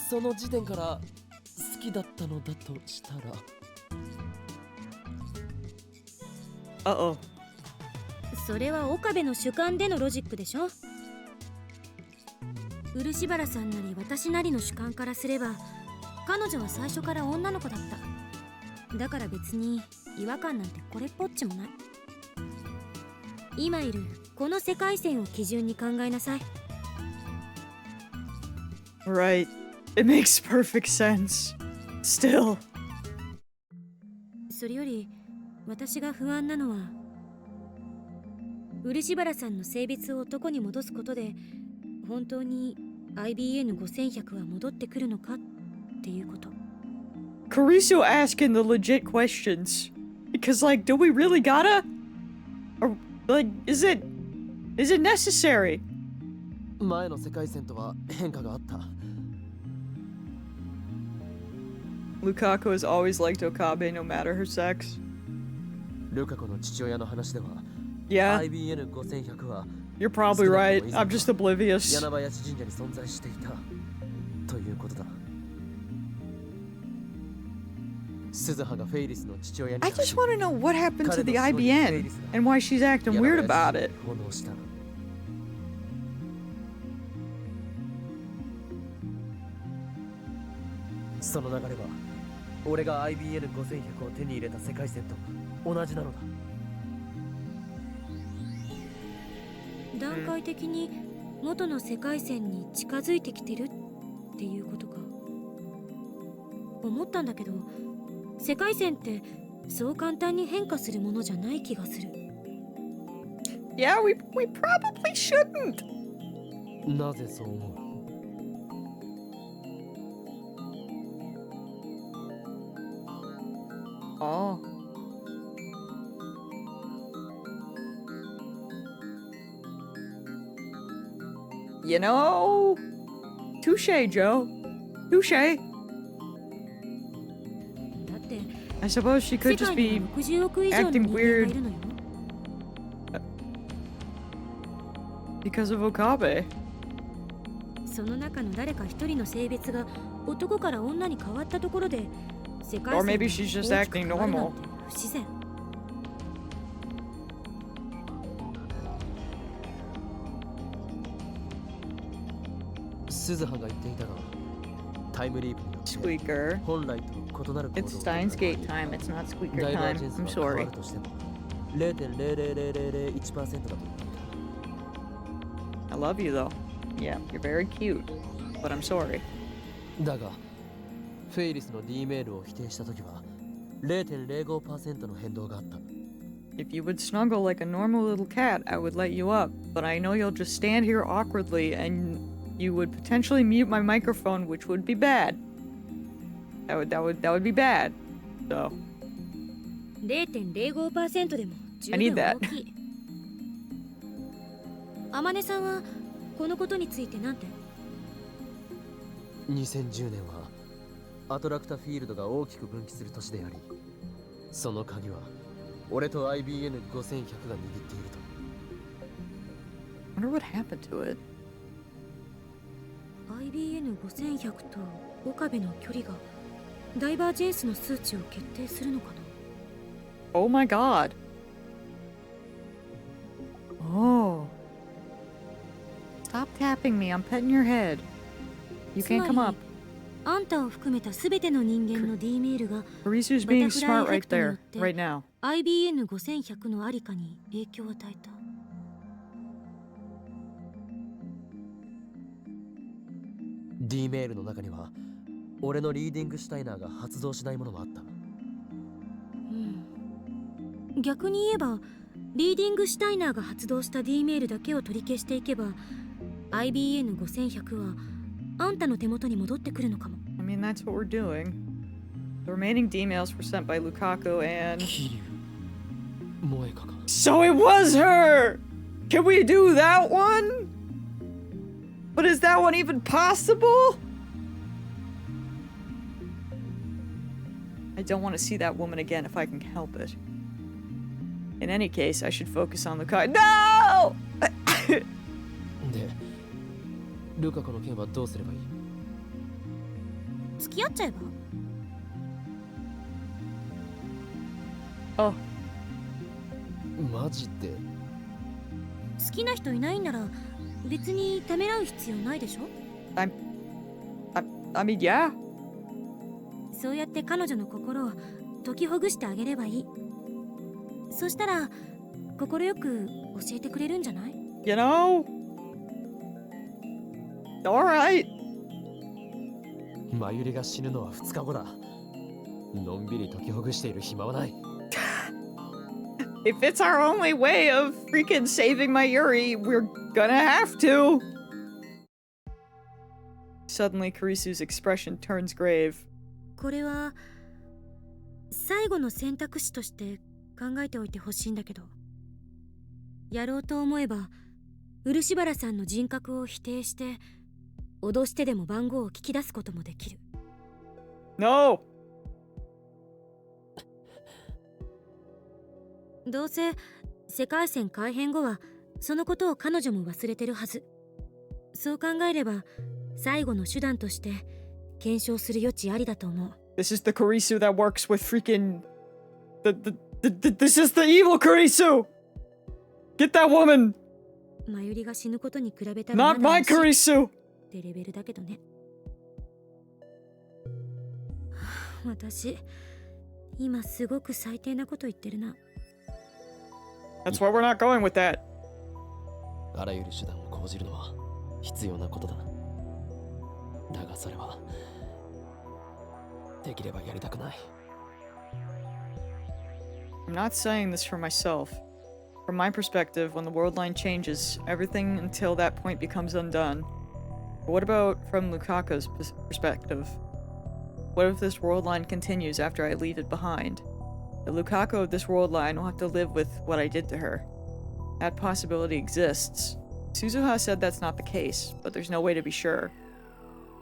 その時点から好きだったのだとしたら。Uh-oh. それは岡部の主観でのロジックでしょ。漆原さんなり私なりの主観からすれば、彼女は最初から女の子だった。だから別に違和感なんてこれっぽっちもない。今いるこの世界線を基準に考えなさい。 Right. It makes perfect sense. Still. それより私が不安なのは、漆原さんの性別を男に戻すことで本当に IBN5100 は戻ってくるのかっていうこと。 Karisu asking the legit questions. Because, like, do we really gotta? Or, like, is it necessary? 前の世界線とは変化があった。 Lukaku has always liked Okabe no matter her sex. ルカ子の父親の話では、 Yeah, IBN5100 は you're probably right. I'm just oblivious. 柳林神社に存在していたということだ。鈴葉がフェイリスの父親に I just want to know what happened to the IBN and why she's acting weird about it. 奉納した。その流れは俺が IBN5100 を手に入れた世界線と同じなのだ。段階的に元の世界線に近づいてきてるっていうことか。思ったんだけど、世界線ってそう簡単に変化するものじゃない気がする。 Yeah, we probably shouldn't. なぜそう思う？ Oh. You know, touche, Joe. Touche. だって I suppose she 世 could just 界 be には60億以上の acting 人間が weird いるのよ。 because of Okabe. その中の誰か一人の性別が男から女に変わったところで世界 Or 線 maybe が she's just 大きく acting 変わるなんて normal. 不自然。鈴葉が言っていたが、タイムリープによって Squeaker. 本来と異なる行動 It's Steins Gate time. It's not squeaker ダイバー time. ジェンス I'm が変わ sorry. るとしても 0.00001% だと言ってい I love you though. Yeah, you're very cute. But I'm sorry. た。だが、フェイリスの D メールを否定したときは 0.05% の変動があった。 If you would snuggle like a normal little cat, I would let you up. But I know you'll just stand here awkwardly and you would potentially mute my microphone, which would be bad. That would be bad. So, 0.05% でも十 I need 分 that. 大きい。あまねさんはこのことについてなんて？ 2010年はアトラクタフィールドが大きく分岐する年であり、その鍵は俺と IBN5100 が握っていると。 I wonder what happened to it. IBN5100 と岡部の距離がダイバージェンスの数値を決定するのかな。 Oh my god. Oh. Stop tapping me. I'm petting your head. You つ can't ま come り up. あんたを含めた全ての人間の D メールが Karisu's being Butterfly smart right effect there, によって right now. IBN5100 のありかに影響を与えた。D メールの中には俺のリーディングシュタイナーが発動しないものもあった。うん、逆に言えばリーディングシュタイナーが発動した D メールだけを取り消していけば IBN5100 はあんたの手元に戻ってくるのかも。 I mean, that's what we're doing. The remaining D-mails were sent by Lukaku and... 桐生萌香か。 So it was her! Can we do that one? But is that one even possible? I don't want to see that woman again if I can help it. In any case, I should focus on Lukaku. No! でルカ子の件はどうすればいい？付き合っちゃえば？Oh, マジで？好きな人いないんなら別にためらう必要ないでしょ。 I mean, yeah. そうやって彼女の心を解きほぐしてあげればいい。そしたら快く教えてくれるんじゃない？ You know? Alright. マユリが死ぬのは2日後だ。のんびり解きほぐしている暇はない。If it's our only way of freaking saving Mayuri, we're gonna have to. Suddenly, Karisu's expression turns grave. これは最後の選択肢として考えておいてほしいんだけど、やろうと思えば漆原さんの人格を否定して脅してでも番号を聞き出すこともできる。 No! どうせ世界線改変後はそのことを彼女も忘れてるはず。そう考えれば最後の手段として検証する余地ありだと思う。 This is the Karisu that works with freaking... This is the evil Karisu! Get that woman! マユリが死ぬことに比べたら Not my Karisu! ってレベルだけどね。私今すごく最低なこと言ってるな。 That's why we're not going with that. あらゆる手段を講じるのは必要なことだ。だがそれはできればやりたくない。 I'm not saying this for myself. From my perspective, when the world line changes, everything until that point becomes undone. But what about from Lukaku's perspective? What if this world line continues after I leave it behind? The Lukaku of this world line will have to live with what I did to her. That possibility exists. Suzuha said that's not the case, but there's no way to be sure.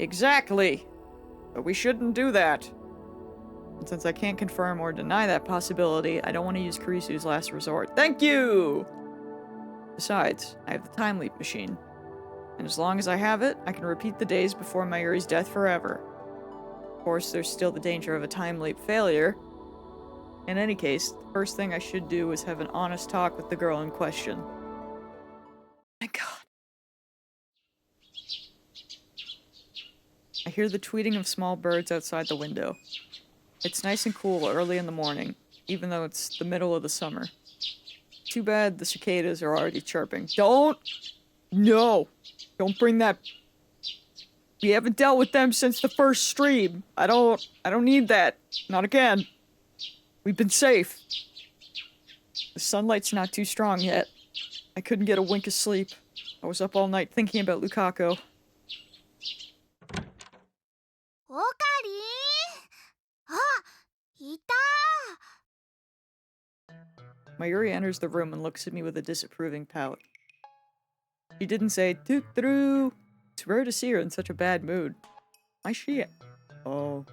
Exactly! But we shouldn't do that. And since I can't confirm or deny that possibility, I don't want to use Karisu's last resort. Thank you! Besides, I have the time leap machine. And as long as I have it, I can repeat the days before Mayuri's death forever. Of course, there's still the danger of a time leap failure. In any case, the first thing I should do is have an honest talk with the girl in question. My god. I hear the tweeting of small birds outside the window. It's nice and cool early in the morning, even though it's the middle of the summer. Too bad the cicadas are already chirping. Don't! No! Don't bring that... We haven't dealt with them since the first stream. I don't need that. Not again. We've been safe. The sunlight's not too strong yet. I couldn't get a wink of sleep. I was up all night thinking about Lukaku. オカリン、あ、いた。 Mayuri enters the room and looks at me with a disapproving pout. She didn't say toot-through. It's rare to see her in such a bad mood. Why she? Oh.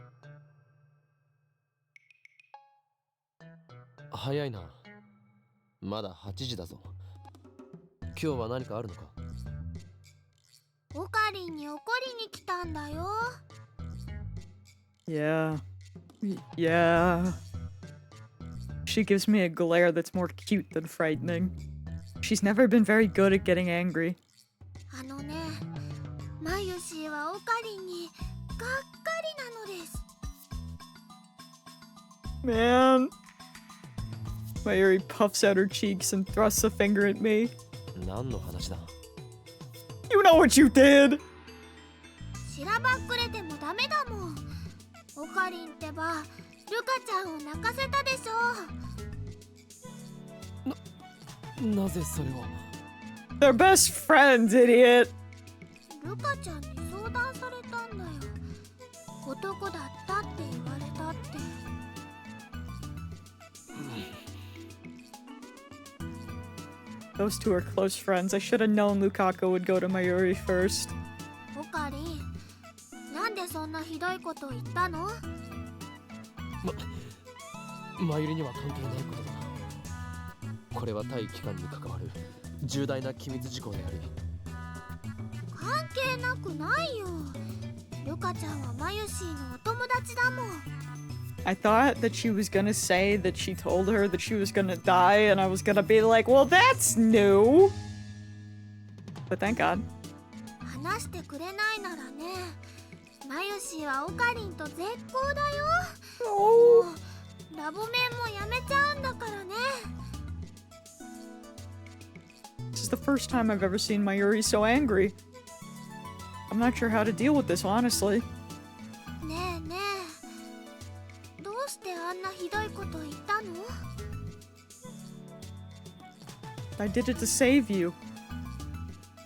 早いな。まだ8時だぞ。今日は何かあるのか？オカリンに怒りに来たんだよ。Yeah. Yeah. She gives me a glare that's more cute than frightening. She's never been very good at getting angry. あのね、マユシーはオカリンにがっかりなのです。Man. Mayuri puffs out her cheeks and thrusts a finger at me. 何の話だ？ You know what you did! しらばっくれてもダメだもん。オカリンってば、ルカちゃんを泣かせたでしょ。なぜそれを？ They're best friends, idiot! ルカちゃんに相談されたんだよ。男だったって言われたって。Those two are close friends. I should have known Lukaku would go to Mayuri first. オカリン、なんでそんなひどいこと言ったの？マユリには関係ないことだ。これは対機関に関わる重大な機密事項であり、係なくないよ。ルカちゃんはマユシーのお友達だもん。 I thought that she was gonna say that she told her that she was gonna die, and I was gonna be like, well, that's new. But thank God. 話してくれないならね、マユシーはオカリンと絶交だよ。 Oh. もうラブメンもやめちゃうんだからね。 This is the first time I've ever seen Mayuri so angry. I'm not sure how to deal with this, honestly. ねえねえ、どうしてあんなひどいこと言ったの？ I did it to save you.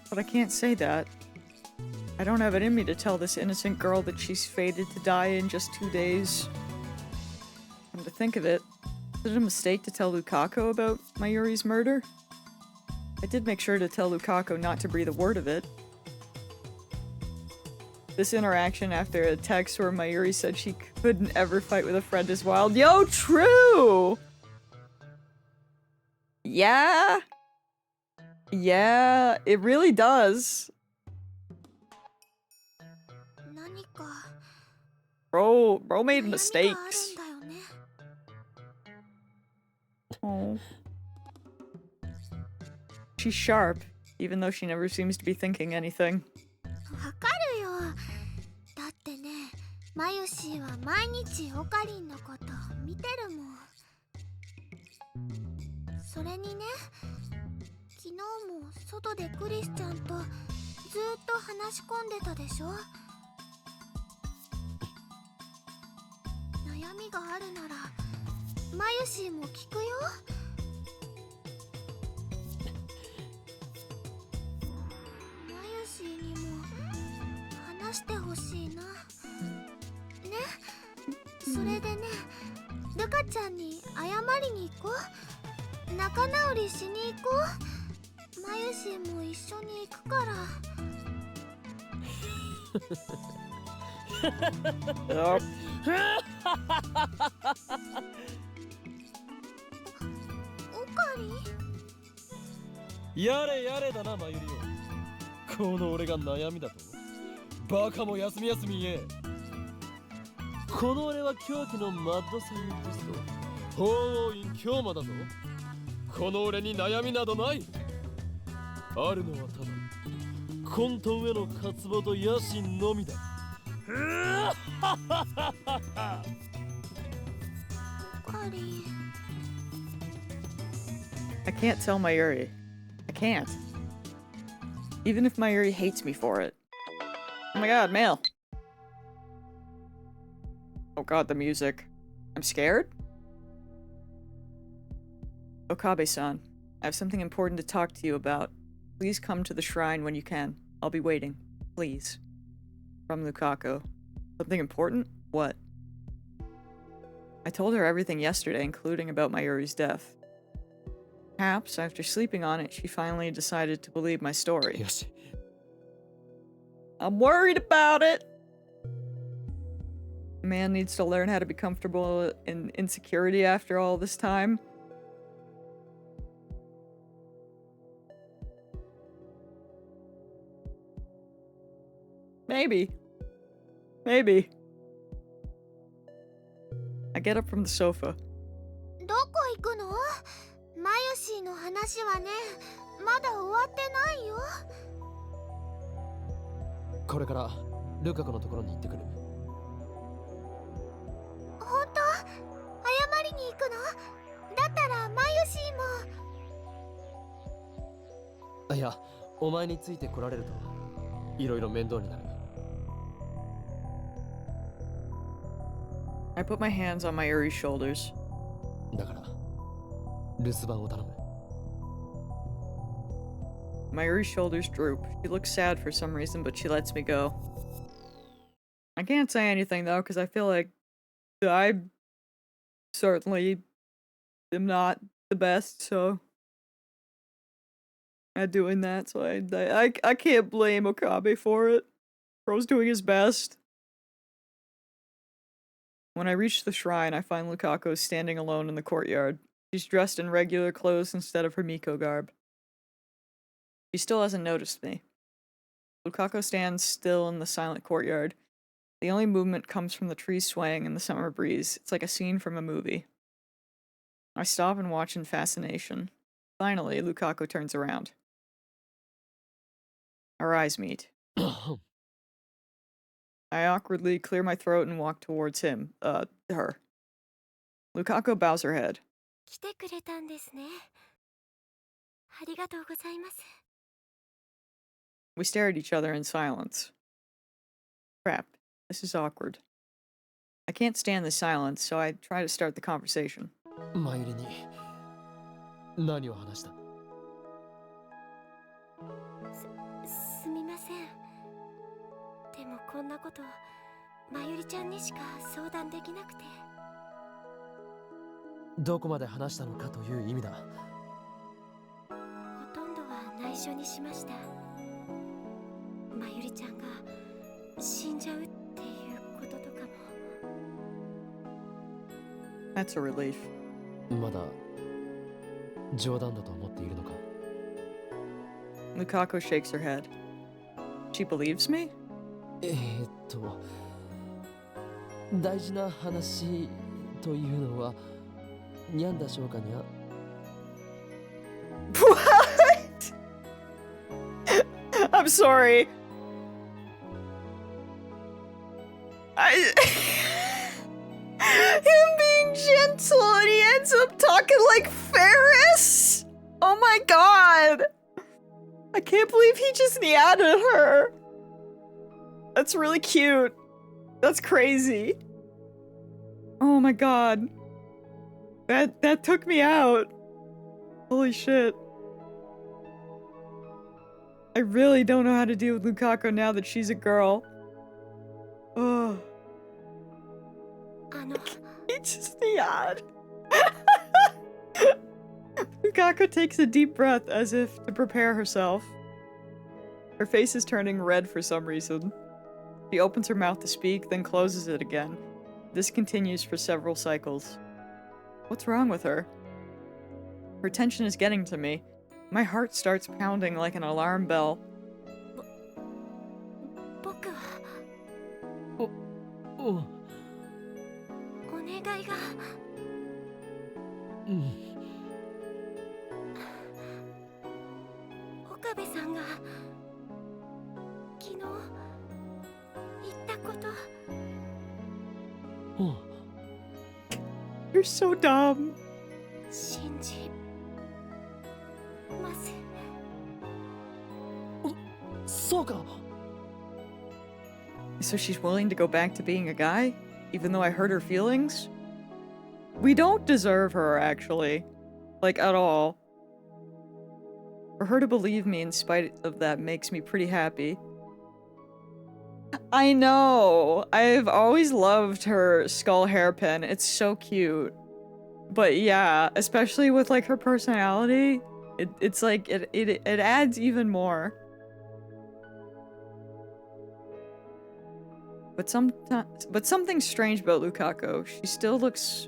But I can't say that. I don't have it in me to tell this innocent girl that she's fated to die in just 2 days. Come to think of it, is it a mistake to tell Lukaku about Mayuri's murder? I did make sure to tell Lukaku not to breathe a word of it. This interaction after a text where Mayuri said she couldn't ever fight with a friend is wild. Yo, true! Yeah? Yeah, it really does. 何か Bro made 悩みがあるん mistakes. だよね。 Oh. She's sharp, even though she never seems to be thinking anything. わかるよ。だってね、マユシーは毎日オカリンのこと見てるもん。それにね、昨日も外でクリスちゃんとずーっと話し込んでたでしょ。悩みがあるならマユシーも聞くよ。マユシーにも話してほしいな。ね、それでね、ルカちゃんに謝りに行こう。仲直りしに行こう。マユシーも一緒に行くから。 Yup. オカリン？やれやれだなマユリオ。この俺が悩みだと。バカも休み休み言え。この俺は狂気のマッドサイエンティスト、法王院京馬だぞ。この俺に悩みなどない。あるのはただ混沌への渇望と野心のみだ。オカリン。 I can't tell Mayuri. I can't. Even if Mayuri hates me for it. Oh my god, mail. Oh god, the music. I'm scared? Okabe-san, I have something important to talk to you about. Please come to the shrine when you can. I'll be waiting. Please. From Lukaku. Something important? What? I told her everything yesterday, including about Mayuri's death. Perhaps, after sleeping on it, she finally decided to believe my story. よし。 I'm worried about it! A man needs to learn how to be comfortable in insecurity after all this time. Maybe. Maybe. I get up from the sofa. どこ行くの？マユシーの話はね、まだ終わってないよ。これからルカ子のところに行ってくる。本当？謝りに行くの？だったらマユシーも。いや、お前について来られるといろいろ面倒になる。 I put my hands on Mayuri's shoulders. だから留守番を頼む。 Mayuri's shoulders droop. She looks sad for some reason, but she lets me go. I can't say anything though, because I feel like I certainly am not the best, so at doing that, so I can't blame Okabe for it. Bro's doing his best. When I reach the shrine, I find Lukaku standing alone in the courtyard. She's dressed in regular clothes instead of her Miko garb. She still hasn't noticed me. Lukaku stands still in the silent courtyard. The only movement comes from the trees swaying in the summer breeze. It's like a scene from a movie. I stop and watch in fascination. Finally, Lukaku turns around. Our eyes meet. I awkwardly clear my throat and walk towards him. Her. Lukaku bows her head. 来てくれたんですね。ありがとうございます。 We stare at each other in silence. Crap, this is awkward. I can't stand the silence, so I try to start the conversation. マユリに何を話した？すみません。でもこんなことまゆりちゃんにしか相談できなくて。どこまで話したのかという意味だ。ほとんどは内緒にしました。まゆりちゃんが死んじゃうっていうこととかも。 That's a relief. まだ冗談だと思っているのか？ Lukaku shakes her head. She believes me? 大事な話というのはにゃんだしょうかにゃ。 What? I'm sorry. Him being gentle and he ends up talking like Ferris? Oh my god. I can't believe he just yadded her. That's really cute. That's crazy. Oh my god. That took me out. Holy shit. I really don't know how to deal with Lukaku now that she's a girl. Oh. あの He just yawned. Lukaku takes a deep breath as if to prepare herself. Her face is turning red for some reason. She opens her mouth to speak, then closes it again. This continues for several cycles. What's wrong with her? Her tension is getting to me. My heart starts pounding like an alarm bell. 僕はおお願いが。岡部さんが昨日言ったこと。 You're so dumb. 信じます。そうか。 So she's willing to go back to being a guy? Even though I hurt her feelings? We don't deserve her, actually. Like, at all. For her to believe me in spite of that makes me pretty happy. I know! I've always loved her skull hairpin. It's so cute. But yeah, especially with, like, her personality, it's like, it adds even more. But something's strange about Lukaku. She still looks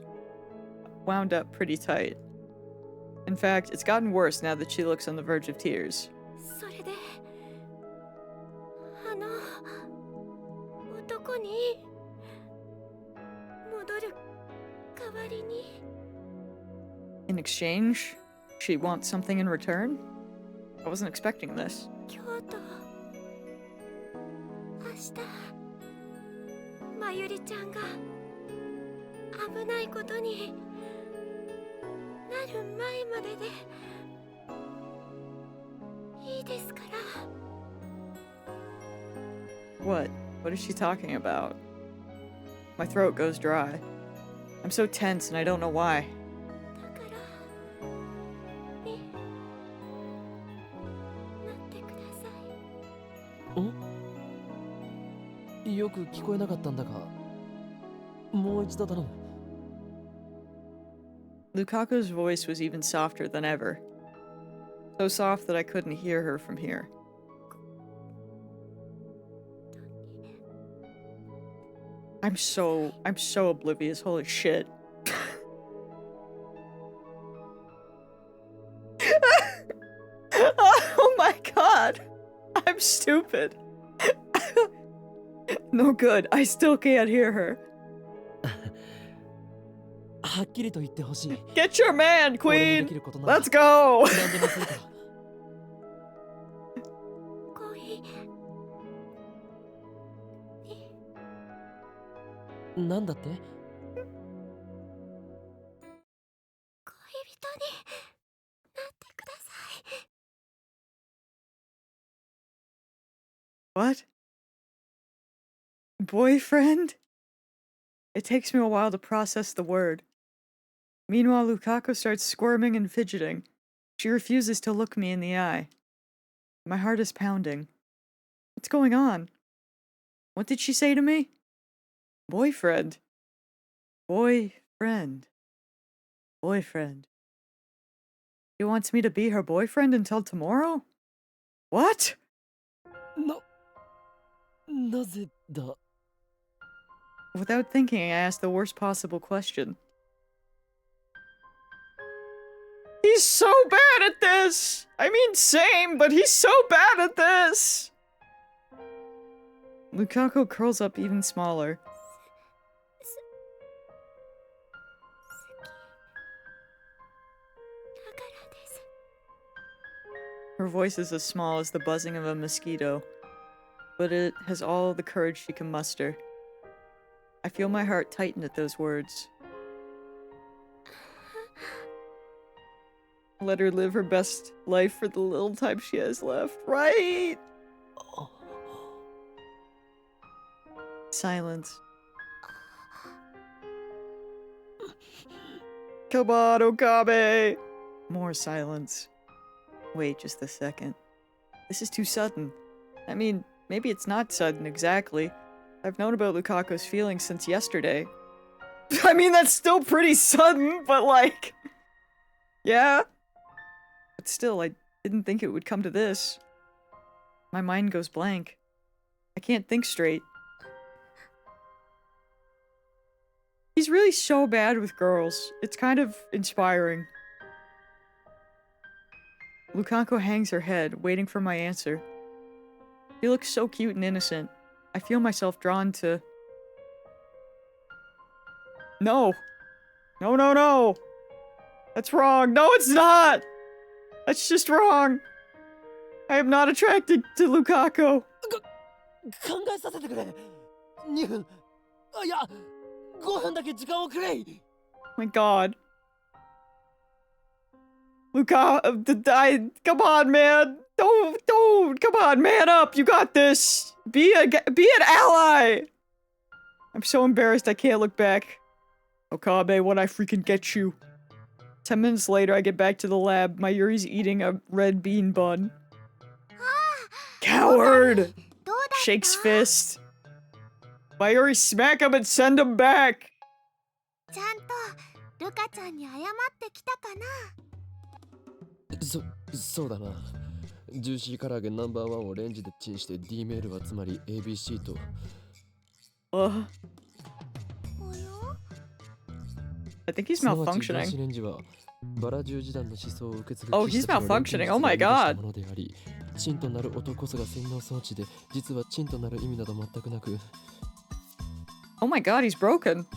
wound up pretty tight. In fact, it's gotten worse now that she looks on the verge of tears. それで男に戻る代わりに。 In exchange, she wants something in return? I wasn't expecting this. 今日と明日まゆりちゃんが危ないことになる前まででいいですから。 What? What is she talking about? My throat goes dry. I'm so tense and I don't know why. だからになってください。よく聞こえなかったんだが、もう一度頼む。 Lukaku's voice was even softer than ever. So soft that I couldn't hear her from here. I'm so oblivious, holy shit. Oh my god! I'm stupid. No good. I still can't hear her. はっきりと言ってほしい。 Get your man, 俺にで queen! きることなら Let's go! 何でもするから。なんだって？恋人になってください。 What? Boyfriend? It takes me a while to process the word. Meanwhile, Lukaku starts squirming and fidgeting. She refuses to look me in the eye. My heart is pounding. What's going on? What did she say to me? Boyfriend. Boyfriend. Boyfriend. She wants me to be her boyfriend until tomorrow? What? なぜだ？ Without thinking, I asked the worst possible question. He's so bad at this! I mean, same, but he's so bad at this! Lukaku curls up even smaller. Her voice is as small as the buzzing of a mosquito, but it has all the courage she can muster. I feel my heart tighten at those words. Let her live her best life for the little time she has left, right? Silence. Come on, Okabe! More silence. Wait just a second. This is too sudden. I mean, maybe it's not sudden exactly. I've known about Lukaku's feelings since yesterday. I mean, that's still pretty sudden, but like... Yeah? But still, I didn't think it would come to this. My mind goes blank. I can't think straight. He's really so bad with girls. It's kind of inspiring. Lukaku hangs her head, waiting for my answer. She looks so cute and innocent. I feel myself drawn to... No! No, no, no! That's wrong! No, it's not! That's just wrong! I am not attracted to Lukaku! 考えさせてくれ。2分。いや、5分だけ時間をくれ。 My god. Lukaku, come on, man! Don't! Come on, man up! You got this! Be an ally! I'm so embarrassed I can't look back. Okabe, what I freaking get you? 10 minutes later, I get back to the lab. My Yuri's eating a red bean bun. Coward! Shakes fist. My Yuri, smack him and send him back! ちゃんとルカちゃんに謝ってきたかな。そうだな。ジューシー唐揚げナンバー1をレンジでチンして D メールはつまり ABC と。およ I think he's malfunctioning. 電子レンジはバラ十字団の思想を受け継ぐ Oh, he's malfunctioning. Oh my god. ものであり、チンとなる音こそが洗脳装置で、実はチンとなる意味など全くなく。Oh my god, he's broken.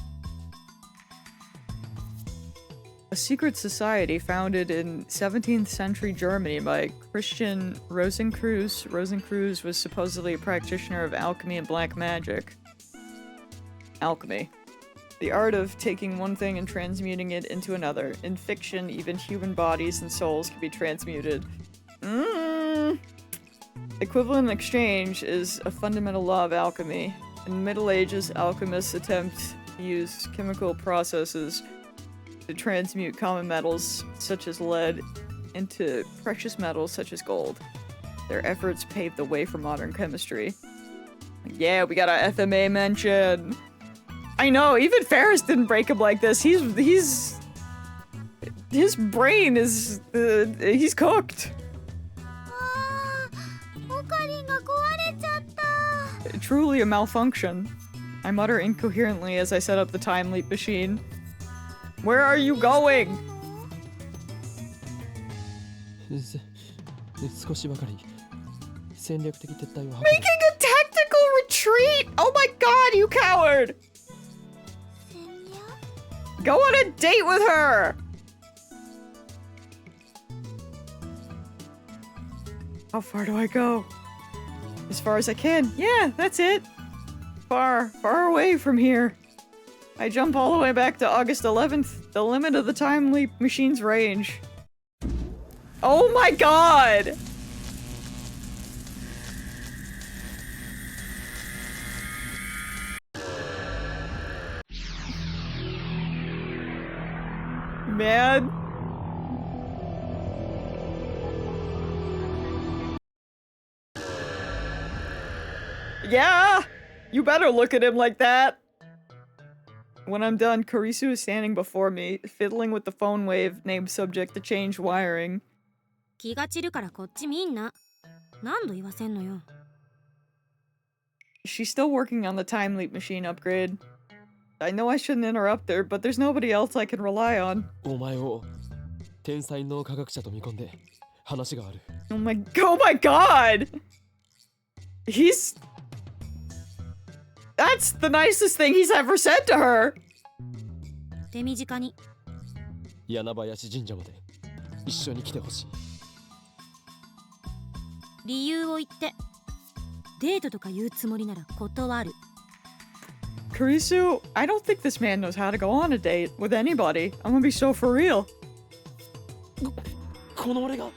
A secret society founded in 17th century Germany by Christian Rosenkreuz. Rosenkreuz was supposedly a practitioner of alchemy and black magic. Alchemy. The art of taking one thing and transmuting it into another. In fiction, even human bodies and souls can be transmuted. Equivalent exchange is a fundamental law of alchemy. In the Middle Ages, alchemists attempt to use chemical processes to transmute common metals, such as lead, into precious metals, such as gold. Their efforts paved the way for modern chemistry. Yeah, we got our FMA mention! I know, even Ferris didn't break him like this. His brain is... he's cooked. あー、オカリンが壊れちゃった。 Truly a malfunction. I mutter incoherently as I set up the time leap machine. Where are you going? 少しばかり戦略的撤退を図る。 Making a tactical treat! Oh my god, you coward! 千里 Go on a date with her! How far do I go? As far as I can. Yeah, that's it. Far, far away from here. I jump all the way back to August 11th, the limit of the time leap machine's range. Oh my god! Man. Yeah! You better look at him like that! When I'm done, Karisu is standing before me, fiddling with the phone wave named subject to change wiring. 気が散るからこっち見んな。何度言わせんのよ。 She's still working on the time leap machine upgrade. I know I shouldn't interrupt her, but there's nobody else I can rely on. お前を天才脳科学者と見込んで話がある。 Oh my god! He's... That's the nicest thing he's ever said to her! 手短に。柳林神社まで一緒に来てほしい。理由を言って。デートとか言うつもりなら断る。 Karisu, I don't think this man knows how to go on a date with anybody. I'm gonna be so for real. この俺が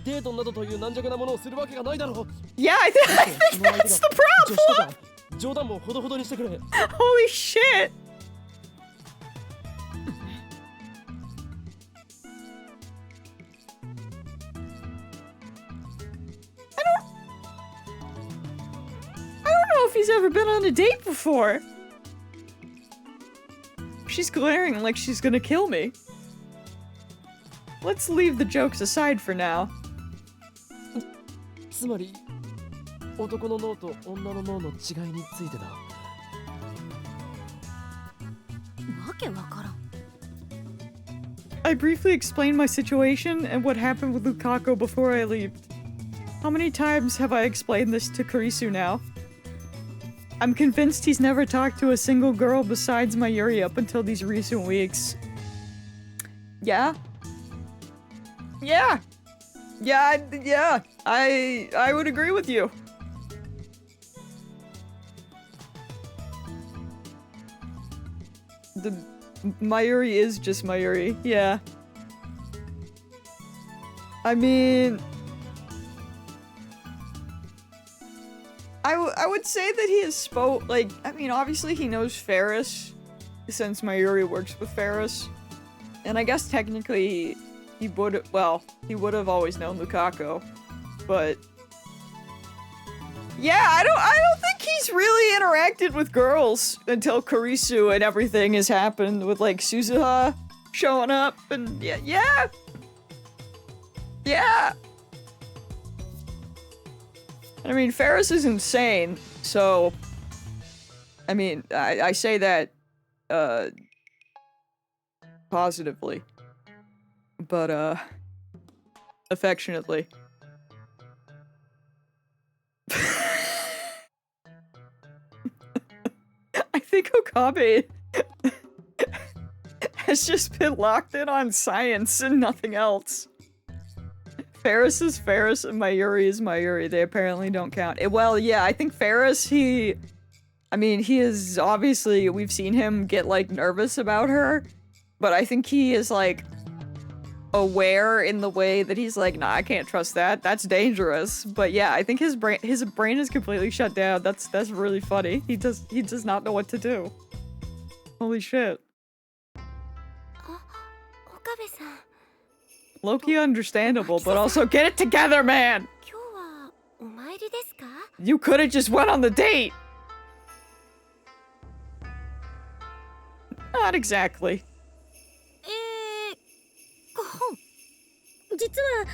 デートなどという軟弱なものをするわけがないだろう。 Yeah, I think that's the problem! 冗談もほどほどにしてくれ。 Holy shit! I don't know if he's ever been on a date before. She's glaring like she's gonna kill me. Let's leave the jokes aside for now. つまり男の脳と女の脳の違いについてだ。わけわからん。 I briefly explained my situation and what happened with Lukaku before I leaped. How many times have I explained this to Karisu now? I'm convinced he's never talked to a single girl besides Mayuri up until these recent weeks. Yeah? Yeah! Yeah, I would agree with you. The Mayuri is just Mayuri, yeah. I mean... I would say that he has like, I mean, obviously he knows Ferris, since Mayuri works with Ferris. And I guess technically he would have always known Lukaku. But yeah, I don't think he's really interacted with girls until Karisu and everything has happened with like Suzuha showing up and yeah. I mean, Ferris is insane, so I mean, I say that positively, but affectionately. I think Okabe has just been locked in on science and nothing else. Ferris is Ferris and Mayuri is Mayuri. They apparently don't count. Well, yeah, I think Ferris, he is obviously, we've seen him get like nervous about her, but I think he is like aware in the way that he's like, nah, I can't trust that. That's dangerous. But yeah, I think his brain is completely shut down. That's really funny. He does not know what to do. Holy shit. 岡部さん。 Low-key understandable, but also get it together, man! 今日はお参りですか? You could have just went on the date! Not exactly. ご本。実は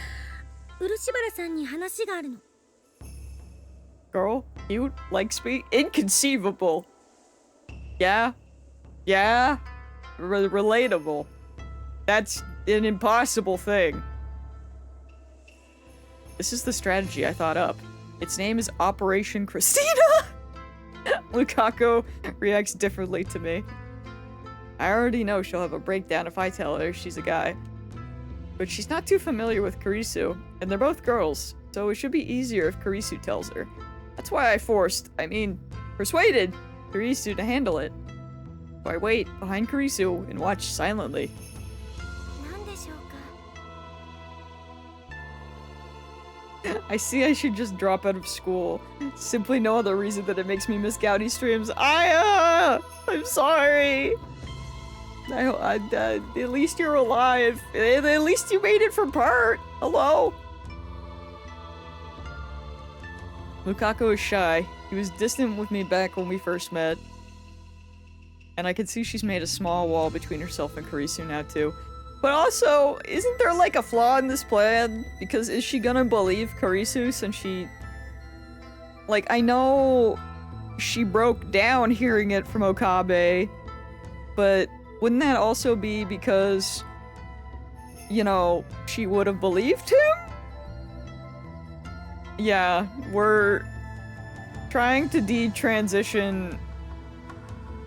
漆原さんに話があるの。 Girl, cute, like speed, inconceivable. Yeah, relatable. That's an impossible thing. This is the strategy I thought up. Its name is Operation Christina. Lukaku reacts differently to me. I already know she'll have a breakdown if I tell her she's a guy. But she's not too familiar with Karisu, and they're both girls, so it should be easier if Karisu tells her. That's why I persuaded Karisu to handle it. So I wait behind Karisu and watch silently. なんでしょうか。 I see I should just drop out of school. Simply no other reason that it makes me miss Gouty streams. I'm sorry. At least you're alive. At least you made it from part. Hello. Lukaku is shy. He was distant with me back when we first met. And I can see she's made a small wall between herself and Karisu now too. But also, isn't there like a flaw in this plan? Because is she gonna believe Karisu since she... Like, I know she broke down hearing it from Okabe, but wouldn't that also be because, you know, she would have believed him? Yeah, we're trying to detransition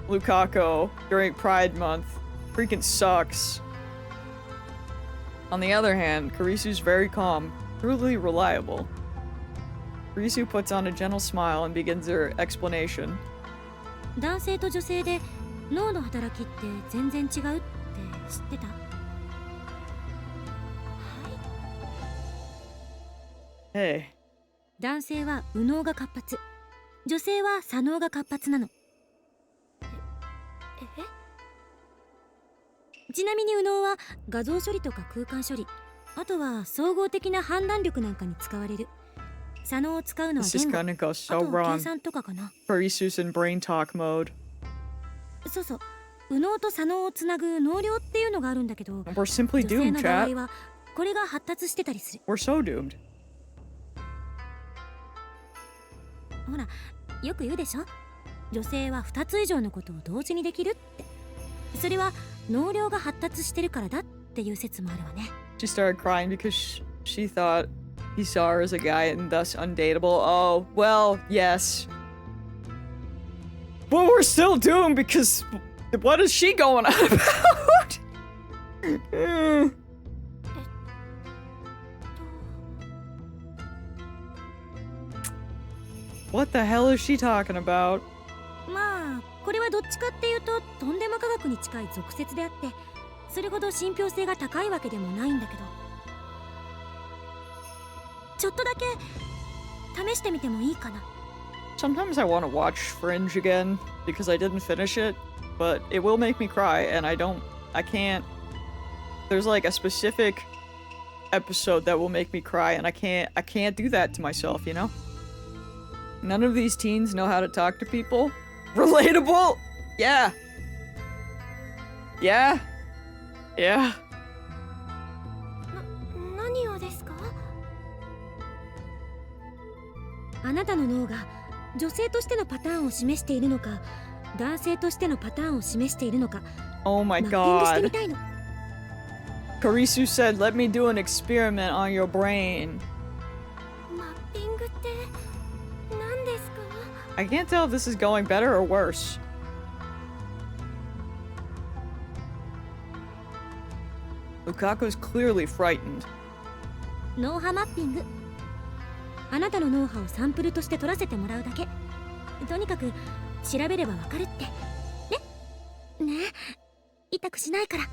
Lukaku during Pride Month. Freaking sucks. On the other hand, Karisu's very calm, truly reliable. Karisu puts on a gentle smile and begins her explanation. 男性と女性で脳の働きって全然違うって知ってた？はい。 Hey. 男性は右脳が活発、女性は左脳が活発なの。ちなみに右脳は画像処理とか空間処理、あとは総合的な判断力なんかに使われる。左脳を使うのは This is 言語、 gonna go あ so と計 wrong. 算とかかな。 Karisu's in brain talk mode. そうそう、右脳と左脳をつなぐ脳量っていうのがあるんだけど、 We're simply 女性 doomed, の場 chat. 合はこれが発達してたりする。 We're so doomed. ほら、よく言うでしょ、女性は2つ以上のことを同時にできるって。それは脳量が発達してるからだっていう説もあるわね。 She started crying because she thought he saw her as a guy and thus undateable. Oh, well, yes. But we're still doomed because what is she going on about? What the hell is she talking about? まあこれはどっちかっていうととんでも科学に近い俗説であって、それほど信憑性が高いわけでもないんだけど、ちょっとだけ試してみてもいいかな。 Sometimes I want to watch Fringe again because I didn't finish it, but it will make me cry and I can't. There's like a specific episode that will make me cry and I can't do that to myself, you know? None of these teens know how to talk to people. Relatable? Yeah. Yeah. Yeah. 何をですか？あなたの脳が女性としてのパターンを示しているのか、男性としてのパターンを示しているのか、 Oh マ my ッピングしてみ god. たいの。 Karisu said, let me do an experiment on your brain. マッピングって何ですか？ I can't tell if this is going better or worse. Lukaku's clearly frightened. 脳波マッピング。あなたの脳波をサンプルとして取らせてもらうだけ。とにかく調べればわかるって。ね。ねえ、痛くしないから。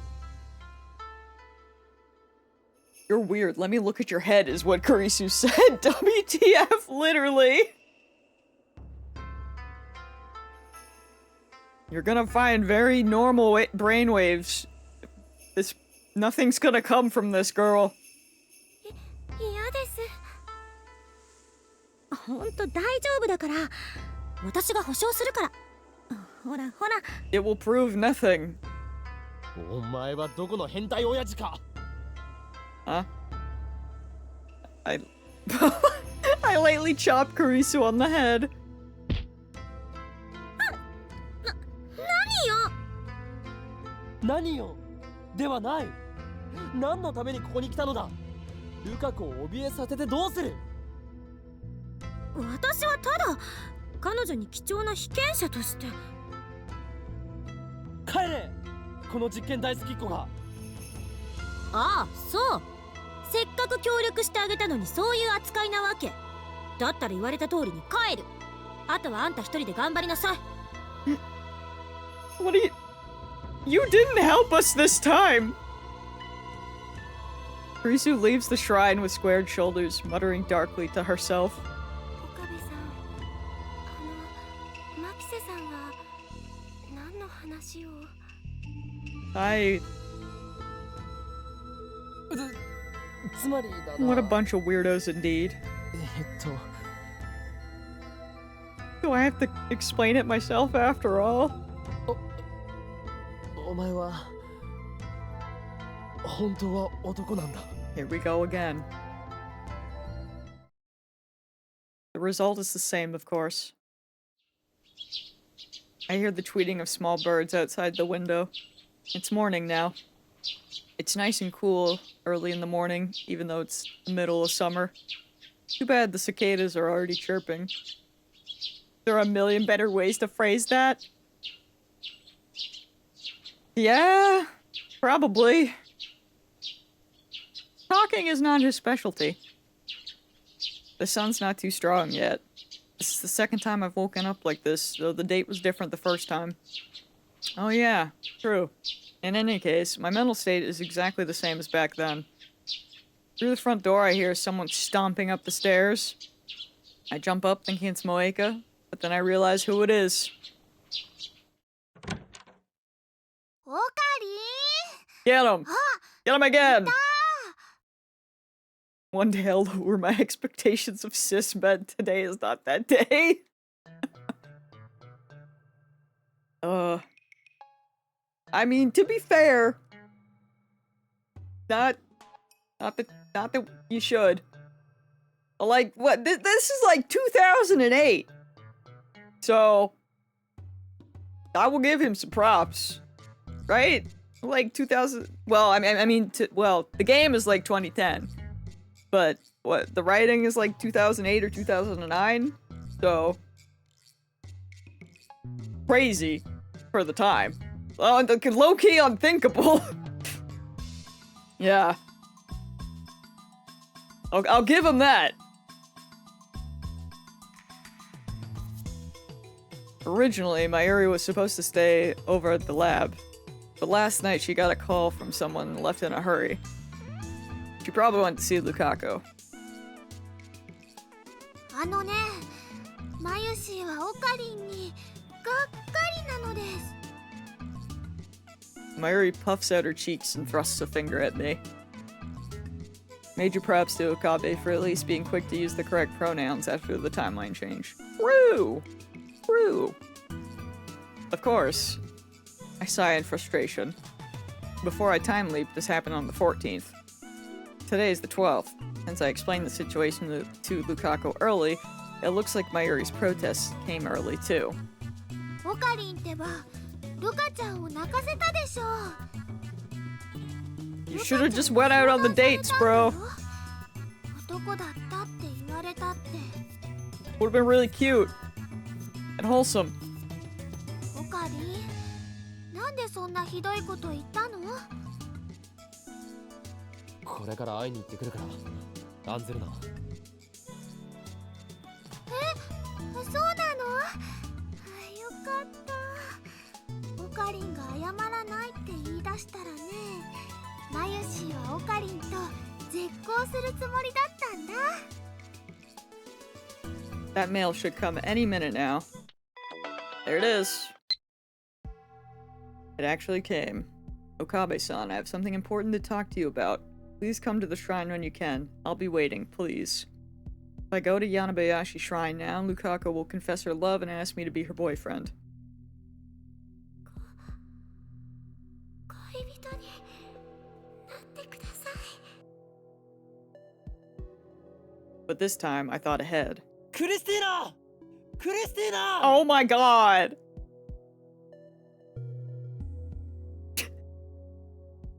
You're weird. Let me look at your head, is what Karisu said. WTF, literally. You're gonna find very normal brainwaves. Nothing's gonna come from this, girl. 嫌です。ほんと大丈夫だから。私が保証するから。ほらほら。 It will prove nothing. お前はどこの変態親父か。 Huh? I lightly chopped Karisu on the head. 何よではない。何のためにここに来たのだ。ルカ子を怯えさせてどうする。私はただ彼女に貴重な被験者として。帰れ、この実験大好きっ子が。ああ、そう。せっかく協力してあげたのにそういう扱いなわけ。だったら言われた通りに帰る。あとはあんた一人で頑張りなさい。What do You didn't help us this time! Risu leaves the shrine with squared shoulders, muttering darkly to herself. 岡部さん、マキセさんは何の話を？つまりだな。 What a bunch of weirdos indeed. Do I have to explain it myself after all? お前は本当は男なんだ。 Here we go again. The result is the same, of course. I hear the tweeting of small birds outside the window. It's morning now. It's nice and cool early in the morning, even though it's the middle of summer. Too bad the cicadas are already chirping. There are a million better ways to phrase that. Yeah, probably. Talking is not his specialty. The sun's not too strong yet. This is the second time I've woken up like this, though the date was different the first time. Oh yeah, true. In any case, my mental state is exactly the same as back then. Through the front door I hear someone stomping up the stairs. I jump up thinking it's Moeka, but then I realize who it is. オカリ Get him! ン。あ、 Get him again! One day I'll lower my expectations of cis men. Today is not that day. I mean, to be fair, not that you should. Like, what? This is like 2008. So, I will give him some props. Right? Like 2000. Well, I mean, the game is like 2010. But, what? The writing is like 2008 or 2009? So, crazy for the time. Low-key unthinkable. Yeah. I'll give him that. Originally, Mayuri was supposed to stay over at the lab, but last night she got a call from someone and left in a hurry. She probably went to see Lukaku. あのね、マユシーはオカリンにがっかりなのです。 Mayuri puffs out her cheeks and thrusts a finger at me. Major props to Okabe for at least being quick to use the correct pronouns after the timeline change. True! True! Of course. I sigh in frustration. Before I time leap, this happened on the 14th. Today is the 12th. Since I explained the situation to Lukaku early, it looks like Mayuri's protest came early too. オカリンってば、ルカちゃんを泣かせたでしょ。 You should have just went out on the dates, bro. 男だったって言われたって。 Would have been really cute. And wholesome. オカリン、なんでそんなひどいこと言ったの？これから会いに行ってくるから案ずるな。そうなの？よかった。オカリンが謝らないって言い出したらね、マユシーはオカリンと絶交するつもりだったんだ。 That mail should come any minute now. There it is. It actually came. Okabe-san, I have something important to talk to you about. Please come to the shrine when you can. I'll be waiting, please. If I go to Yanabayashi Shrine now, Lukaku will confess her love and ask me to be her boyfriend. 恋人になってください。 But this time, I thought ahead. クリスティーナ！クリスティーナ！ Oh my god!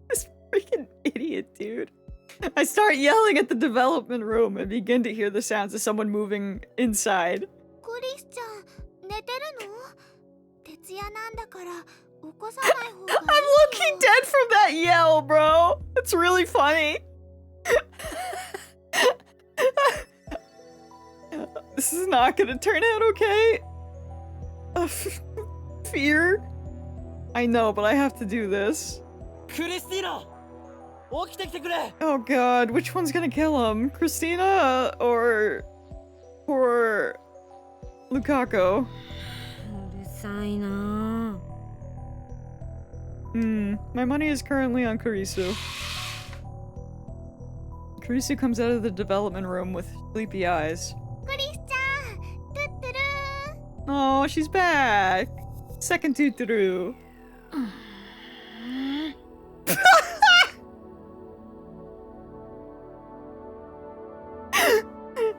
This freaking idiot, dude. I start yelling at the development room and begin to hear the sounds of someone moving inside. クリスちゃん寝てるの？徹夜なんだから起こさない方がいいよ。 I'm looking dead from that yell, bro. It's really funny. This is not gonna turn out okay. Fear. I know, but I have to do this. クリスティーナ、起きてきてくれ。 Oh god, which one's gonna kill him? Christina or Lukaku? うるさいな。 My money is currently on Kurisu. Kurisu comes out of the development room with sleepy eyes. クリスちゃん、トゥットゥルー。 Oh, she's back. Second Tuturu.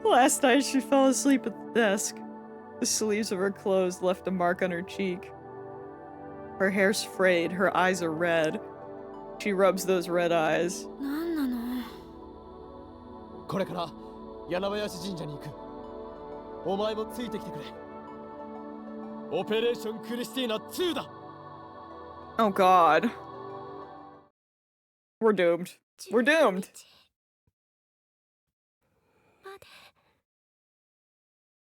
Last night she fell asleep at the desk. The sleeves of her clothes left a mark on her cheek. Her hair's frayed, her eyes are red. She rubs those red eyes. なんなの？これから柳林神社に行く。お前もついてきてくれ。オペレーションクリスティーナ2だ。 Oh god. We're doomed. We're doomed.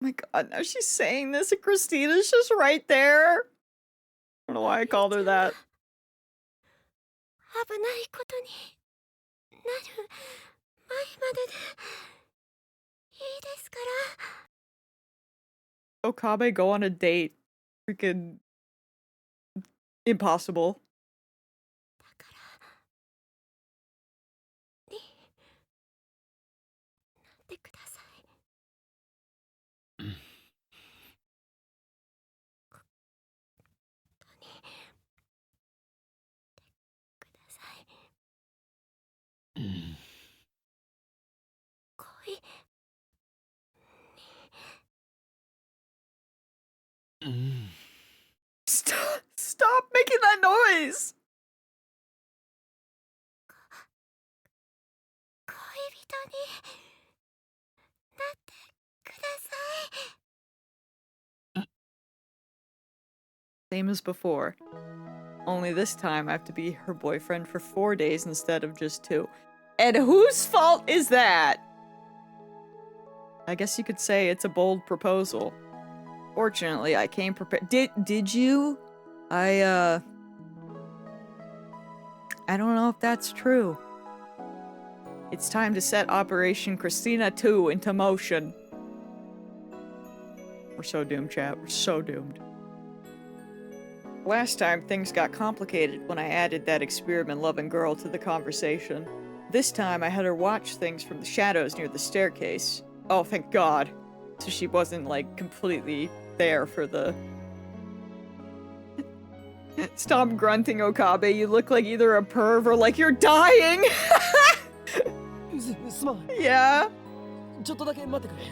My god, now she's saying this and Christina's just right there. I don't know why I called her that. 危ないことになる前まででいいですから。 Okabe go on a date. Freaking impossible. だからになってください。本当にください。恋に Stop making that noise. 恋人になってください。 Same as before. Only this time I have to be her boyfriend for 4 days instead of just 2. And whose fault is that? I guess you could say it's a bold proposal. Fortunately, I came prepared. Did you? I don't know if that's true. It's time to set Operation Christina 2 into motion. We're so doomed, chat. We're so doomed. Last time, things got complicated when I added that experiment-loving girl to the conversation. This time, I had her watch things from the shadows near the staircase. Oh, thank God. So she wasn't, like, completely there for the... Stop grunting, Okabe. You look like either a perv or like you're dying! すまん。 Yeah? ちょっとだけ待ってくれ。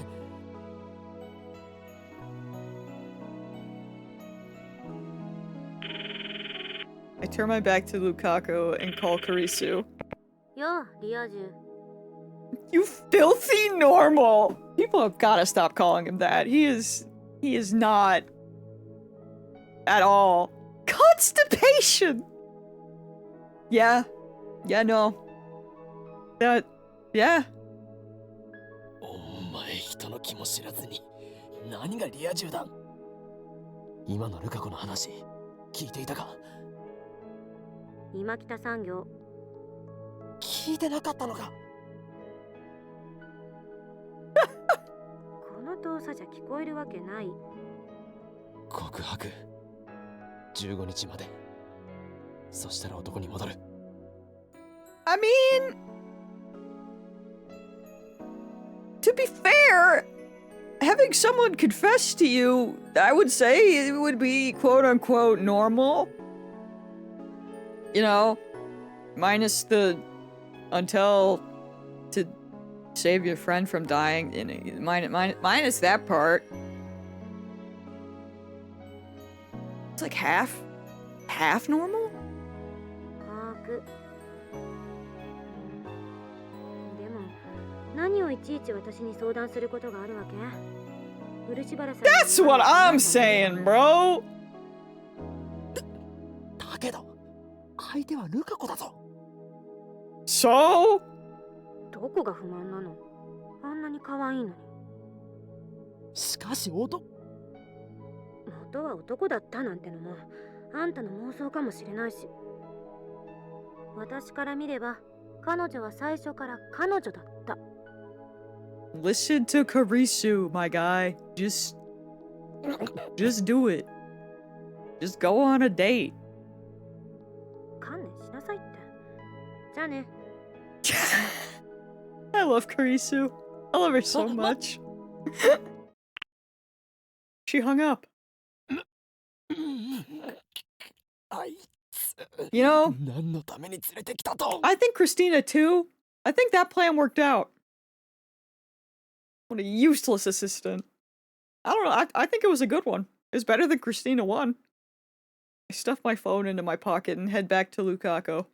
I turn my back to Lukaku and call Kurisu. よ、リア充。 You filthy normal! People have gotta stop calling him that. He is not at all. Constipation! Yeah. Yeah, no. That, yeah. お前人の気も知らずに何がリア充だ。今のルカ子の話聞いていたか。今北産業。聞いてなかったのか。この遠さじゃ聞こえるわけない。告白15日まで。そしたら男に戻る。 I mean... To be fair, having someone confess to you, I would say it would be quote-unquote normal. You know, minus the until to save your friend from dying, minus that part. It's like half normal? 把握。でも、何をいちいち私に相談することがあるわけ？ That's what I'm saying, bro! だけど相手はルカ子だぞ。 So? どこが不満なの？あんなに可愛いのに。しかし元は男だったなんてのもあんたの妄想かもしれないし、私から見れば彼女は最初から彼女だった。 Listen to Karisu, my guy. Just do it. Just go on a date. 観念しなさいって。じゃあね。I love Karisu. I love her so much. She hung up. You know, 何のために連れてきたと。 I think Christina too. I think that plan worked out. What a useless assistant. I don't know. I think it was a good one. It was better than Christina 1. I stuff my phone into my pocket and head back to Lukaku.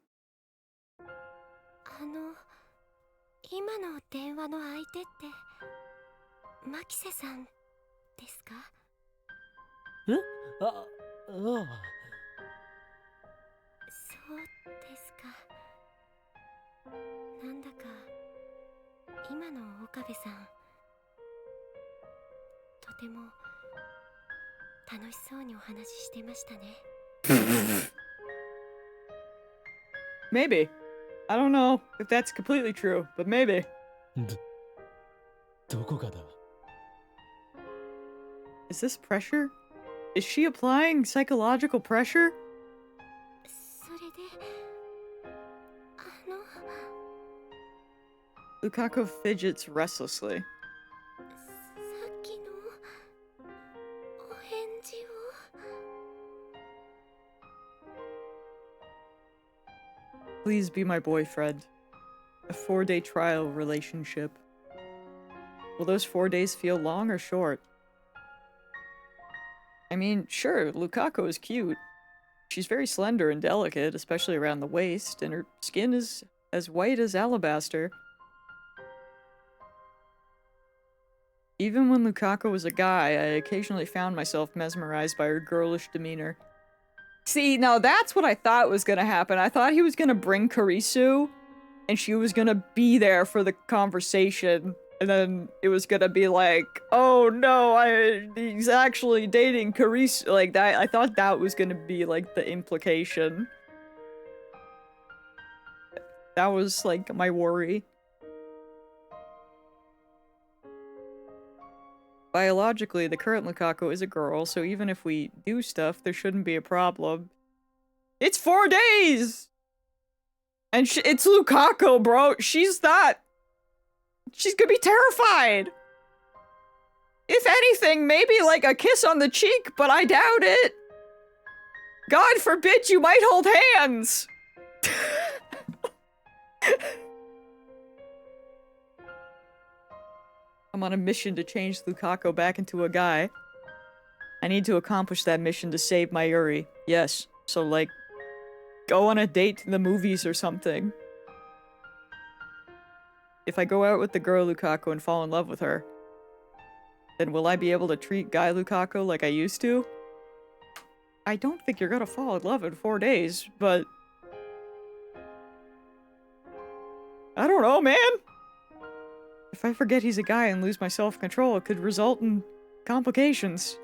今の電話の相手ってマキセさんですか？ああ。そうですか。なんだか今の岡部さんとても楽しそうにお話ししてましたね。Maybe. I don't know if that's completely true, but maybe. どこがだ。 Is this pressure? Is she applying psychological pressure? それでLukaku fidgets restlessly. さっきのお返事を。 Please be my boyfriend. A 4-day trial relationship. Will those 4 days feel long or short? I mean, sure, Lukaku is cute. She's very slender and delicate, especially around the waist, and her skin is as white as alabaster. Even when Lukaku was a guy, I occasionally found myself mesmerized by her girlish demeanor. See, now that's what I thought was gonna happen. I thought he was gonna bring Karisu, and she was gonna be there for the conversation. And then it was gonna be like, oh no, he's actually dating Karisu. Like that, I thought that was gonna be like the implication. That was like my worry. Biologically, the current Lukaku is a girl, so even if we do stuff, there shouldn't be a problem. It's 4 days! And it's Lukaku, bro! She's not... She's gonna be terrified! If anything, maybe like a kiss on the cheek, but I doubt it! God forbid you might hold hands! I'm on a mission to change Lukaku back into a guy. I need to accomplish that mission to save my Yuri. Yes, so like, go on a date to the movies or something. If I go out with the girl Lukaku and fall in love with her, then will I be able to treat guy Lukaku like I used to? I don't think you're gonna fall in love in 4 days, but... I don't know, man! If I forget he's a guy and lose my self-control, it could result in complications.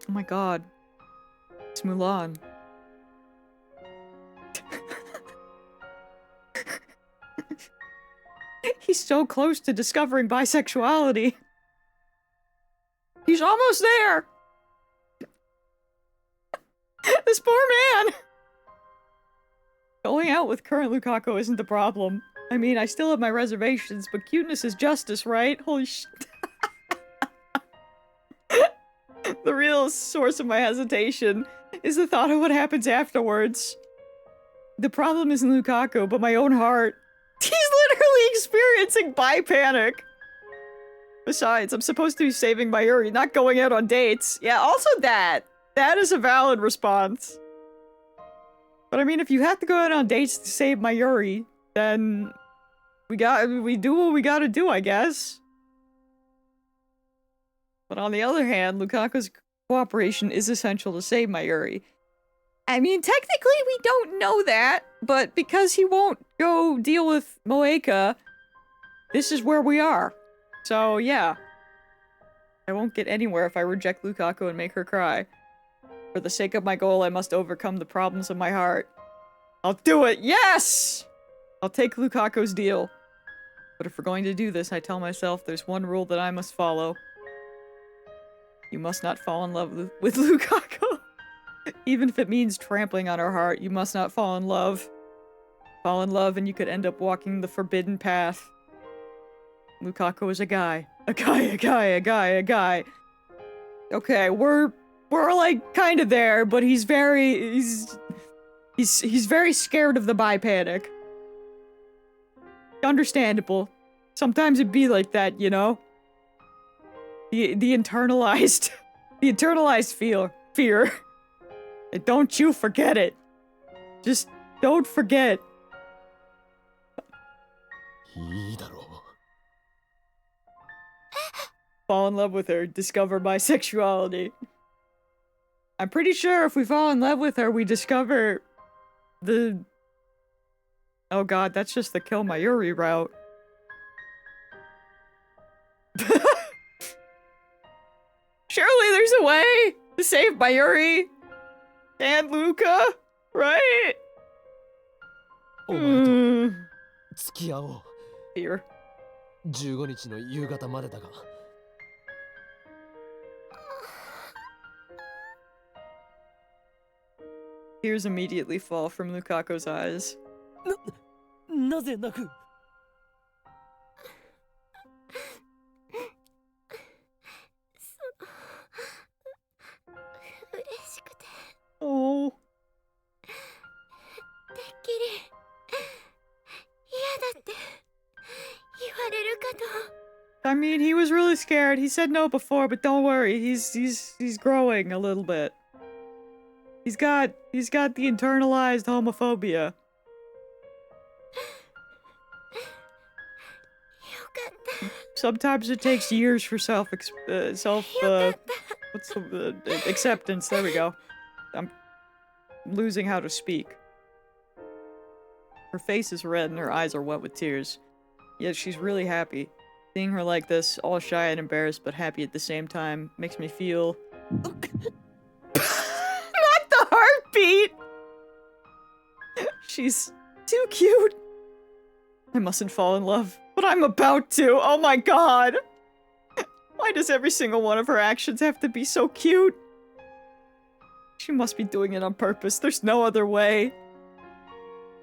Oh my god. It's Mulan. He's so close to discovering bisexuality. He's almost there! This poor man! Going out with current Lukaku isn't the problem. I mean, I still have my reservations, but cuteness is justice, right? Holy sh- The real source of my hesitation is the thought of what happens afterwards. The problem isn't Lukaku, but my own heart. He's literally experiencing bi-panic. Besides, I'm supposed to be saving my Yuri, not going out on dates. Yeah, also that. That is a valid response. But I mean, if you have to go out on dates to save my Yuri, then we do what we gotta do, I guess. But on the other hand, Lukaku's cooperation is essential to save Mayuri. I mean, technically we don't know that, but because he won't go deal with Moeka, this is where we are. So, yeah. I won't get anywhere if I reject Lukaku and make her cry. For the sake of my goal, I must overcome the problems of my heart. I'll do it! Yes! I'll take Lukaku's deal. But if we're going to do this, I tell myself there's one rule that I must follow. You must not fall in love with Lukaku. Even if it means trampling on her heart, you must not fall in love. Fall in love and you could end up walking the forbidden path. Lukaku is a guy. A guy. Okay, we're like kind of there, but he's very scared of the bi panic. Understandable. Sometimes it'd be like that, you know? The internalized fear. And don't you forget it. Just don't forget. いいだろう。 Fall in love with her, discover bisexuality. I'm pretty sure if we fall in love with her, we discover the... Oh god, that's just the kill Mayuri route. Surely there's a way to save Mayuri and Luca, right? お前と付き合おう。 Fear. 15日の夕方までだが。 Tears immediately fall from Lukaku's eyes. なぜ泣く？ 嬉しくて Oh. てっきり嫌だって言われるかと。 I mean, he was really scared. He said no before, but don't worry. He's growing a little bit. He's got the internalized homophobia. よかった。 Sometimes it takes years for acceptance. There we go. I'm losing how to speak. Her face is red and her eyes are wet with tears. Yet she's really happy. Seeing her like this, all shy and embarrassed but happy at the same time, makes me feel... Not the heartbeat! She's too cute. I mustn't fall in love, but I'm about to. Oh my god! Why does every single one of her actions have to be so cute? She must be doing it on purpose. There's no other way.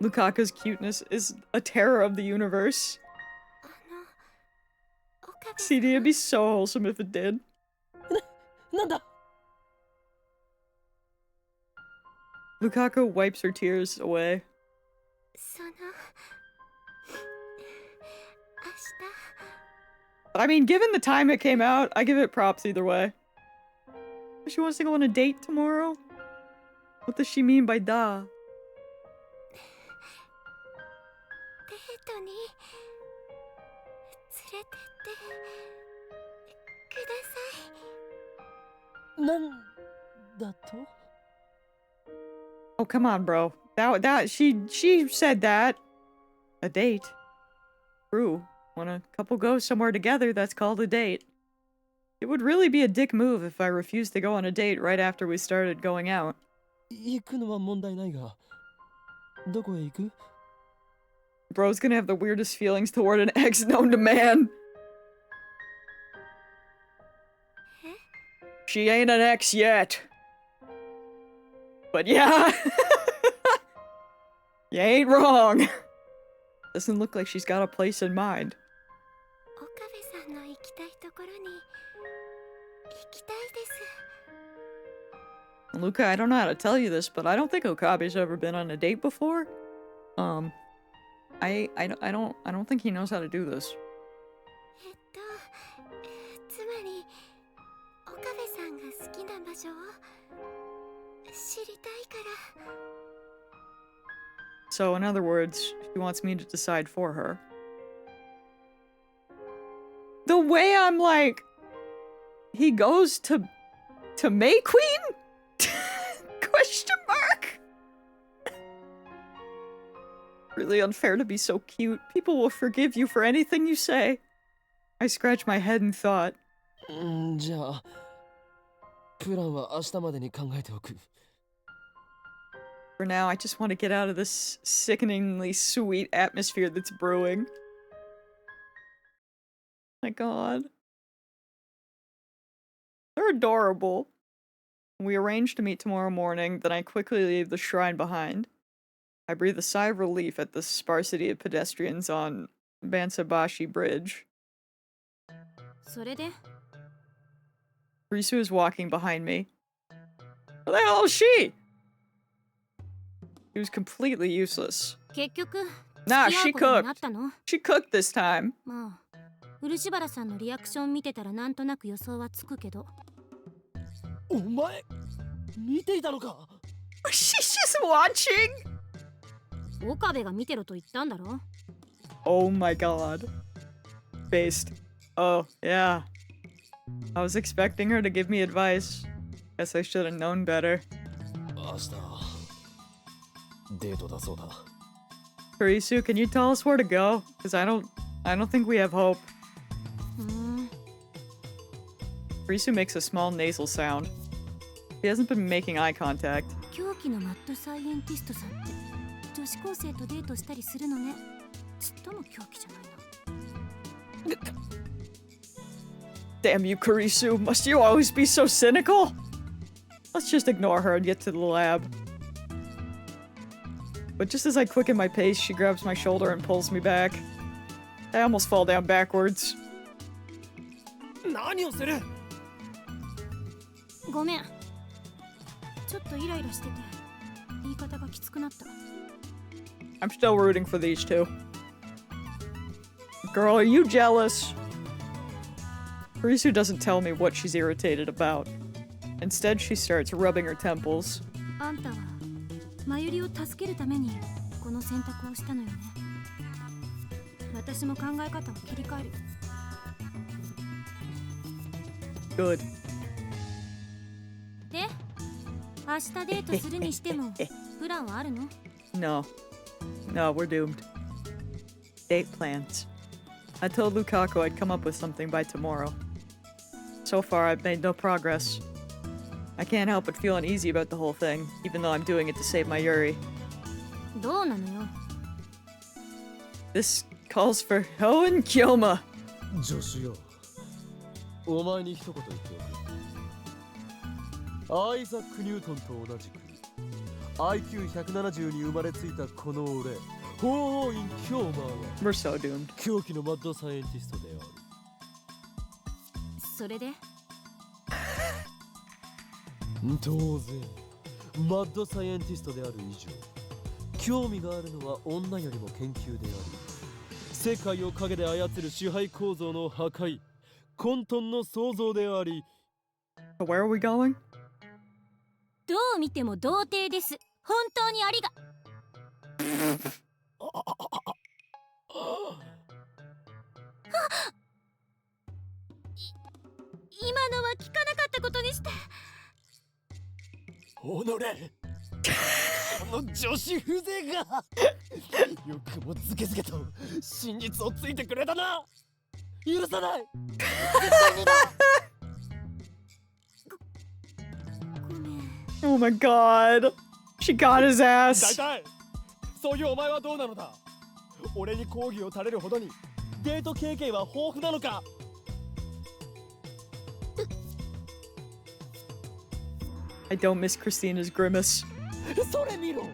Lukaku's cuteness is a terror of the universe. CD, it'd be so wholesome if it did. なんだ？ Lukaku wipes her tears away. その明日 I mean, given the time it came out, I give it props either way. She wants to go on a date tomorrow? What does she mean by da? デートに連れてってください。なんだと？ Oh, come on, bro. She said that. A date. True. When a couple goes somewhere together, that's called a date. It would really be a dick move if I refused to go on a date right after we started going out. 行くのは問題ないが、どこへ行く？ Bro's gonna have the weirdest feelings toward an ex known to man. She ain't an ex yet. But yeah. You ain't wrong. Doesn't look like she's got a place in mind. 岡部さんの行きたいところに行きたいです。 Luca, I don't know how to tell you this, but I don't think Okabe's ever been on a date before. I don't think he knows how to do this. つまり岡部さんが好きな場所を知りたいから。So, in other words, she wants me to decide for her. The way I'm like, he goes to May Queen? Question mark? Really unfair to be so cute. People will forgive you for anything you say. I scratched my head and thought. じゃあプランは明日までに考えておく。 For now, I just want to get out of this sickeningly sweet atmosphere that's brewing. My god. They're adorable. We arrange to meet tomorrow morning, then I quickly leave the shrine behind. I breathe a sigh of relief at the sparsity of pedestrians on Bansabashi Bridge. それで Risu is walking behind me. Where the hell is she? She was completely useless. 結局 Nah, 付き合 she うことにな cooked. ったの？ She cooked this time. まあ漆原さんのリアクション見てたらなんとなく予想はつくけど。お前見ていたのか。 She's just watching. 岡部が見てろと言ったんだろ。 Oh my god. Based. Oh, yeah. I was expecting her to give me advice. Guess I should have known better. 明日デートだそうだ。 Karisu, can you tell us where to go? Because I don't think we have hope. ふん。 Karisu makes a small nasal sound. He hasn't been making eye contact. 狂気のマッドサイエンティストさんって女子高生とデートしたりするのね。ちっとも狂気じゃないな。 Damn you, Karisu. Must you always be so cynical? Let's just ignore her and get to the lab. But just as I quicken my pace, she grabs my shoulder and pulls me back. I almost fall down backwards. 何をする。ごめん。ちょっとイライラしてて言い方がきつくなった。 I'm still rooting for these two. Girl, are you jealous? Karisu doesn't tell me what she's irritated about. Instead, she starts rubbing her temples. あんたはマユリを助けるためにこの選択をしたのよね。私も考え方を切り替える。 Good. で、明日デートするにしてもプランはあるの？ No. No, we're doomed. Date plans. I told Lukaku I'd come up with something by tomorrow. So far, I've made no progress. I can't help but feel uneasy about the whole thing, even though I'm doing it to save my Yuri. どうなのよ。 This calls for Hoen Kyoma. 助手よ。お前に一言言っておく。アイザック・ニュートンと同じく IQ170 に生まれついたこの俺、ホーイン・キョーマーは We're so doomed. 狂気のマッドサイエンティストである。それで当然マッドサイエンティストである以上興味があるのは女よりも研究であり世界を陰で操る支配構造の破壊混沌の創造であり So where are we going? どう見ても童貞です。本当にありが。今のは聞かなかったことにして。おのれこの女子風情がよくもズケズケと真実をついてくれたな許さないごめん。 Oh my god. She got his 大 ass. 体そういうお前はどうなのだ俺に講義を垂れるほどにデート経験は豊富なのか I don't miss Christina's grimace. それ見ろ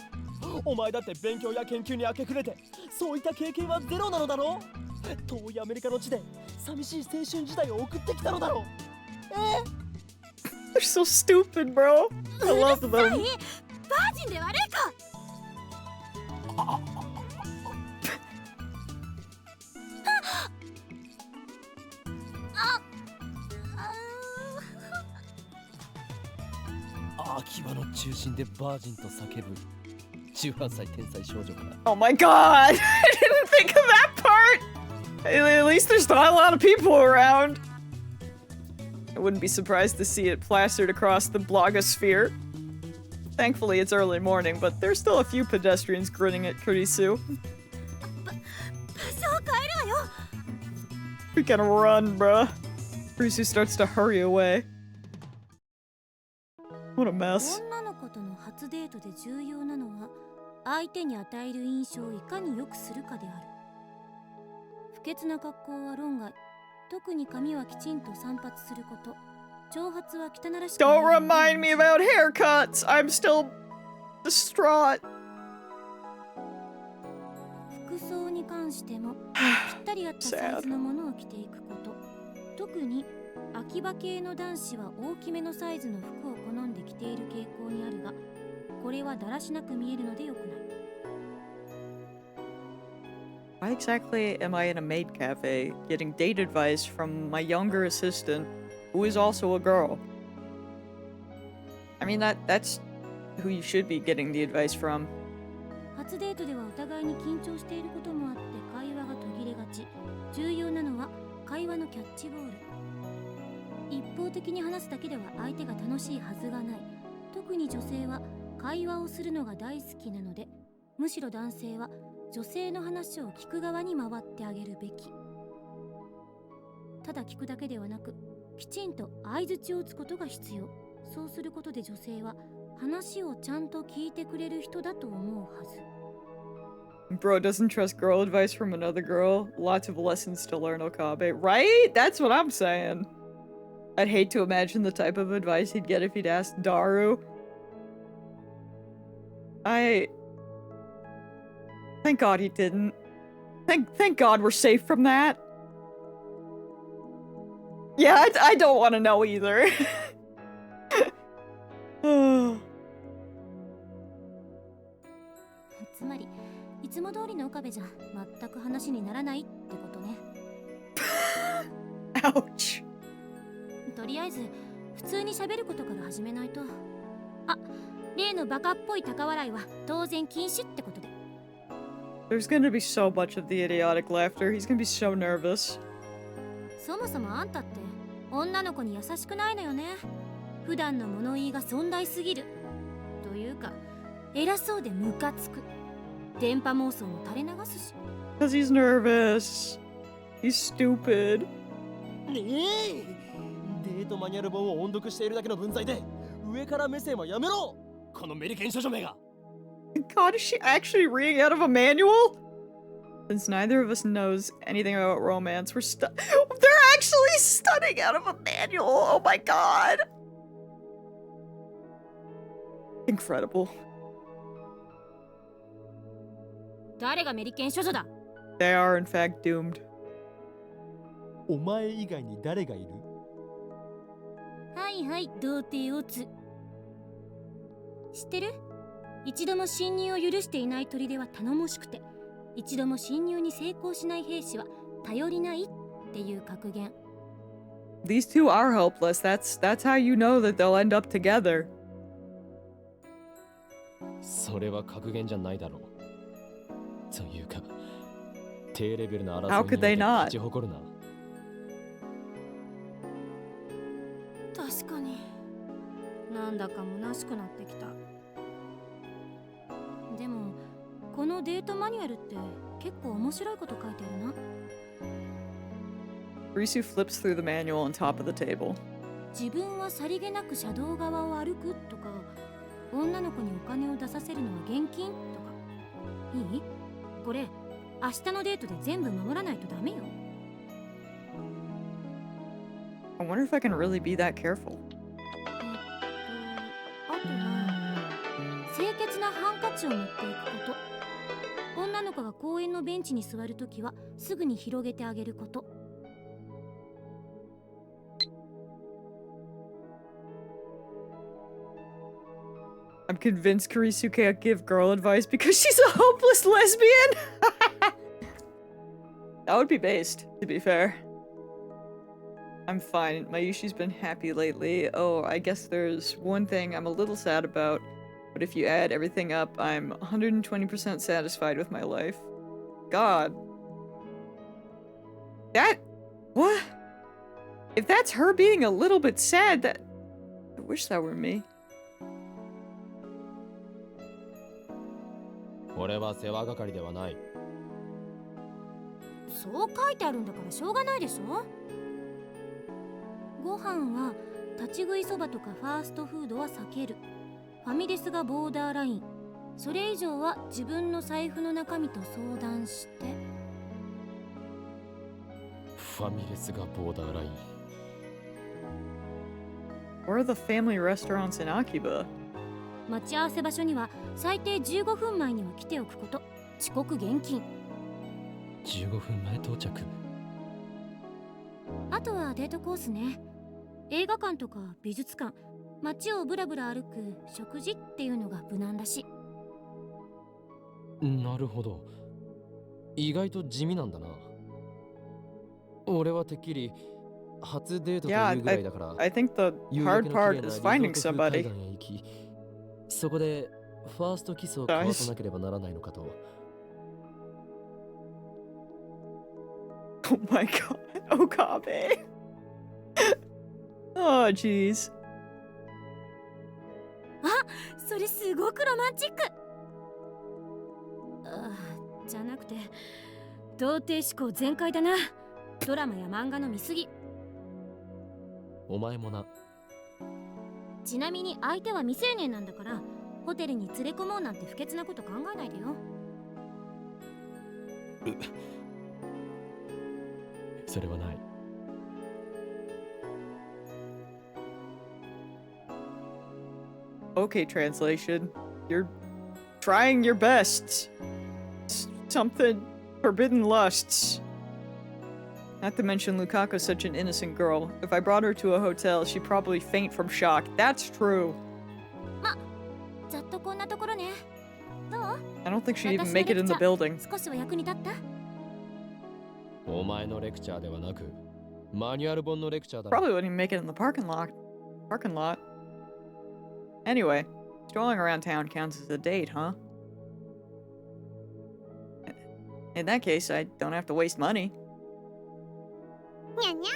お前だって勉強や研究に明け暮れてそういった経験はゼロなのだろ遠いアメリカの地で寂しい青春時代を送ってきたのだろ They're so stupid, bro. I love はい、 them. バージンで悪いか。秋葉の中心でバージンと叫ぶ18歳天才少女から Oh my god! I didn't think of that part! At least there's not a lot of people around. I wouldn't be surprised to see it plastered across the blogosphere. Thankfully, it's early morning, but there's still a few pedestrians grinning at Kurisu. そう帰るわよ We can run, bruh. Kurisu starts to hurry away. What a mess. 女の子との初デートで重要なのは相手に与える印象をいかに良くするかである不潔な格好は論外特に髪はきちんと散髪すること長髪は汚らしく Don't remind me about haircuts! I'm still distraught. 服装に関してもぴったり合ったサイズのものを着ていくこと特に秋葉系の男子は大きめのサイズの服を好んで着ている傾向にあるがこれはだらしなく見えるのでよくない Why exactly am I in a maid cafe getting date advice from my younger assistant, who is also a girl? I mean, that's who you should be getting the advice from. 初デートではお互いに緊張していることもあって会話が途切れがち重要なのは会話のキャッチボール一方的に話すだけでは相手が楽しいはずがない特に女性は会話をするのが大好きなのでむしろ男性は女性の話を聞く側に回ってあげるべきただ聞くだけではなくきちんと相槌を打つことが必要そうすることで女性は話をちゃんと聞いてくれる人だと思うはず Bro doesn't trust girl advice from another girl. Lots of lessons to learn, Okabe. Right? That's what I'm saying. I'd hate to imagine the type of advice he'd get if he'd asked Daru. Thank God he didn't. Thank God we're safe from that. Yeah, I don't want to know either. つまりいつも通りの岡部じゃ全く話にならないってことね Ouch. とりあえず普通に喋ることから始めないとあ、例のバカっぽい高笑いは当然禁止ってことで There's gonna be so much of the idiotic laughter. He's gonna be so nervous. そもそもあんたって女の子に優しくないのよね普段の物言いが尊大すぎるというか偉そうでムカつく電波妄想も垂れ流すし Because he's nervous. He's stupid. デートマニュアル本を音読しているだけの分際で上から目線はやめろこのメリケン少女めが God, is she actually reading out of a manual? Since neither of us knows anything about romance, they're actually studying out of a manual. Oh my god. Incredible. 誰がメリケン少女だ They are in fact doomed. お前以外に誰がいるはいはい童貞オツ知ってる一度も侵入を許していない砦は頼もしくて一度も侵入に成功しない兵士は頼りないっていう格言 These two are helpless. That's how you know that they'll end up together. それは格言じゃないだろうというか低レベルな How 争 could い they に not? 勝ち誇るな確かになんだか虚しくなってきたでもこのデートマニュアルって結構面白いこと書いてあるな Risu flips through the manual on top of the table. 自分はさりげなく車道側を歩くとか女の子にお金を出させるのは現金とかいいこれ明日のデートで全部守らないとダメよ I wonder if I can really be that careful. あとは清潔なハンカチを持っていくこと女の子が公園のベンチに座るときはすぐに広げてあげること I'm convinced Kurisu can't give girl advice because she's a hopeless lesbian! That would be based, to be fair. I'm fine. Mayushi's been happy lately. Oh, I guess there's one thing I'm a little sad about. But if you add everything up, I'm 120% satisfied with my life. God. That... What? If that's her being a little bit sad, that... I wish that were me. 俺は世話係ではない。そう書いてあるんだからしょうがないでしょ。ご飯は立ち食いそばとかファーストフードは避ける。ファミレスがボーダーライン。それ以上は自分の財布の中身と相談して。ファミレスがボーダーライン。Where are the family restaurants in Akiba? 待ち合わせ場所には最低15分前には来ておくこと。遅刻厳禁。15分前到着。あとはデートコースね。映画館とか美術館、街をブラブラ歩く食事っていうのが無難だし。なるほど。意外と地味なんだな。俺はてっきり初デートというぐらいだから。I think the hard part is finding somebody. そこでファーストキスを交わさなければならないのかと。Oh my god, Okabe. Oh, jeez. あ、それすごくロマンチック。じゃなくて、童貞思考全開だな。ドラマや漫画の見過ぎ。お前もな。ちなみに相手は未成年なんだから、ホテルに連れ込もうなんて不潔なこと考えないでよ。それはない。Okay, translation. You're trying your best. Something forbidden lusts. Not to mention Lukako's such an innocent girl. If I brought her to a hotel, she'd probably faint from shock. That's true. ま、ざっとこんなところね。どう？ I don't think she'd even make it in the building. 少しは役に立った？お前のレクチャーではなく、マニュアル本のレクチャーだ。Probably wouldn't even make it in the parking lot. Anyway, strolling around town counts as a date, huh? In that case, I don't have to waste money. にゃにゃ。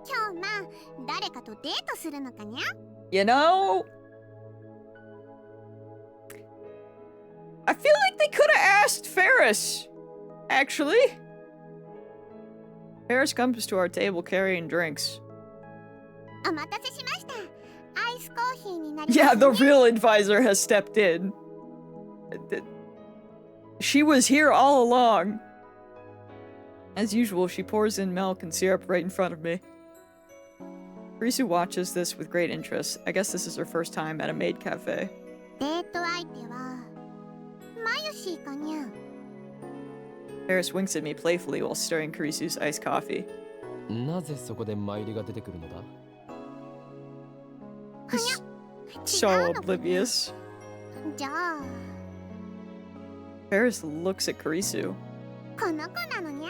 今日誰かとデートするのかにゃ？ You know, I feel like they could have asked Ferris, actually. Ferris comes to our table carrying drinks. お待たせしました。アイスコーヒーになりますね。 Yeah, the real advisor has stepped in. She was here all along. As usual, she pours in milk and syrup right in front of me. Risu watches this with great interest. I guess this is her first time at a maid cafe. デート相手はマユシーかにゃ。 Ferris winks at me playfully while stirring Kurisu's iced coffee. なぜそこでマイリが出てくるのだ？ So oblivious. じゃあ Ferris looks at Kurisu. この子なのにゃ。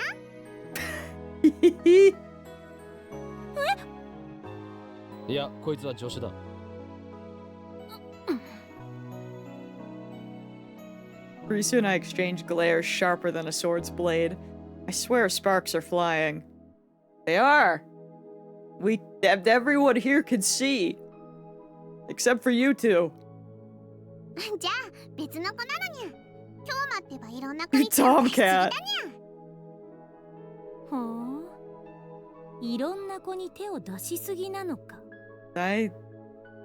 いや、こいつは助手だ。Kurisu and I exchange glares sharper than a sword's blade. I swear sparks are flying. They are. Everyone here can see. Except for you two. じゃあ別の子なのにゃ。今日待ってばいろんな子に手を出しすぎだにゃ。ほう。いろんな子に手を出しすぎなのか。I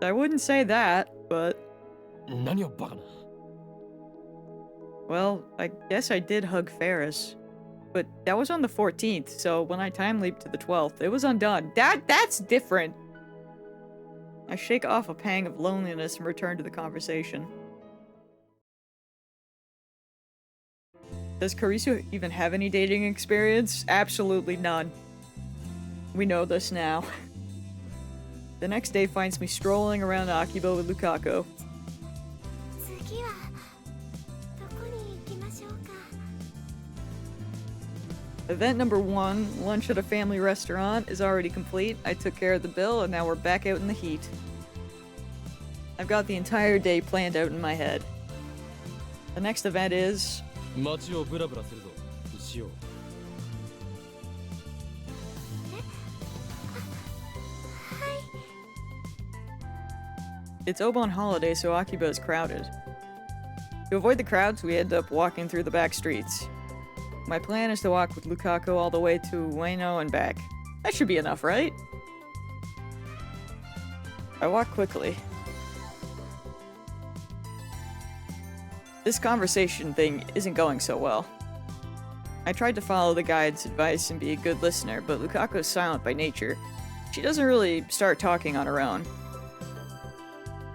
wouldn't say that, but 何をバカな。well, I guess I did hug Ferris. But that was on the 14th, so when I time leaped to the 12th, it was undone. That's different. I shake off a pang of loneliness and return to the conversation. Does Kurisu even have any dating experience? Absolutely none. We know this now. The next day finds me strolling around Akiba with Lukaku. 次はどこに行きましょうか。 Event number 1, lunch at a family restaurant, is already complete. I took care of the bill, and now we're back out in the heat. I've got the entire day planned out in my head. The next event is... 街をブラブラするぞ、しよう。It's Obon holiday, so Akiba is crowded. To avoid the crowds, we end up walking through the back streets. My plan is to walk with Lukaku all the way to Ueno and back. That should be enough, right? I walk quickly. This conversation thing isn't going so well. I tried to follow the guide's advice and be a good listener, but Lukaku is silent by nature. She doesn't really start talking on her own.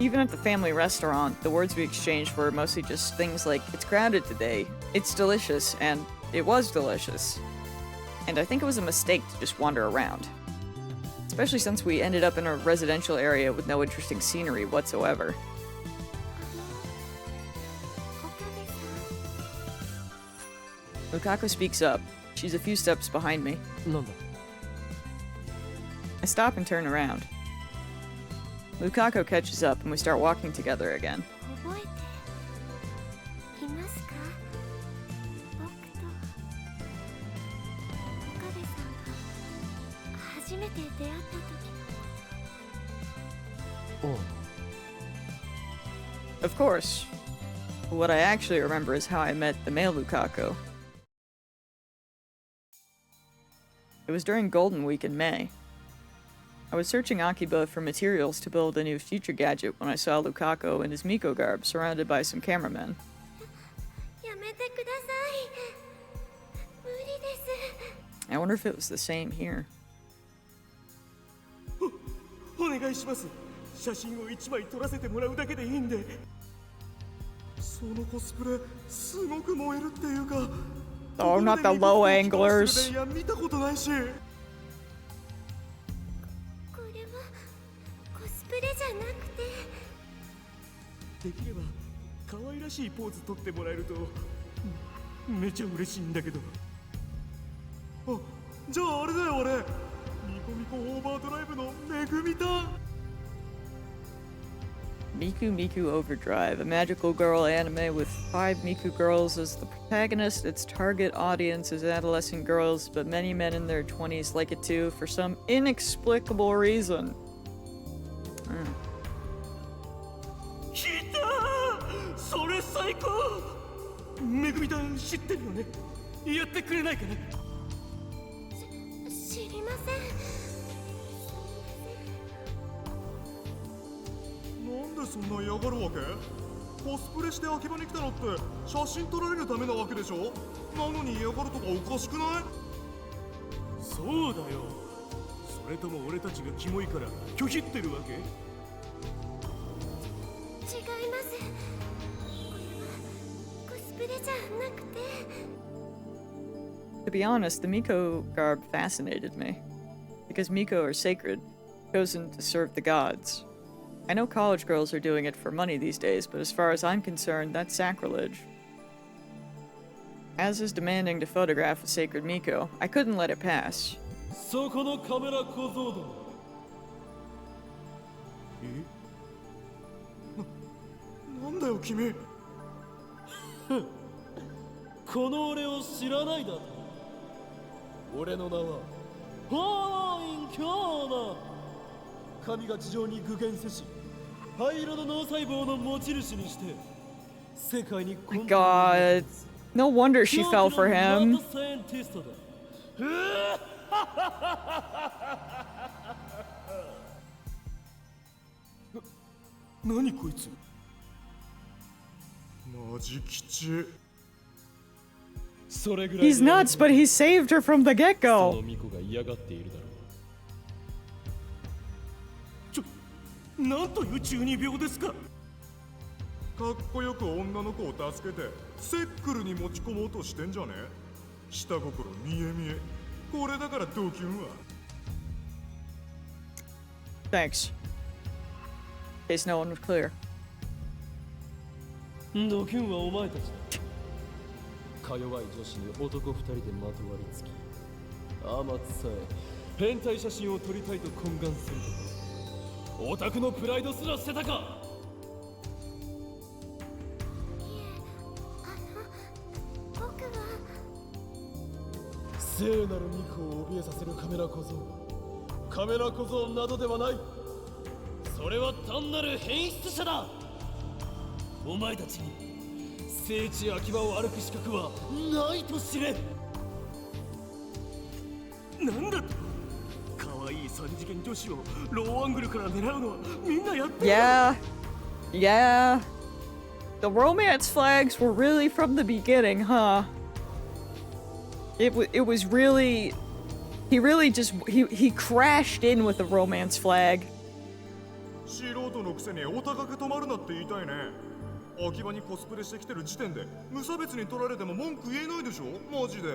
Even at the family restaurant, the words we exchanged were mostly just things like, it's crowded today, it's delicious, and it was delicious. And I think it was a mistake to just wander around. Especially since we ended up in a residential area with no interesting scenery whatsoever. Lukaku speaks up. She's a few steps behind me. なんだ I stop and turn around. Lukaku catches up and we start walking together again. 覚えていますか？僕と岡部さんが初めて出会った時の。おう Of course. What I actually remember is how I met the male Lukaku. It was during Golden Week in May. I was searching Akiba for materials to build a new future gadget when I saw Lukaku in his Miko garb surrounded by some cameramen. やめてください。無理です。 I wonder if it was the same here. お願いします。写真を1枚撮らせてもらうだけでいいんで。そのコスプレすごく燃えるっていうか。 Oh, not the low anglers. いや見たことないし。これはコスプレじゃなくて。できれば可愛らしいポーズ撮ってもらえるとめちゃ嬉しいんだけど。あ、じゃああれだよ俺。ミコミコオーバードライブのめぐみだ。 Miku Miku Overdrive, a magical girl anime with 5 Miku girls as the protagonist. Its target audience is adolescent girls, but many men in their 20s like it too for some inexplicable reason. 聞いた。それ最高。めぐみだ知ってるよね。やってくれないかな。知りません。 なんでそんな嫌がるわけ？コスプレして秋葉に来たのって写真撮られるためなわけでしょ？なのに嫌がるとかおかしくない？そうだよ。それとも俺たちがキモいから拒否ってるわけ？違います。これはコスプレじゃなくて。 To be honest, the Miko garb fascinated me. Because Miko are sacred, chosen to serve the gods. I know college girls are doing it for money these days, but as far as I'm concerned, that's sacrilege. As is demanding to photograph a sacred Miko, I couldn't let it pass. そこのカメラ小僧ども。なんだよ君。この俺を知らないだろ。俺の名はホーイン・キョーナ。神が地上に具現せし灰色の脳細胞の持ち主にして世界に God, no wonder she fell for him. 何こいつ。マジ吉。 He's nuts, but he saved her from the そ get-go. の巫女が嫌がっているだろう。なんという中二病ですか。かっこよく女の子を助けてセックルに持ち込もうとしてんじゃね？下心見え見え。これだからドキュンは。 Thanks. In case no one was clear. ドキュンはお前たちだ。か弱い女子に男2人でまとわりつき、天津さえ変態写真を撮りたいと懇願するとオタクのプライドすら捨てたか。聖なる巫女を怯えさせるカメラ小僧。カメラ小僧などではない。それは単なる変質者だ。お前たちに聖地秋葉を歩く資格はないと知れ。なんだと。可愛い三次元女子をローアングルから狙うのはみんなやってる。Yeah. Yeah. The romance flags were really from the beginning, huh? It was really... He really just... He crashed in with the romance flag. 素人のくせにお高く止まるなって言いたいね。秋葉にコスプレしてきてる時点で無差別に取られても文句言えないでしょマジで。違う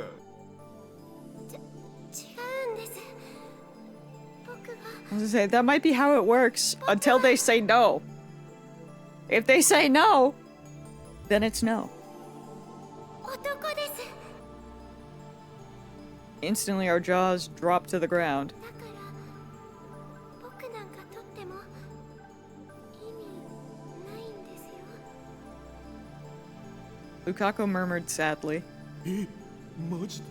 んです。僕は I was gonna say, that might be how it works until they say no. If they say no, then it's no. 男です。 Instantly, our jaws drop to the ground. だから僕なんかとっても意味ないんですよ。 Lukaku murmured sadly. え、マジで？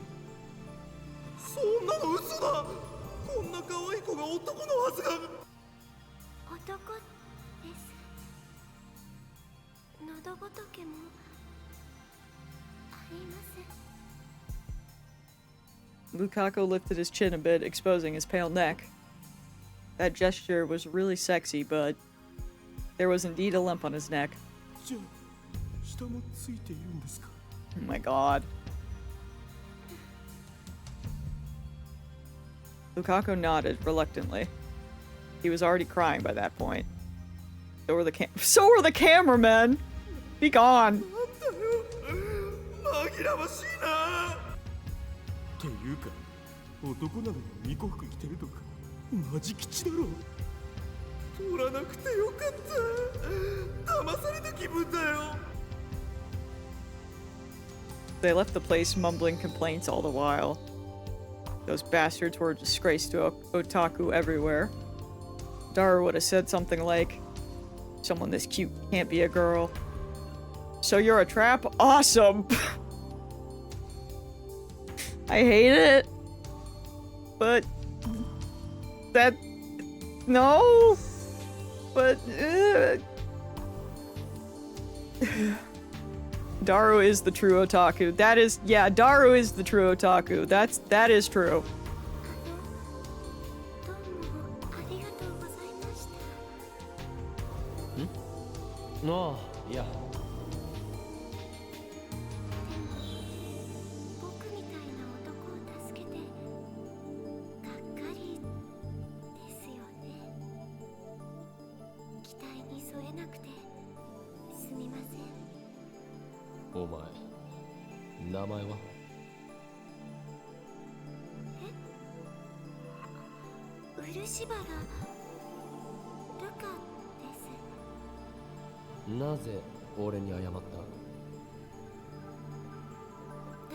そんなの嘘だ。こんな可愛い子が男のはずが。男です。喉仏もありません。 Lukaku lifted his chin a bit, exposing his pale neck. That gesture was really sexy, but there was indeed a lump on his neck. じゃあ、下もついているんですか？ Oh my god. Lukaku nodded reluctantly. He was already crying by that point. So were the cameramen! Be gone! 紛らわしいな。っていうか、男なのに巫女服着てるとかマジ吉だろ。取らなくてよかった。騙された気分だよ。 They left the place mumbling complaints all the while. Those bastards were a disgrace to otaku everywhere. Dara would have said something like, "Someone this cute can't be a girl." So you're a trap? Awesome! I hate it. But... That... No! But... Daru is the true otaku. That is... Yeah, Daru is the true otaku. That is true. どうもありがとうございました。ああ、いや。僕みたいな男を助けてがっかりですよね。期待に添えなくてすみません。お前、名前は？漆原ルカです。なぜ俺に謝った？だ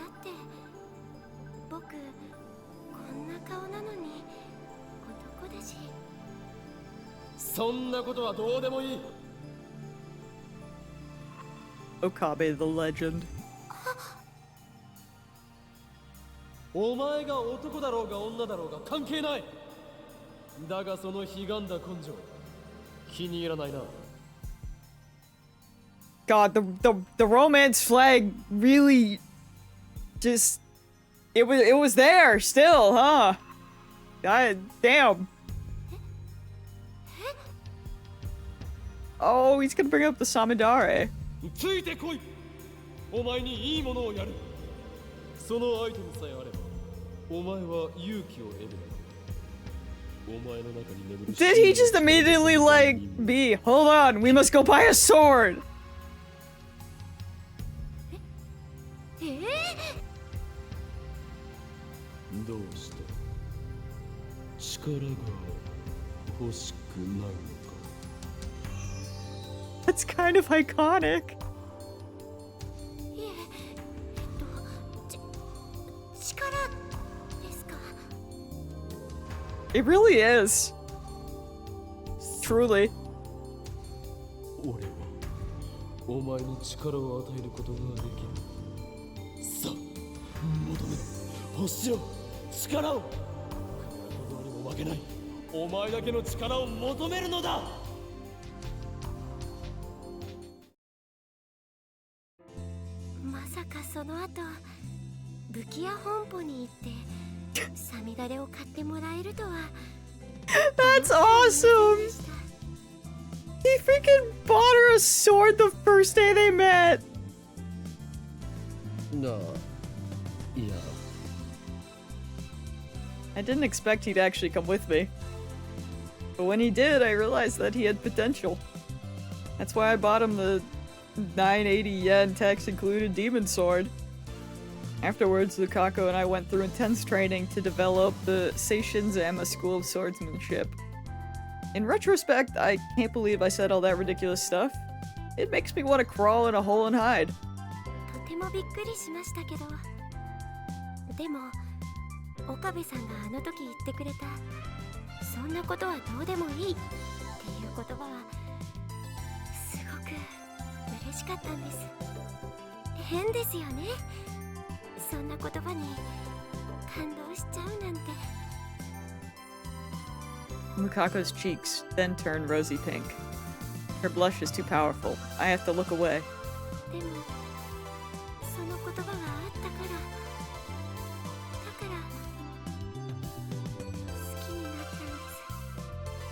って僕こんな顔なのに男だし。そんなことはどうでもいい。 Okabe the legend. お前が男だろうが女だろうが関係ない。だがその悲願だ根性、気に入らないな。God, the romance flag really just it was there still, huh? God damn. Oh, he's gonna bring up the Samidare. ついてこい。お前にいいものをやる。そのアイテムさえあれば、お前は勇気を得る。お前の中に眠る。Did he just immediately like be? Hold on, we must go buy a sword. どうして力が欲しくないのか。 That's kind of iconic. いえ、力ですか。 It really is. Truly. 俺はお前に力を与えることができる。さあ、求め欲しろ力を。小僧にも負けない。お前だけの力を求めるのだ。まさかその後武器屋本舗に行ってサミダレを買ってもらえるとは。 That's awesome! He freaking bought her a sword the first day they met! なあ、いや。 I didn't expect he'd actually come with me. But when he did, I realized that he had potential. That's why I bought him the 980 yen tax-included demon sword. Afterwards, Lukaku and I went through intense training to develop the Seishin Zama School of Swordsmanship. In retrospect, I can't believe I said all that ridiculous stuff. It makes me want to crawl in a hole and hide. とてもびっくりしましたけど、でも岡部さんがあの時言ってくれたそんなことはどうでもいいっていう言葉はすごく嬉しかったんです。変ですよね、そんな言葉に感動しちゃうなんて。 Lukaku's cheeks then turn rosy pink. Her blush is too powerful. I have to look away. でもその言葉があったから好きになったんで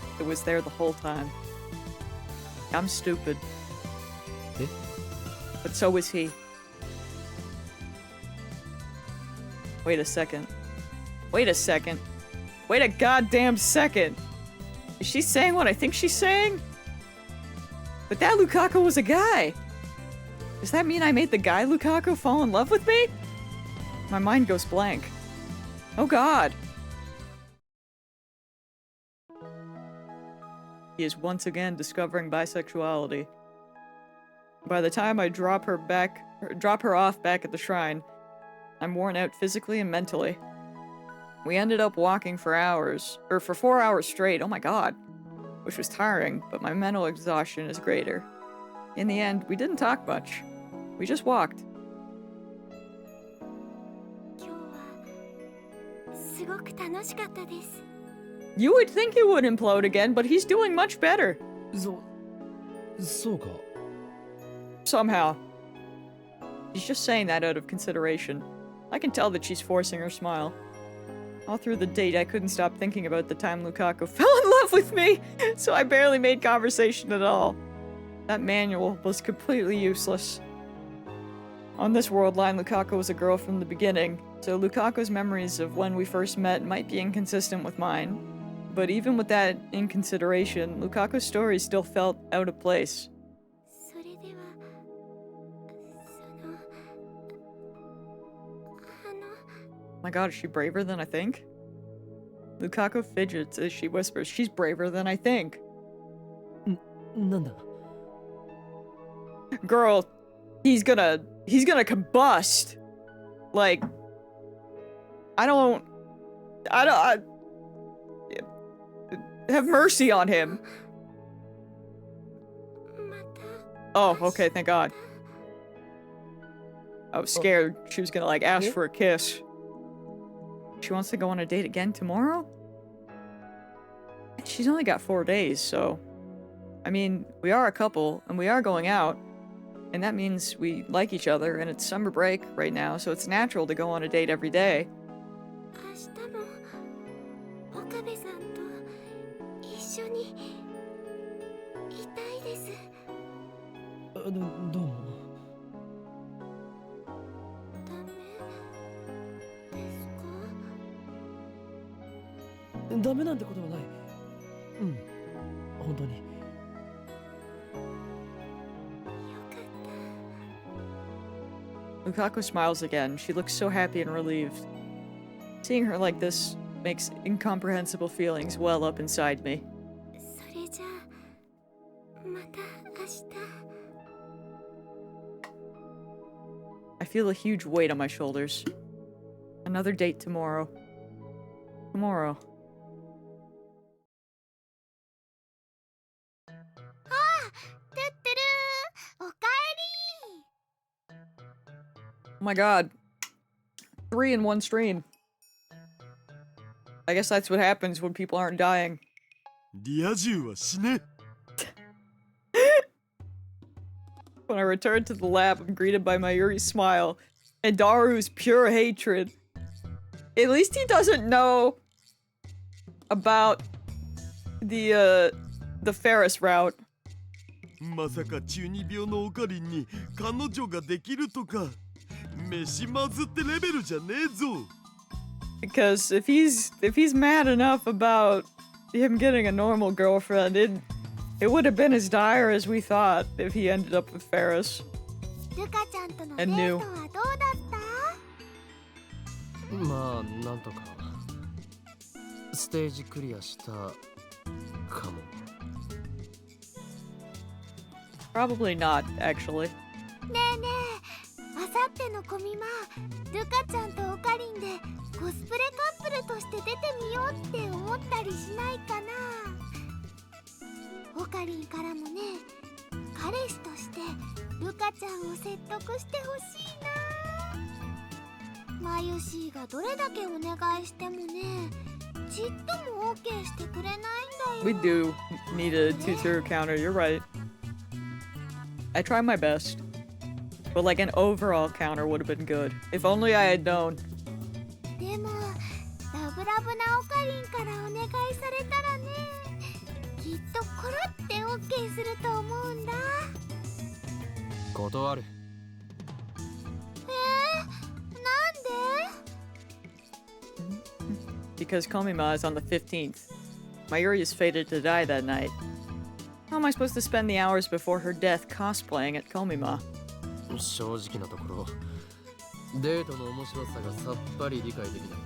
す。 It was there the whole time. I'm stupid. Eh? But so was he. Wait a second. Wait a second. Wait a goddamn second. Is she saying what I think she's saying? But that Lukaku was a guy. Does that mean I made the guy Lukaku fall in love with me? My mind goes blank. Oh god. He is once again discovering bisexuality. By the time I drop her off back at the shrine, I'm worn out physically and mentally. We ended up walking for 4 hours straight, oh my god, which was tiring, but my mental exhaustion is greater. In the end, we didn't talk much. We just walked. 今日はすごく楽しかったです。 You would think he would implode again, but he's doing much better. そうか。 Somehow. She's just saying that out of consideration. I can tell that she's forcing her smile. All through the date, I couldn't stop thinking about the time Lukaku fell in love with me, so I barely made conversation at all. That manual was completely useless. On this world line, Lukaku was a girl from the beginning, so Lukaku's memories of when we first met might be inconsistent with mine. But even with that in consideration, Lukaku's story still felt out of place. それではMy god, is she braver than I think? Lukaku fidgets as she whispers, she's braver than I think. なんだ。 Girl, he's gonna combust. Like, I have mercy on him. また Oh, okay, thank god. I was scared she was gonna, like, ask for a kiss. She wants to go on a date again tomorrow? She's only got 4 days, so... I mean, we are a couple, and we are going out. And that means we like each other, and it's summer break right now, so it's natural to go on a date every day. 明日も岡部さんと一緒にいたいです。どうも。ダメですか？ダメなんてことはない。うん、本当に。よかった。 Lukaku smiles again. She looks so happy and relieved. Seeing her like this makes incomprehensible feelings well up inside me. それじゃあまた明日。 I feel a huge weight on my shoulders. Another date tomorrow. Tomorrow. てってるー、おかえりー。 Oh my god. 3 in 1 stream. I guess that's what happens when people aren't dying. リア充は死ね。 When I return to the lab, I'm greeted by Mayuri's smile and Daru's pure hatred. At least he doesn't know about the Ferris route. まさか中二病のオカリンに彼女ができるとか飯まずってレベルじゃねえぞ。 Because if he's mad enough about him getting a normal girlfriend, it would have been as dire as we thought if he ended up with Ferris. ルカちゃんとのデ And ー new. トはどうだった？まあなんとかステージクリアしたかも。 Probably not, actually. ねえねえ、あさってのコミマ、ルカちゃんとオカリンでコスプレカップルとして出てみようって思ったりしないかな。オカリンからもね、彼氏としてルカちゃんを説得してほしいな。マユシーがどれだけお願いしてもね、ちっとも OK してくれないんだよ。 We do need a 2-2 counter, you're right. I try my best. But like an overall counter would have been good. If only I had known. でもラブラブなオカリンからお願いされたらね、きっとコロって OK すると思うんだ。断る。なんで？ Because Komima is on the 15th. Mayuri is fated to die that night. How am I supposed to spend the hours before her death cosplaying at Komima? 正直なところデートの面白さがさっぱり理解できない。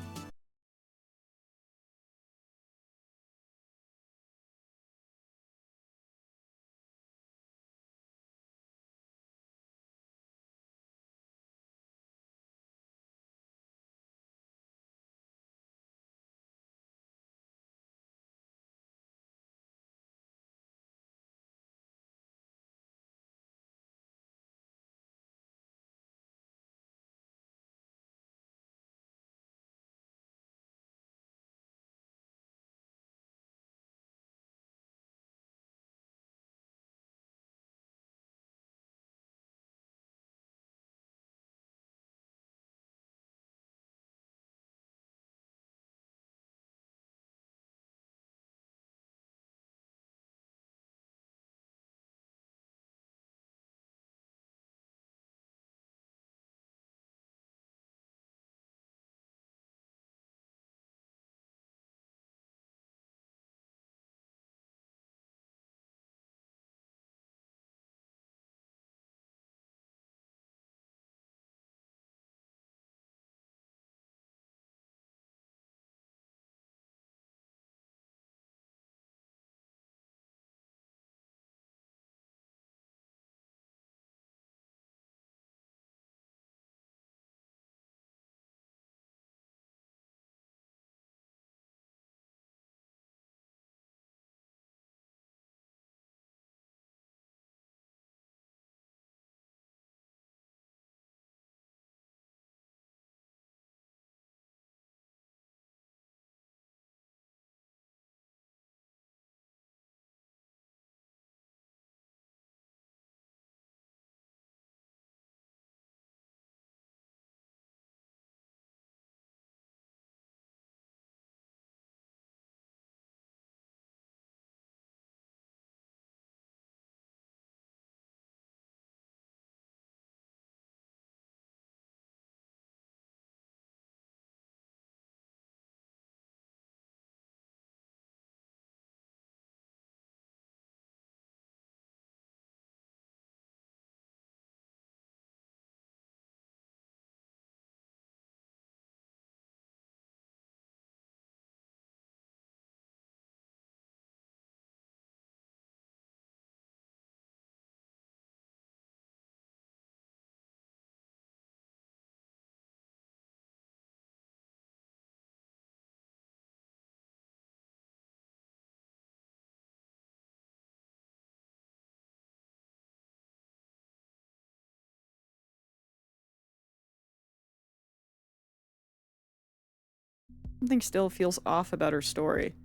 Something still feels off about her story.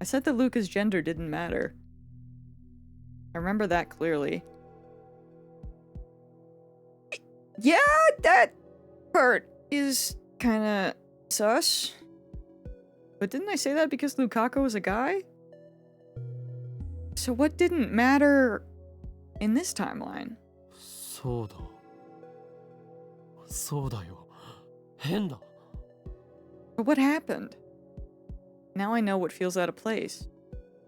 I said that Luca's gender didn't matter. I remember that clearly. Yeah, that part is kinda sus. But didn't I say that because Lukaku was a guy? So what didn't matter in this timeline? そうだ。そうだよ。変だ。 But what happened? Now I know what feels out of place.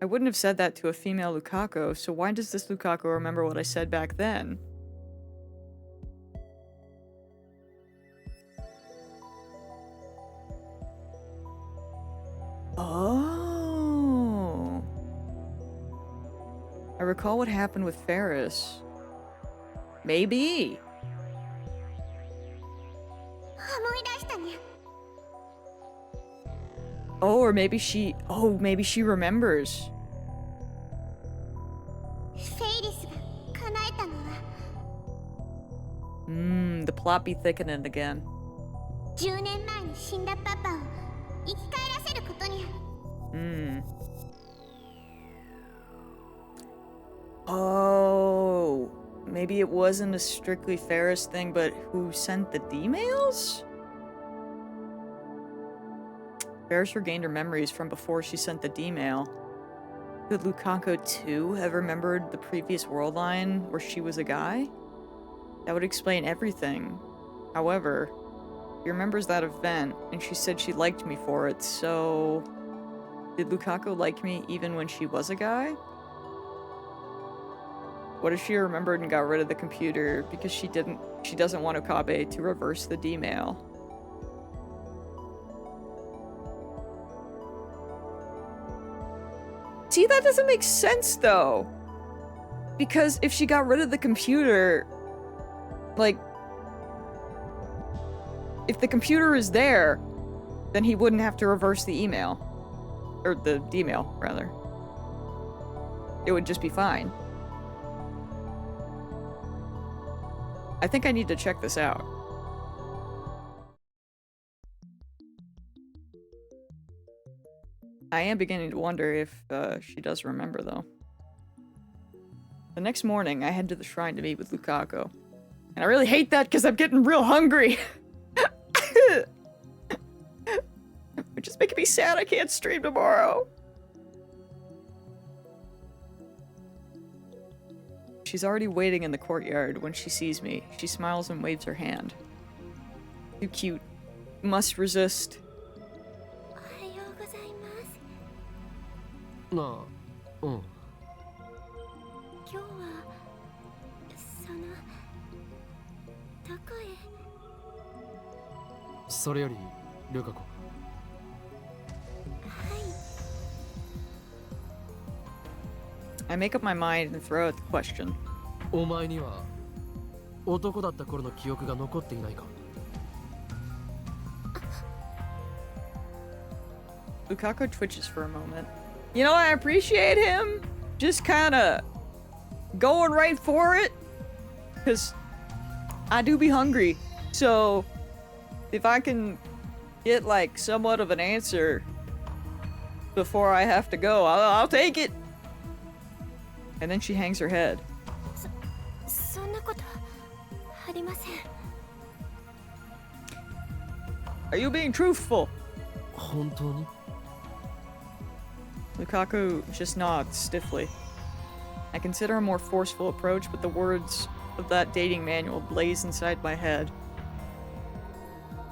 I wouldn't have said that to a female Lukaku, so why does this Lukaku remember what I said back then? Oh. I recall what happened with Ferris. Maybe. 思い出したにゃ。 Oh, or maybe she... Oh, maybe she remembers. フェイリスが叶えたのは The plot be thickening again. 10年前に死んだパパを生き返らせることにゃ。 Oh, maybe it wasn't a strictly Ferris thing, but who sent the D-mails? Ferris regained her memories from before she sent the D-mail. Could Lukaku too have remembered the previous world line where she was a guy? That would explain everything. However, she remembers that event, and she said she liked me for it, so... Did Lukaku like me even when she was a guy? What if she remembered and got rid of the computer because she doesn't want Okabe to reverse the D-mail? See, that doesn't make sense, though. Because if she got rid of the computer, like, if the computer is there, then he wouldn't have to reverse the email. Or the D-mail, rather. It would just be fine. I think I need to check this out. I am beginning to wonder if she does remember, though. The next morning, I head to the shrine to meet with Lukaku. And I really hate that because I'm getting real hungry. Which is making me sad I can't stream tomorrow. She's already waiting in the courtyard. When she sees me, she smiles and waves her hand. Too cute. Must resist. おはようございます。なあ、うん。今日はそのどこへ。それより、ルカ子。はい。I make up my mind and throw out the question. お前には男だった頃の記憶が残っていないか? Lukaku twitches for a moment. You know, I appreciate him just kind of going right for it. Because I do be hungry. So if I can get like somewhat of an answer before I have to go, I'll take it. And then she hangs her head. そんなことありません。 Are you being truthful? 本当に? Lukaku just nods stiffly. I consider a more forceful approach, but the words of that dating manual blaze inside my head.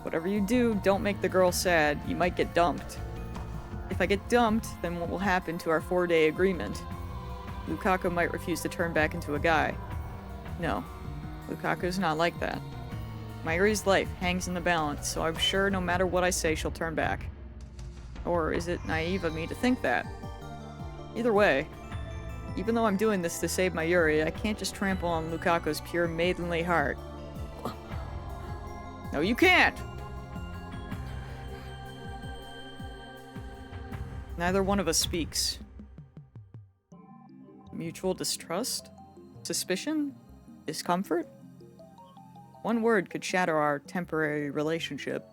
Whatever you do, don't make the girl sad. You might get dumped. If I get dumped, then what will happen to our 4-day agreement? Lukaku might refuse to turn back into a guy. No, Lukaku's not like that. Mayuri's life hangs in the balance, so I'm sure no matter what I say, she'll turn back. Or is it naive of me to think that? Either way, even though I'm doing this to save Mayuri, I can't just trample on Lukaku's pure maidenly heart. No, you can't! Neither one of us speaks. Mutual distrust? Suspicion? Discomfort? One word could shatter our temporary relationship.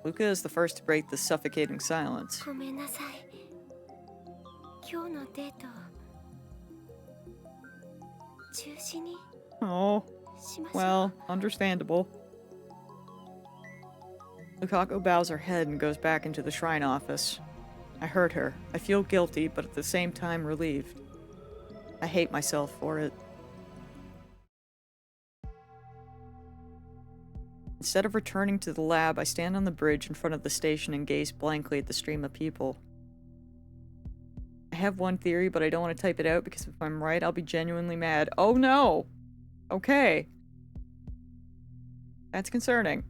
Luca is the first to break the suffocating silence. ごめんなさい。今日のデート中止に Oh, しましょう。 well, understandable. Lukaku bows her head and goes back into the shrine office. I hurt her. I feel guilty, but at the same time relieved. I hate myself for it. Instead of returning to the lab, I stand on the bridge in front of the station and gaze blankly at the stream of people. I have one theory, but I don't want to type it out because if I'm right, I'll be genuinely mad. Oh no! Okay. That's concerning.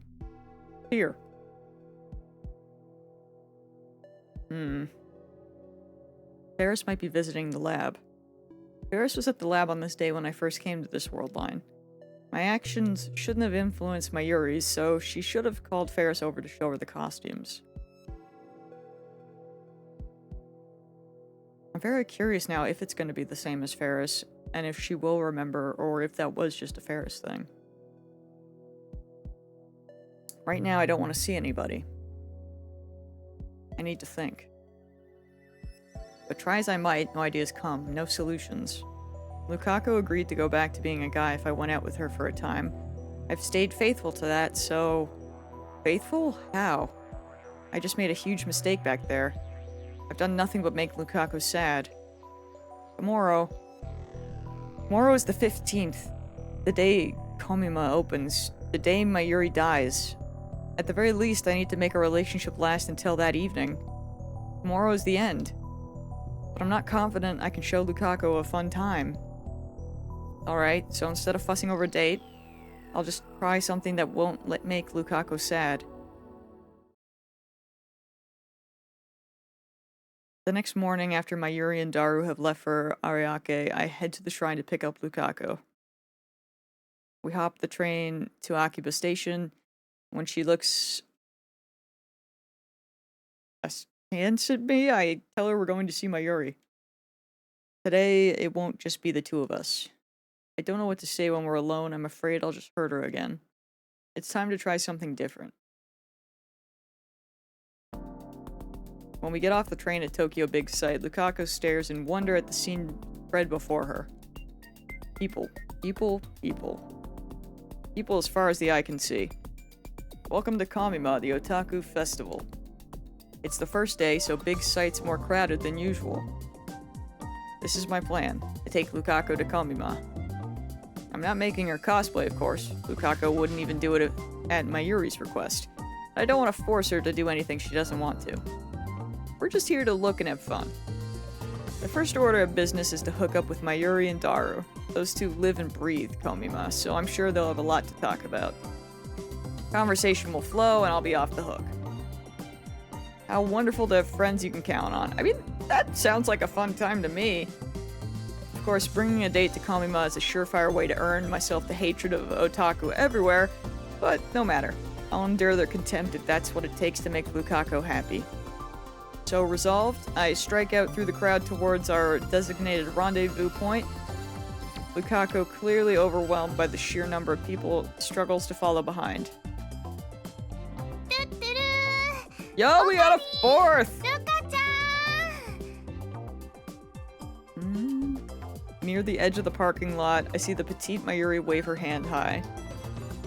Here. Ferris might be visiting the lab. Ferris was at the lab on this day when I first came to this world line. My actions shouldn't have influenced Mayuri's, so she should have called Ferris over to show her the costumes. I'm very curious now if it's going to be the same as Ferris, and if she will remember, or if that was just a Ferris thing. Right now, I don't want to see anybody. I need to think. But try as I might, no ideas come, no solutions. Lukaku agreed to go back to being a guy if I went out with her for a time. I've stayed faithful to that, so... Faithful? How? I just made a huge mistake back there. I've done nothing but make Lukaku sad. Tomorrow is the 15th. The day Komima opens. The day Mayuri dies. At the very least, I need to make a relationship last until that evening. Tomorrow is the end. But I'm not confident I can show Lukaku a fun time. Alright, so instead of fussing over a date, I'll just try something that won't make Lukaku sad. The next morning, after Mayuri and Daru have left for Ariake, I head to the shrine to pick up Lukaku. We hop the train to Akiba Station. When she looks askance at me, I tell her we're going to see Mayuri. Today, it won't just be the two of us. I don't know what to say when we're alone. I'm afraid I'll just hurt her again. It's time to try something different. When we get off the train at Tokyo Big Sight, Lukaku stares in wonder at the scene spread before her. People. People. People. People as far as the eye can see. Welcome to Kamima, the Otaku Festival. It's the first day, so Big Sight's more crowded than usual. This is my plan, to take Lukaku to Kamima. I'm not making her cosplay, of course. Lukaku wouldn't even do it at Mayuri's request. I don't want to force her to do anything she doesn't want to. We're just here to look and have fun. The first order of business is to hook up with Mayuri and Daru. Those two live and breathe Komima, so I'm sure they'll have a lot to talk about. Conversation will flow and I'll be off the hook. How wonderful to have friends you can count on. I mean, that sounds like a fun time to me. Of course, bringing a date to Kamima is a surefire way to earn myself the hatred of otaku everywhere, but no matter. I'll endure their contempt if that's what it takes to make Lukaku happy. So resolved, I strike out through the crowd towards our designated rendezvous point. Lukaku, clearly overwhelmed by the sheer number of people, struggles to follow behind. Yo, we got a fourth! Near the edge of the parking lot, I see the petite Mayuri wave her hand high.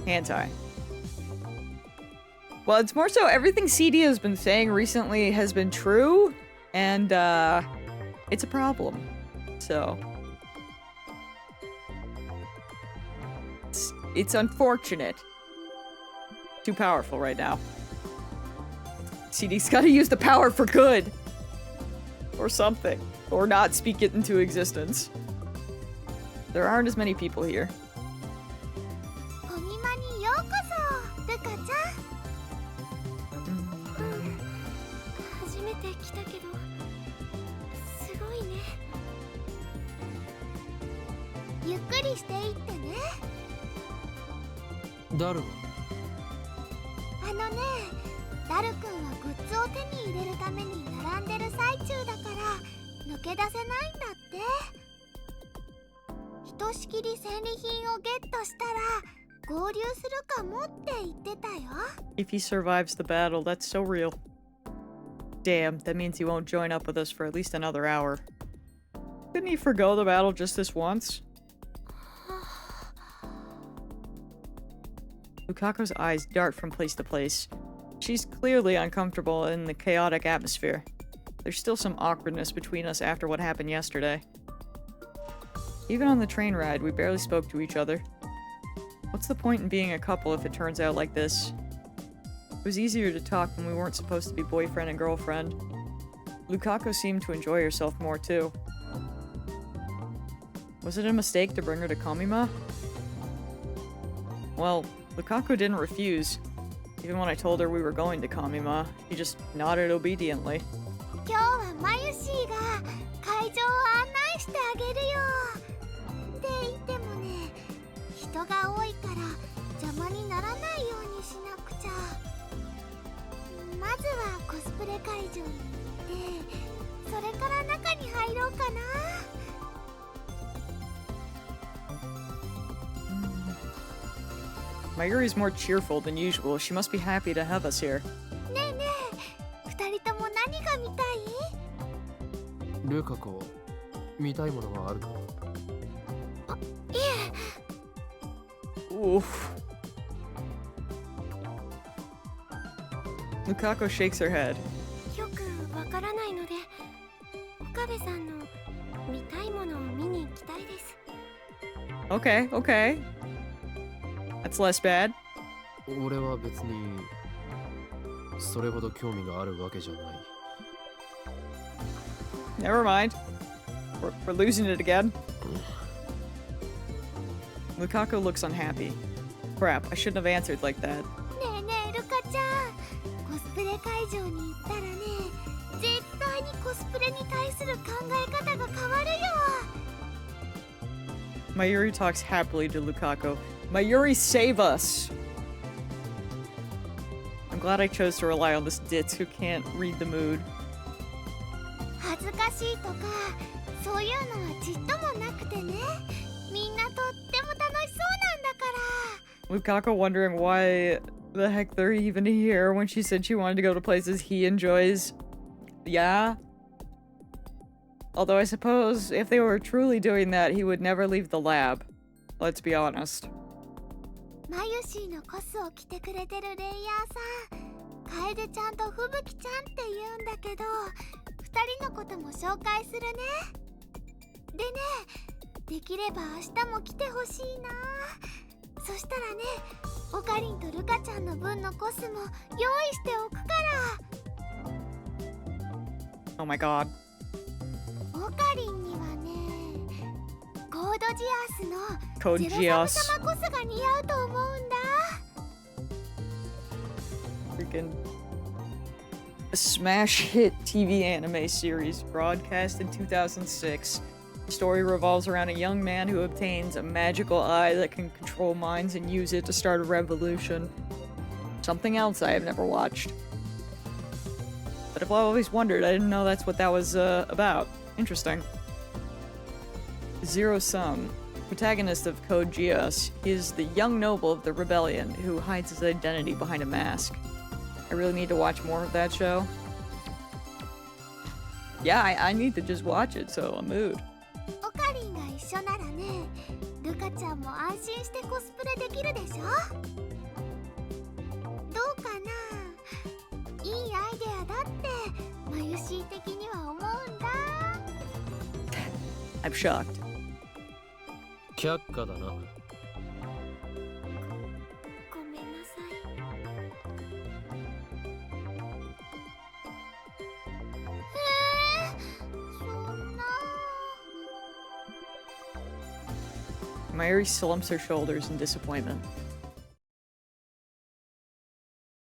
Hand high. Well, it's more so everything CD has been saying recently has been true, and, it's a problem. So. It's unfortunate. Too powerful right now. CD's gotta use the power for good. Or something. Or not speak it into existence. There aren't as many people here. コミマにようこそ、ルカちゃん。初めて来たけどすごいね。ゆっくりしていってね。ダルがあのね、ダルくんはグッズを手に入れるために並んでる最中だから抜け出せないんだって。ひとしきり戦利品をゲットしたら合流するかもって言ってたよ。 If he survives the battle, that's so real. Damn, that means he won't join up with us for at least another hour. Couldn't he forgo the battle just this once? Lukako's eyes dart from place to place. She's clearly uncomfortable in the chaotic atmosphere. There's still some awkwardness between us after what happened yesterday. Even on the train ride, we barely spoke to each other. What's the point in being a couple if it turns out like this? It was easier to talk when we weren't supposed to be boyfriend and girlfriend. Lukako seemed to enjoy herself more too. Was it a mistake to bring her to Komima? Well, Lukako didn't refuse. Even when I told her we were going to Komima, she just nodded obediently. 今日はマユシーが会場を案内してあげるよ。って言ってもね、人が多いから邪魔にならないようにしなくちゃ。まずはコスプレ会場に行って、それから中に入ろうかな。Mayuri's more cheerful than usual. She must be happy to have us here. ねえねえ、二人とも何が見たい？ルカ子、見たいものはあるか？いえ。 Oof. Lukako shakes her head. よくわからないので、岡部さんの見たいものを見に行きたいです。 Okay, okay. That's less bad. 俺は別にそれほど興味があるわけじゃない。 Never mind. We're losing it again. Lukako looks unhappy. Crap, I shouldn't have answered like that. ねえねえルカちゃん、コスプレ会場に行ったらね、絶対にコスプレに対する考え方が変わるよ。 Mayuri talks happily to Lukako. Mayuri, save us! I'm glad I chose to rely on this ditz who can't read the mood. 恥ずかしいとか、そういうのはちっともなくてね。みんなとっても楽しそうなんだから。 Lukako wondering why the heck they're even here when she said she wanted to go to places he enjoys. Yeah? Although I suppose if they were truly doing that, he would never leave the lab. Let's be honest. マユシーのコスを着てくれてるレイヤーさん、楓ちゃんと吹雪ちゃんって言うんだけど、二人のことも紹介するね。でね、できれば明日も来てほしいな。そしたらね、オカリンとルカちゃんの分のコスも用意しておくから。 Oh my god. オカリンにはね、コードジアスのコードゼロジアス。サム様コスが似合うと思うんだ。 Freaking smash hit TV anime series broadcast in 2006. The story revolves around a young man who obtains a magical eye that can control minds and use it to start a revolution. Something else I have never watched. But I've always wondered, I didn't know that's what that was about. Interesting. Zero Sum, protagonist of Code Geass, is the young noble of the rebellion who hides his identity behind a mask. I really need to watch more of that show. Yeah, I need to just watch it, so I'm moved. オカリンが一緒ならね、ルカちゃんも安心してコスプレできるでしょ。どうかな、いいアイデアだってマユシー的には思うんだ。 I'm shocked. 却下だな。ごめんなさい。そんな。 Mayuri slumps her shoulders in disappointment.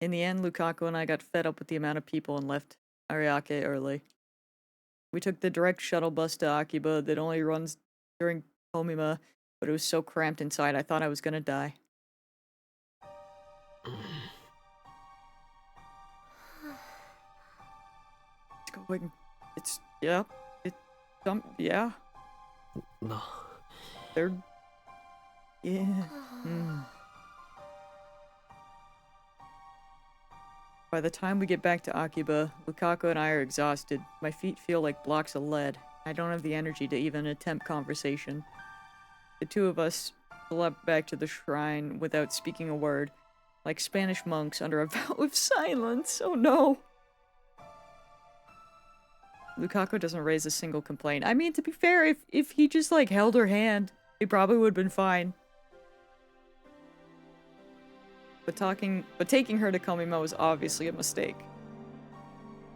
In the end, Lukaku and I got fed up with the amount of people and left Ariake early. We took the direct shuttle bus to Akiba that only runs during Komima, but it was so cramped inside I thought I was gonna die. It's going... It's... yeah. Yeah. な。 They're... yeah. By the time we get back to Akiba, Lukaku and I are exhausted. My feet feel like blocks of lead. I don't have the energy to even attempt conversation. The two of us leapt back to the shrine without speaking a word, like Spanish monks under a vow of silence. Oh no! Lukaku doesn't raise a single complaint. I mean, to be fair, if he just, like, held her hand, it probably would have been fine. But taking her to Komima was obviously a mistake.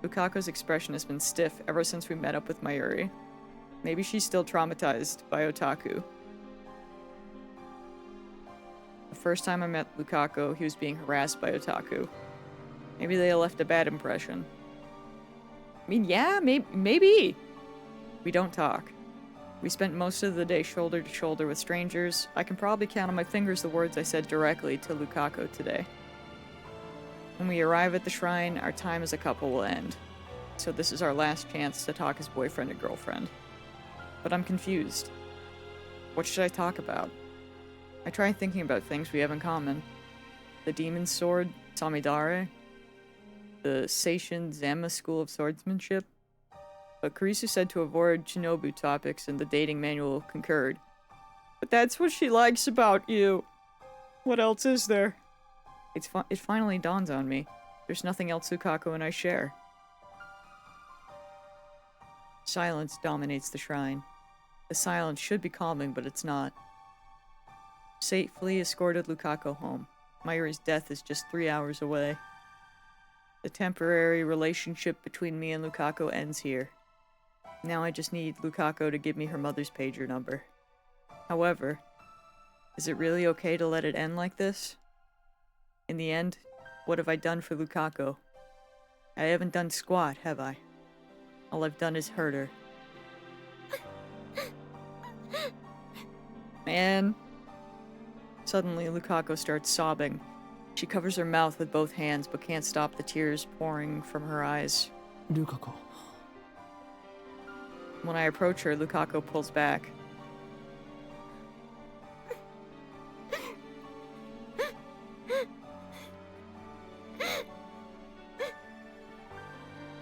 Lukaku's expression has been stiff ever since we met up with Mayuri. Maybe she's still traumatized by otaku. The first time I met Lukaku, he was being harassed by otaku. Maybe they left a bad impression. I mean, yeah, maybe. We don't talk. We spent most of the day shoulder to shoulder with strangers. I can probably count on my fingers the words I said directly to Lukaku today. When we arrive at the shrine, our time as a couple will end. So this is our last chance to talk as boyfriend and girlfriend. But I'm confused. What should I talk about? I try thinking about things we have in common. The demon's sword, Samidare. The Seishin Zama School of Swordsmanship. But Kurisu said to avoid shinobu topics and the dating manual concurred. But that's what she likes about you. What else is there? It finally dawns on me. There's nothing else Lukaku and I share. Silence dominates the shrine. The silence should be calming, but it's not. Safely escorted Lukaku home. Mayuri's death is just 3 hours away. The temporary relationship between me and Lukaku ends here. Now I just need Lukaku to give me her mother's pager number. However, is it really okay to let it end like this? In the end, what have I done for Lukaku? I haven't done squat, have I? All I've done is hurt her. Man. Suddenly, Lukaku starts sobbing. She covers her mouth with both hands, but can't stop the tears pouring from her eyes. Lukaku. When I approach her, Lukaku pulls back.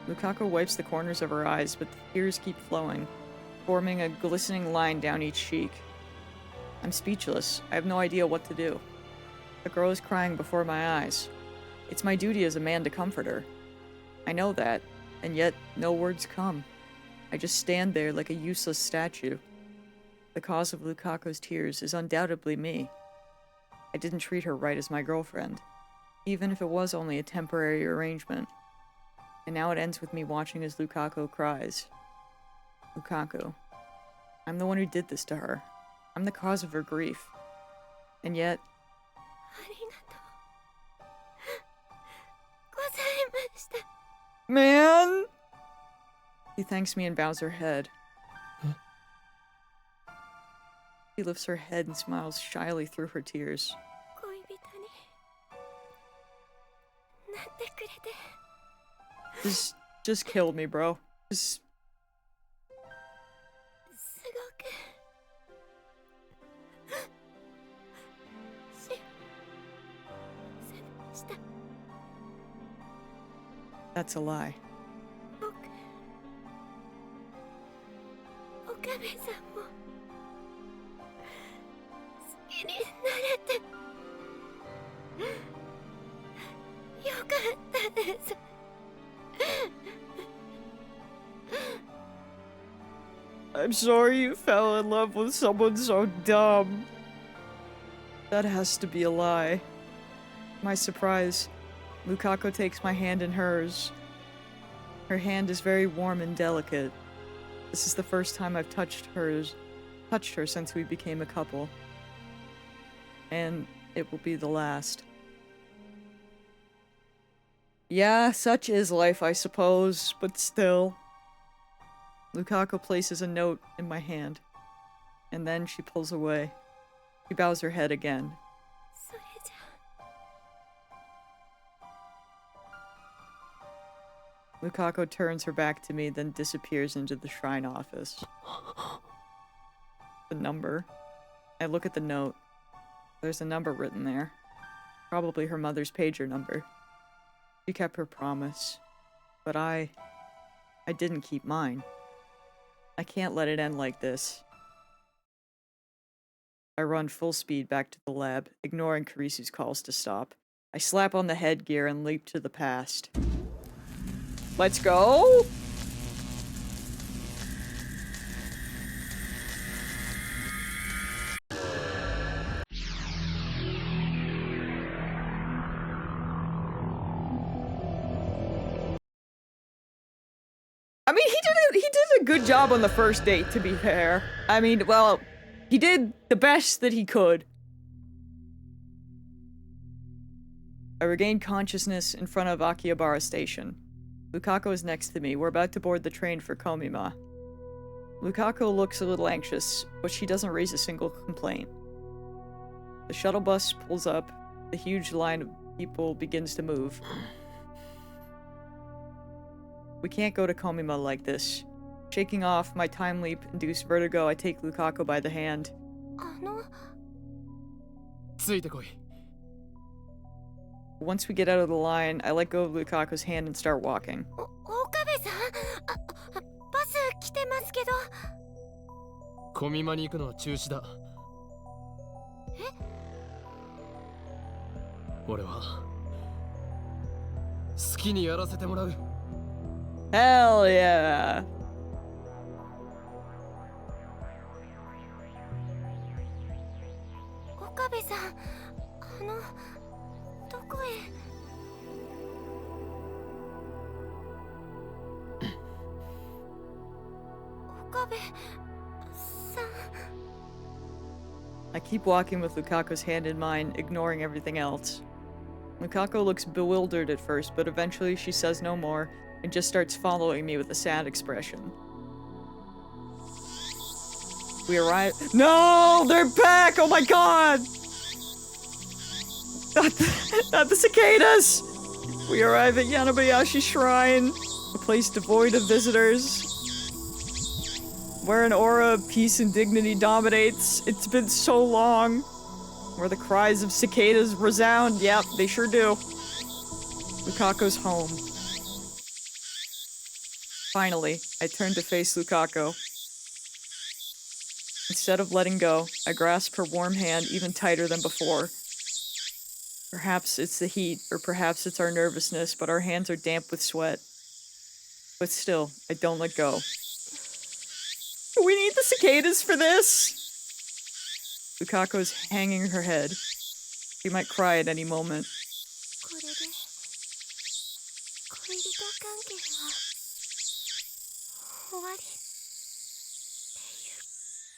Lukaku wipes the corners of her eyes, but the tears keep flowing, forming a glistening line down each cheek. I'm speechless. I have no idea what to do. The girl is crying before my eyes. It's my duty as a man to comfort her. I know that, and yet no words come. I just stand there like a useless statue. The cause of Lukaku's tears is undoubtedly me. I didn't treat her right as my girlfriend, even if it was only a temporary arrangement. And now it ends with me watching as Lukaku cries. Lukaku. I'm the one who did this to her. I'm the cause of her grief. And yet... Man! She thanks me and bows her head. She lifts her head and smiles shyly through her tears. Just kill me, bro. Just... That's a lie. I'm sorry you fell in love with someone so dumb. That has to be a lie. My surprise, Lukaku takes my hand in hers. Her hand is very warm and delicate. This is the first time I've touched her since we became a couple. And it will be the last. Yeah, such is life, I suppose, but still. Lukaku places a note in my hand, and then she pulls away. She bows her head again. Lukaku turns her back to me, then disappears into the shrine office. The number. I look at the note. There's a number written there. Probably her mother's pager number. She kept her promise. But I didn't keep mine. I can't let it end like this. I run full speed back to the lab, ignoring Karisu's calls to stop. I slap on the headgear and leap to the past. Let's go! I mean, he did a good job on the first date, to be fair. I mean, well, he did the best that he could. I regained consciousness in front of Akihabara Station. Lukaku is next to me. We're about to board the train for Komima. Lukaku looks a little anxious, but she doesn't raise a single complaint. The shuttle bus pulls up. The huge line of people begins to move. We can't go to Komima like this. Shaking off my time leap-induced vertigo, I take Lukaku by the hand. ついてこい。 Once we get out of the line, I let go of Lukaku's hand and start walking. 岡部さん、バス来てますけど。コミマに行くのは中止だ。え？俺は好きにやらせてもらう。 Hell yeah! 岡部さん、どこへ？ 岡部さん。 I keep walking with Lukaku's hand in mine, ignoring everything else. Lukaku looks bewildered at first, but eventually she says no more and just starts following me with a sad expression. We arrive— No! They're back! Oh my god! Not the cicadas! We arrive at Yanabayashi Shrine, a place devoid of visitors, where an aura of peace and dignity dominates. It's been so long. Where the cries of cicadas resound. Yep, they sure do. Lukaku's home. Finally, I turn to face Lukaku. Instead of letting go, I grasp her warm hand even tighter than before. Perhaps it's the heat, or perhaps it's our nervousness, but our hands are damp with sweat. But still, I don't let go. We need the cicadas for this! Lukaku's hanging her head. She might cry at any moment. これで恋人関係は終わりっていう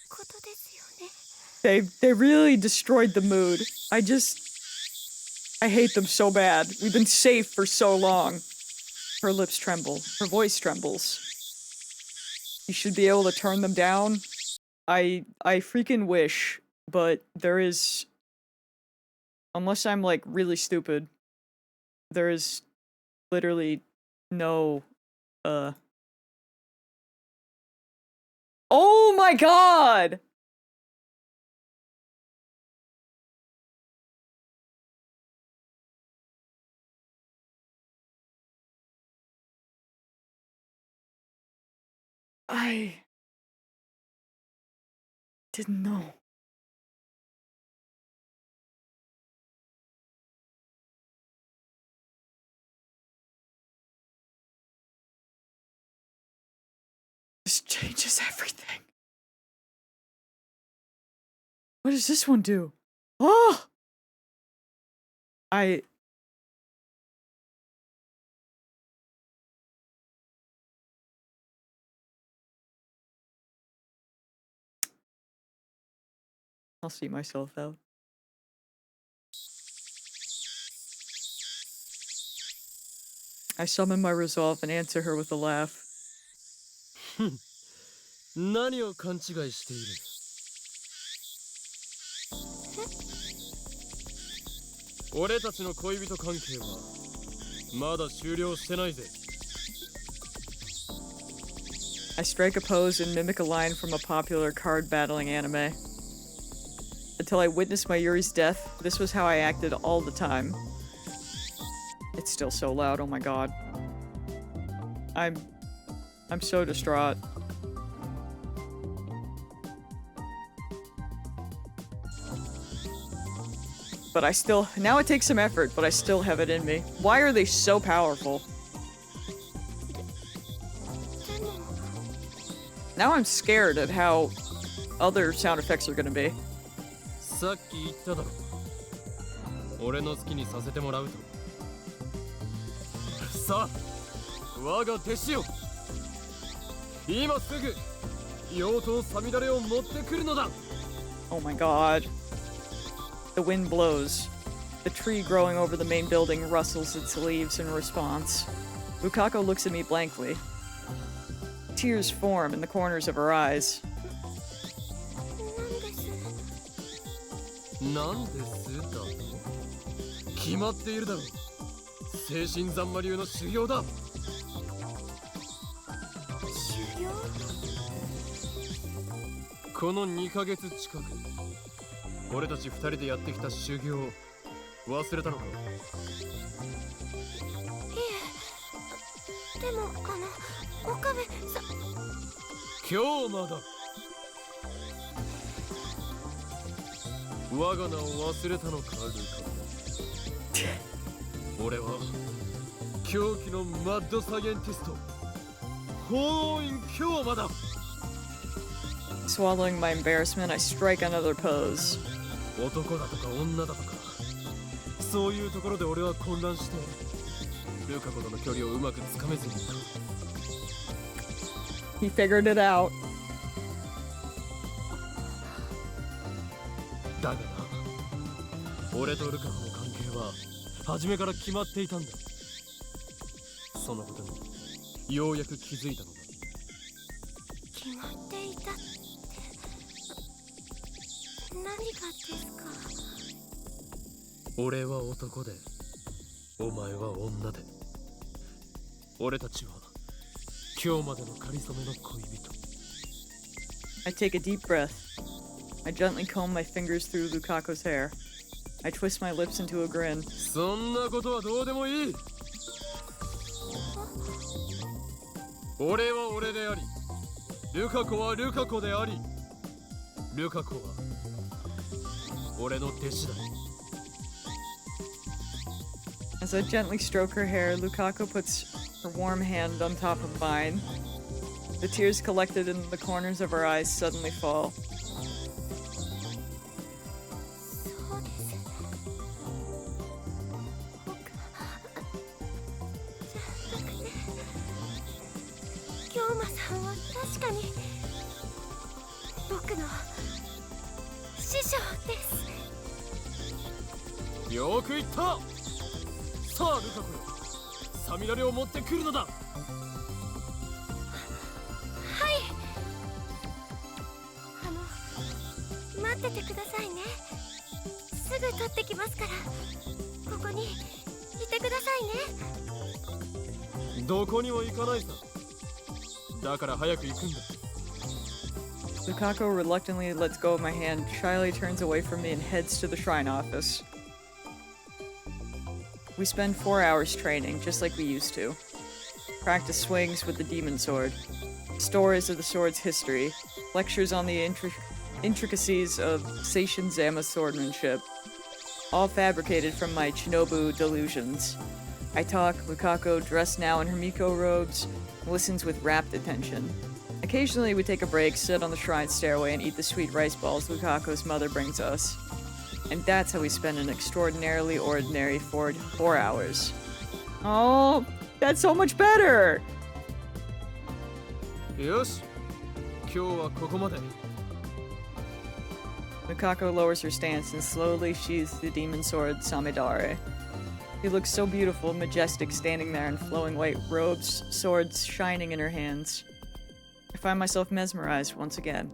ことですよね。 They really destroyed the mood. I hate them so bad. We've been safe for so long. Her lips tremble. Her voice trembles. You should be able to turn them down. I freaking wish, but there is— unless I'm like really stupid, there is literally no, Oh my god! I didn't know. This changes everything. What does this one do? Oh! I'll see myself out. I summon my resolve and answer her with a laugh. 何を勘違いしている？俺たちの恋人関係はまだ終了してないぜ。 I strike a pose and mimic a line from a popular card battling anime. Until I witnessed my Yuri's death, this was how I acted all the time. It's still so loud. Oh my god. I'm so distraught. But I still, now it takes some effort, but I still have it in me. Why are they so powerful? Now I'm scared at how other sound effects are gonna be. さっき言っただろ。俺の好きにさせてもらうと。さあ、我が弟子よ。今すぐ妖刀さみだれを持ってくるのだ。 Oh my god. The wind blows. The tree growing over the main building rustles its leaves in response. Lukako looks at me blankly. Tears form in the corners of her eyes. なんですだと？決まっているだろう。精神残魔流の修行だ。修行？この2ヶ月近く、俺たち2人でやってきた修行を忘れたのか？いえ、でも岡部さん。今日まだ。我が名を忘れたのか、ルカ。俺は狂気のマッドサイエンティスト、法王院京馬だ。Swallowing my embarrassment, I strike another pose. 男だとか女だとか、そういうところで俺は混乱して、ルカ子との距離をうまくつかめずにいた。He figured it out. だがな、俺とルカ子の関係は初めから決まっていたんだ。そのことにようやく気づいたのだ。決まっていたって何がですか？俺は男で、お前は女で、俺たちは今日までの仮初めの恋人。 I take a deep breath. I gently comb my fingers through Lukako's hair. I twist my lips into a grin. そんなことはどうでもいい。俺は俺であり、ルカ子はルカ子であり、ルカ子は俺の弟子だ。 As I gently stroke her hair, Lukako puts her warm hand on top of mine. The tears collected in the corners of her eyes suddenly fall. そうです。僕じゃなくて、京馬さんは確かに僕の師匠です。よく言った。さあルカ子よ、サミダレを持ってくるのだ。はい。待っててくださいね。すぐ取ってきますから、ここにいてくださいね。どこにも行かないさ。だから早く行くんだ。 Lukako reluctantly lets go of my hand, shyly turns away from me, and heads to the shrine office. We spend 4 hours training, just like we used to. Practice swings with the demon sword, stories of the sword's history, lectures on the intricacies of Seishin Zama swordsmanship, all fabricated from my Shinobu delusions. I talk, Lukako, dressed now in her Miko robes, listens with rapt attention. Occasionally we take a break, sit on the shrine stairway, and eat the sweet rice balls Lukako's mother brings us. And that's how we spend an extraordinarily ordinary 4 hours. Oh, that's so much better! よし、今日はここまで。 Lukako lowers her stance and slowly sheathes the demon sword Samidare. She looks so beautiful, majestic, standing there in flowing white robes, swords shining in her hands. I find myself mesmerized once again.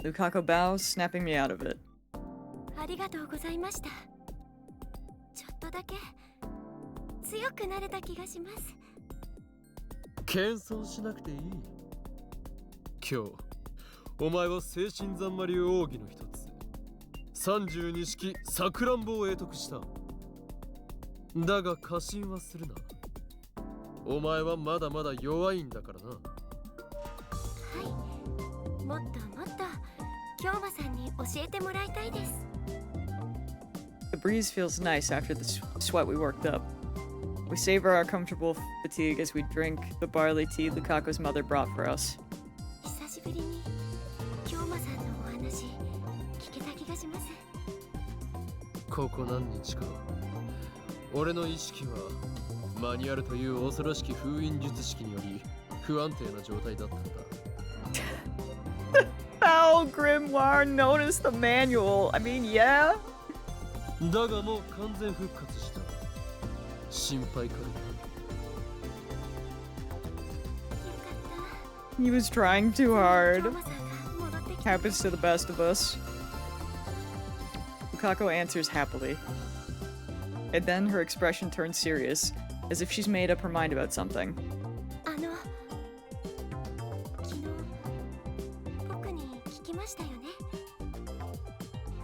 Lukako bows, snapping me out of it. ありがとうございました。ちょっとだけ強くなれた気がします。謙遜しなくていい。今日、お前は精神残魔流奥義の一つ、32式さくらんぼを得得した。だが過信はするな。お前はまだまだ弱いんだからな。はい、もっともっと京馬さんに教えてもらいたいです。 The breeze feels nice after the sweat we worked up. We savor our comfortable fatigue as we drink the barley tea Lukaku's mother brought for us. 久しぶりに京馬さんのお話聞けた気がします。ここ何日か俺の意識はマニュアルという恐ろしき封印術式により不安定な状態だったんだ。How Grimoire noticed the manual? I mean, yeah. だがもう完全復活した。心配かい。 He was trying too 京 hard. 馬さんが戻ってきた。 Happens to the best of us. Lukaku answers happily. And then her expression turns serious, as if she's made up her mind about something. 昨日僕に聞きましたよね。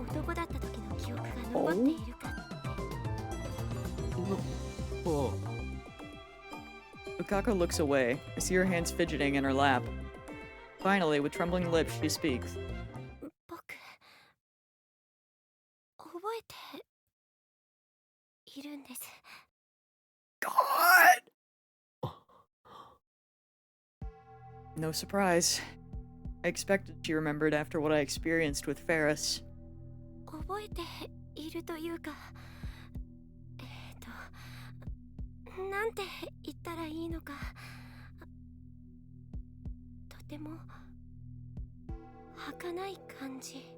男だった時の記憶が残っているかって。おう。 Lukaku looks away. I see her hands fidgeting in her lap. Finally, with trembling lips, she speaks. 僕覚えているんです。 God! No surprise. I expected she remembered after what I experienced with Ferris. 覚えているというか、なんて言ったらいいのか、とても儚い感じ。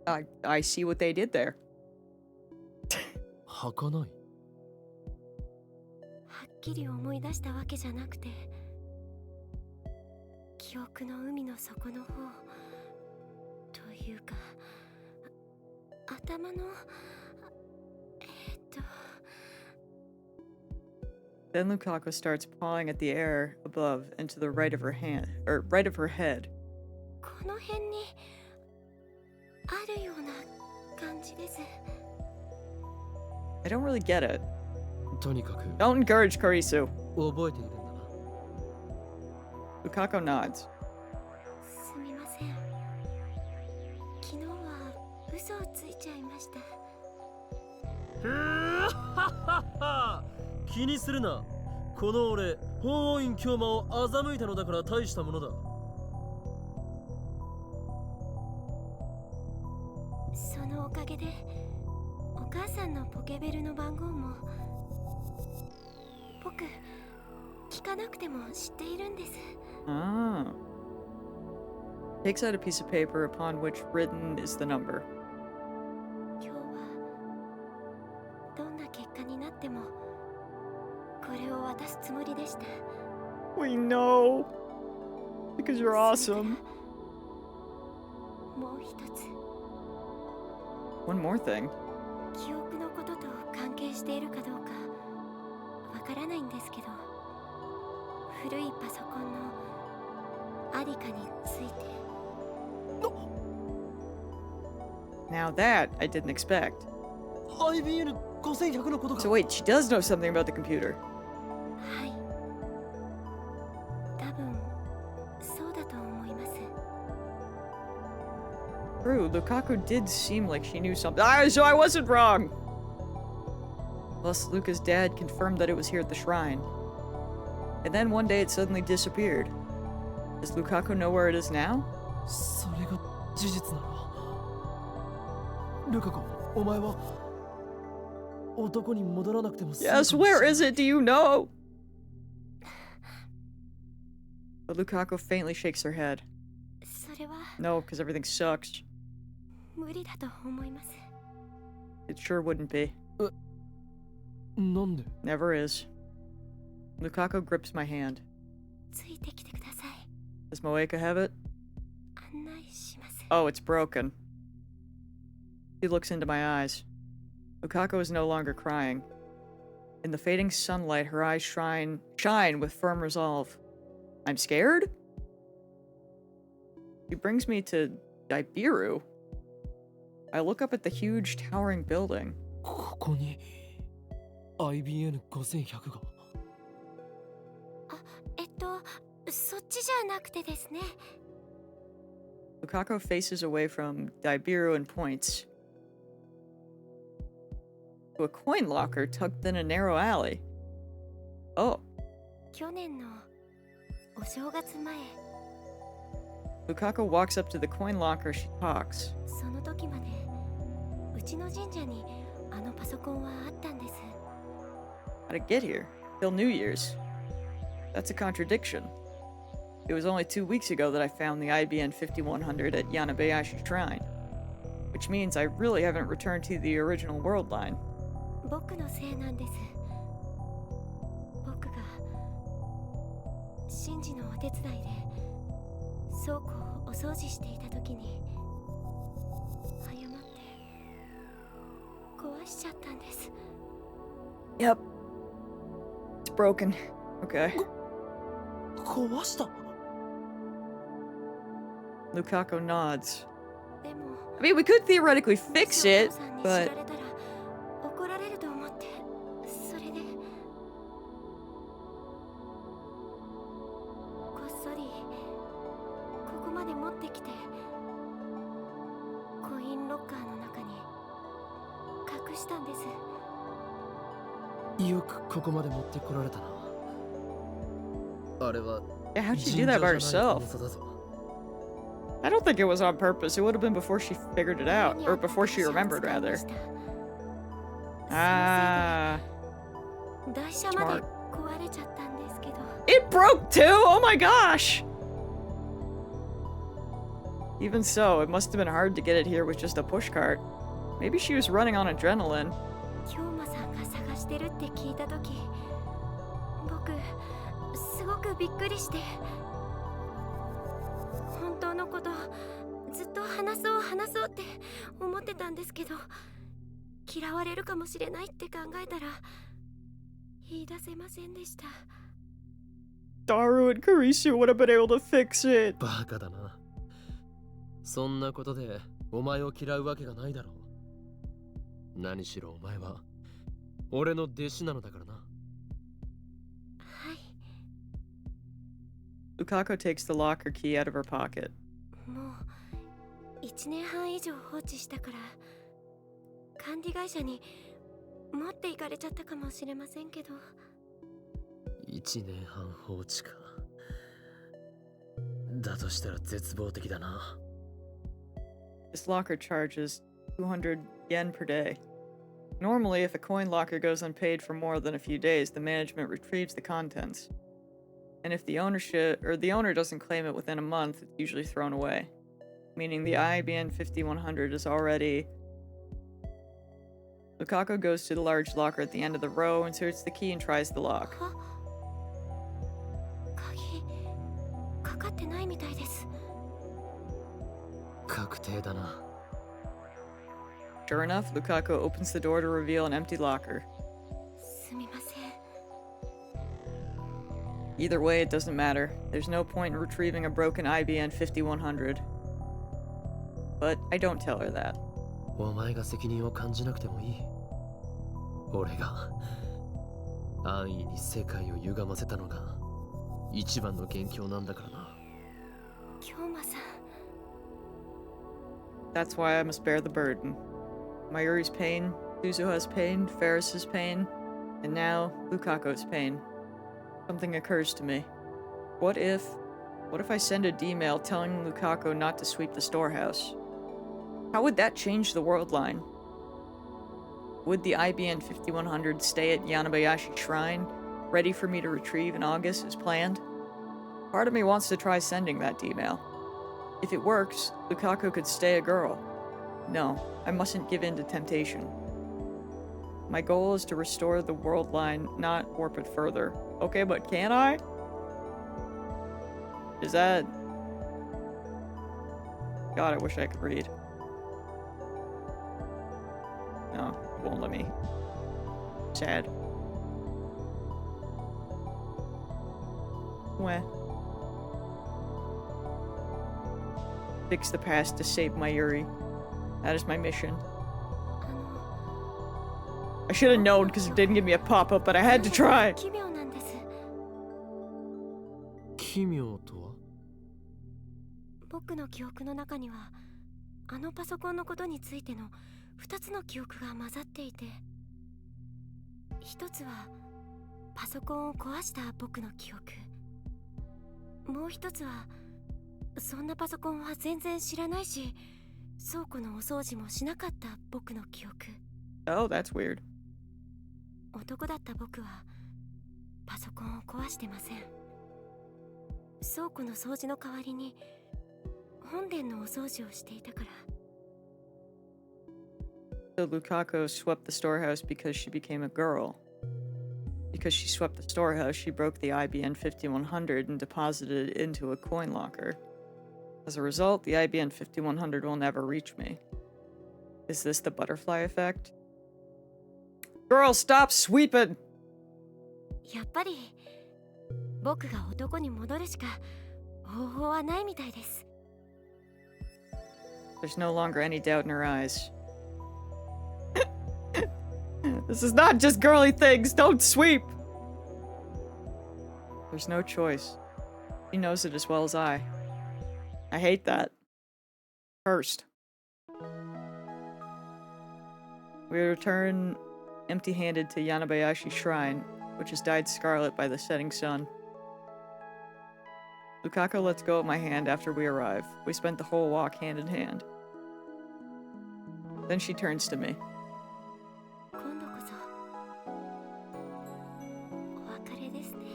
I see what they did there. 儚い。はっきり思い出したわけじゃなくて、記憶の海の底の方というか、頭のThen Lukaku starts pawing at the air above and to the right of her right of her head. この辺にあるような感じです。 I don't really get it. とにかく Don't encourage Karisu. 覚えているんだな。 Lukaku nods. すみません。昨日は嘘をついちゃいました。気にするな。この俺、法王院京馬を欺いたのだから大したものだ。そのおかげでお母さんのポケベルの番号も僕聞かなくても知っているんです。 Ah. Takes out a piece of paper upon which written is the number. 今日はどんな結果になってもこれを渡すつもりでした。 We know. Because you're awesome. もう一つ One more thing. 記憶のことと関係しているかどうかわからないんですけど、古いパソコンのありかについて。 Now that I didn't expect. IBN5100 のことか。 So wait, she does know something about the computer. はい。多分そうだと思います。 True, Lukaku did seem like she knew something. Ah, so I wasn't wrong! Plus, Luca's dad confirmed that it was here at the shrine. And then one day it suddenly disappeared. Does Lukaku know where it is now? それが事実なら。ルカ子、お前は男に戻らなくても済むかもし Yes, れない。 where is it? Do you know? But Lukaku faintly shakes her head. それは No, because everything sucks. 無理だと思います。 It sure wouldn't be. なんで？ Never is. Lukaku grips my hand. ついてきてください。 Does Moeka have it? 案内します。 Oh, it's broken. He looks into my eyes. Lukaku is no longer crying. In the fading sunlight, her eyes shine with firm resolve. I'm scared? He brings me to Daibiru. I look up at the huge towering building. ここに IBN5100 が。そっちじゃなくてですね。Lukaku faces away from Daibiru and points to a coin locker tucked in a narrow alley. Oh. 去年のお正月前、 Lukaku walks up to the coin locker. She talks. その時までうちの神社にあのパソコンはあったんです。 How'd it get here? Till New Year's. That's a contradiction. It was only 2 weeks ago that I found the IBN 5100 at Yanabayashi Shrine, which means I really haven't returned to the original world line. 僕のせいなんです。僕が神事のお手伝いで倉庫をお掃除していた時に誤って壊しちゃったんです。 Yep. It's broken. Okay. 壊した。 Lukaku nods. でも I mean, we could theoretically fix it, お父さんに知 but られたら怒られると思って、それでこっそりここまで持ってきてコインロッカーの中に隠したんです。よくここまで持ってこられたな。あれは yeah, how'd she do that by 尋常じゃない herself? 重さだぞ。 I don't think it was on purpose. It would have been before she figured it out, or before she remembered, rather. Ah, 台車まで壊れちゃったんですけど。 it broke too. Oh my gosh. Even so, it must have been hard to get it here with just a pushcart. Maybe she was running on adrenaline. 京馬さんが探してるって聞いた時、僕すごくびっくりして、本当のことずっと話そうって思ってたんですけど、嫌われるかもしれないって考えたら言い出せませんでした。 Daru and Karisu would have been able to fix it. バカだな。そんなことでお前を嫌うわけがないだろう。何しろお前は俺の弟子なのだからな。はい。 Lukaku takes the locker key out of her pocket. もう1年半以上放置したから管理会社に持っていかれちゃったかもしれませんけど。1年半放置か。だとしたら絶望的だな。 This locker charges 200 yen per day. Normally, if a coin locker goes unpaid for more than a few days, the management retrieves the contents. And if the owner doesn't claim it within a month, it's usually thrown away. Meaning the IBN 5100 is already... Lukaku goes to the large locker at the end of the row, inserts the key, and tries the lock. 鍵かかってないみたいです。確定だな。 Sure enough, Lukaku opens the door to reveal an empty locker. すみません。 Either way, it doesn't matter. There's no point in retrieving a broken IBN 5100. But I don't tell her that. お前が責任を感じなくてもいい。俺が安易に世界を歪ませたのが一番の元凶なんだからな。京馬さん。 That's why I must bear the burden. Mayuri's pain, Suzuha's pain, Ferris's pain, and now Lukaku's pain. Something occurs to me. What if I send a D-mail telling Lukaku not to sweep the storehouse? How would that change the world line? Would the IBN 5100 stay at Yanabayashi Shrine, ready for me to retrieve in August as planned? Part of me wants to try sending that D-mail. If it works, Lukaku could stay a girl. No, I mustn't give in to temptation. My goal is to restore the world line, not warp it further. Okay, but can I? Is that... God, I wish I could read. No, it won't let me. Sad. Weh. Fix the past to save Mayuri. That is my mission. あの I should have known because it didn't give me a pop-up, but I had to try. 奇妙なんです。奇妙とは？僕の記憶の中にはあのパソコンのことについての2つの記憶が混ざっていて、一つはパソコンを壊した僕の記憶、もう一つはそんなパソコンは全然知らないし倉庫のお掃除もしなかった僕の記憶。 Oh, that's weird. 男だった僕はパソコンを壊してません。倉庫の掃除の代わりに本殿のお掃除をしていたから。 So Lukaku swept the storehouse because she became a girl. Because she swept the storehouse, she broke the IBN 5100 and deposited it into a coin locker. As a result, the IBN 5100 will never reach me. Is this the butterfly effect? Girl, stop sweeping! やっぱり僕が男に戻るしか方法はないみたいです。 There's no longer any doubt in her eyes. This is not just girly things. Don't sweep. There's no choice. She knows it as well as I. I hate that. First. We return empty-handed to Yanabayashi Shrine, which has dyed scarlet by the setting sun. Lukaku lets go of my hand after we arrive. We spent the whole walk hand in hand. Then she turns to me. 今度こそお別れですね。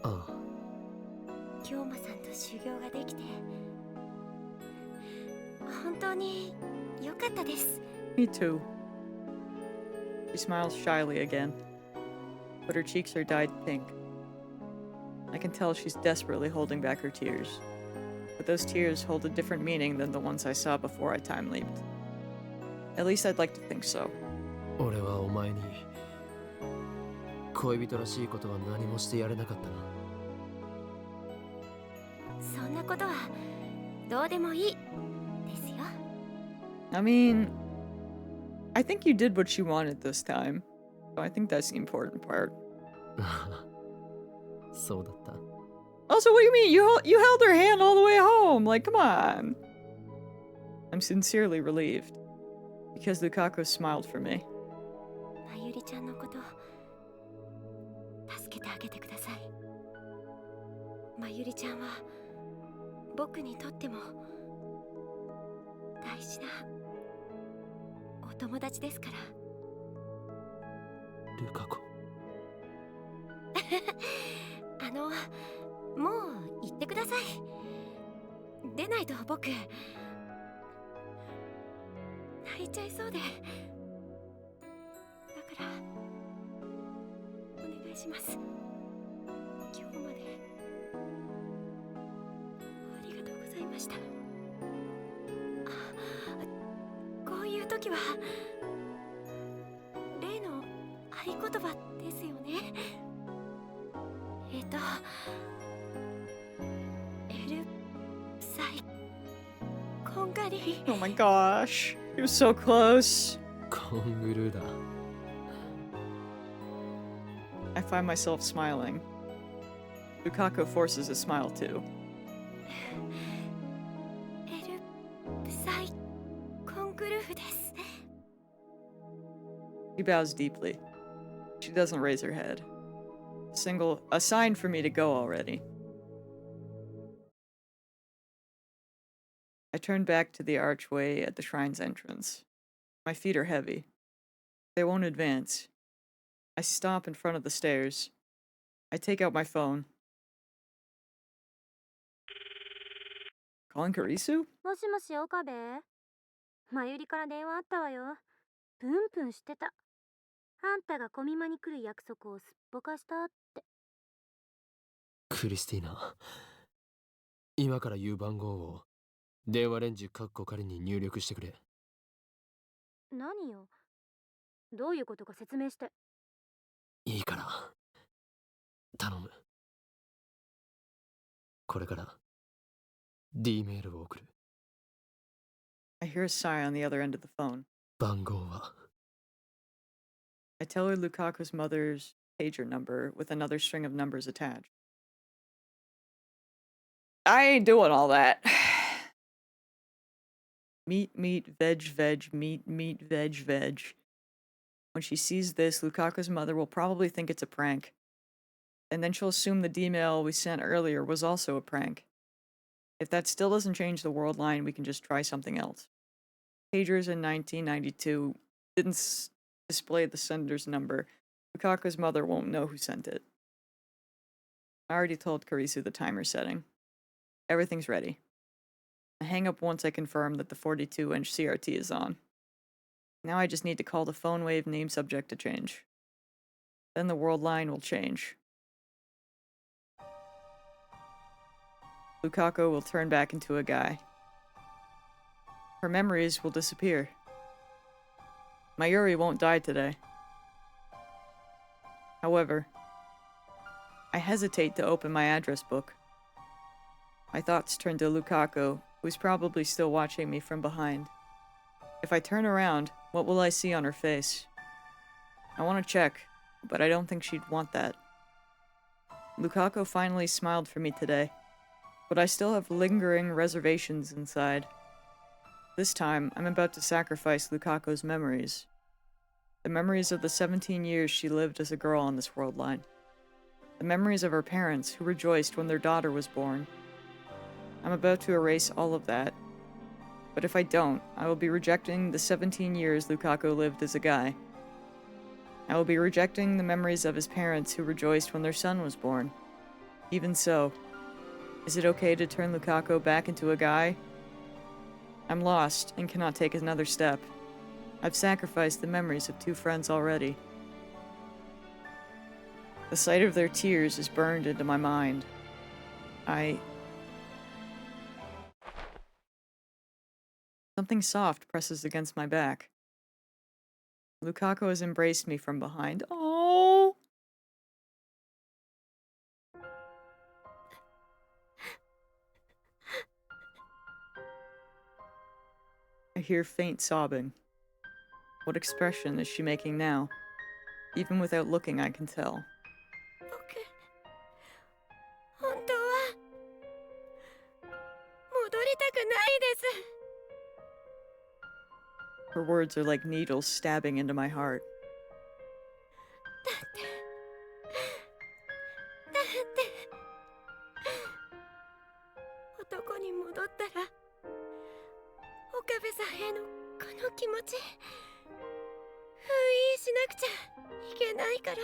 ああ。京馬さんと修行ができて本当に良かったです。 Me too. She smiles shyly again, but her cheeks are dyed pink. I can tell she's desperately holding back her tears, but those tears hold a different meaning than the ones I saw before I time leaped. At least I'd like to think so. 俺はお前に恋人らしいことは何もしてやれなかったな。そんなことはどうでもいいですよ。 I mean, I think you did what she wanted this time, so I think that's the important part. そうだった。 Also, what do you mean? You held her hand all the way home. Like, come on. I'm sincerely relieved, because Lukaku smiled for me. まゆりちゃんのこと助けてあげてください。まゆりちゃんは僕にとっても大事なお友達ですから。ルカ子。もう行ってください。出ないと僕泣いちゃいそうで。だからお願いします。今日までありがとうございました。こういう時は例の合言葉ですよね。エルサイコンガリ。 Oh my gosh. He was so close. コングルーだ。I find myself smiling. Lukaku forces a smile too. エルサイコングルーです。 She bows deeply. She doesn't raise her head. A sign for me to go already. I turn back to the archway at the shrine's entrance. My feet are heavy. They won't advance. I stop in front of the stairs. I take out my phone. Calling Karisu? もしもし岡部、まゆりから電話あったわよ。プンプンしてた。あんたがコミマに来る約束をすっぽかしたって。クリスティーナ、今から言う番号を電話レンジカッコ仮に入力してくれ。何よ、どういうことか説明して。いいから頼む。これから D メールを送る。I hear a sigh on the other end of the phone. 番号は I tell her Lukaku's mother's pager number with another string of numbers attached. I ain't doing all that. Meat, meat, veg, meat, meat, veg. When she sees this, Lukaku's mother will probably think it's a prank. And then she'll assume the D-mail we sent earlier was also a prank. If that still doesn't change the world line, we can just try something else. Pagers in 1992 didn't display the sender's number. Lukaku's mother won't know who sent it. I already told Karisu the timer setting. Everything's ready. I hang up once I confirm that the 42-inch CRT is on. Now I just need to call the phone wave name subject to change. Then the world line will change. Lukaku will turn back into a guy. Her memories will disappear. Mayuri won't die today. However, I hesitate to open my address book. My thoughts turn to Lukaku, who's probably still watching me from behind. If I turn around, what will I see on her face? I want to check, but I don't think she'd want that. Lukaku finally smiled for me today, but I still have lingering reservations inside. This time, I'm about to sacrifice Lukaku's memories. The memories of the 17 years she lived as a girl on this world line. The memories of her parents who rejoiced when their daughter was born. I'm about to erase all of that. But if I don't, I will be rejecting the 17 years Lukaku lived as a guy. I will be rejecting the memories of his parents who rejoiced when their son was born. Even so, is it okay to turn Lukaku back into a guy? I'm lost and cannot take another step. I've sacrificed the memories of 2 friends already. The sight of their tears is burned into my mind. Something soft presses against my back. Lukaku has embraced me from behind. Oh! I hear faint sobbing. What expression is she making now? Even without looking, I can tell. 僕本当は戻りたくないです。 Her words are like needles stabbing into my heart. だって男に戻ったら岡部さんへのこの気持ち封印しなくちゃいけないから。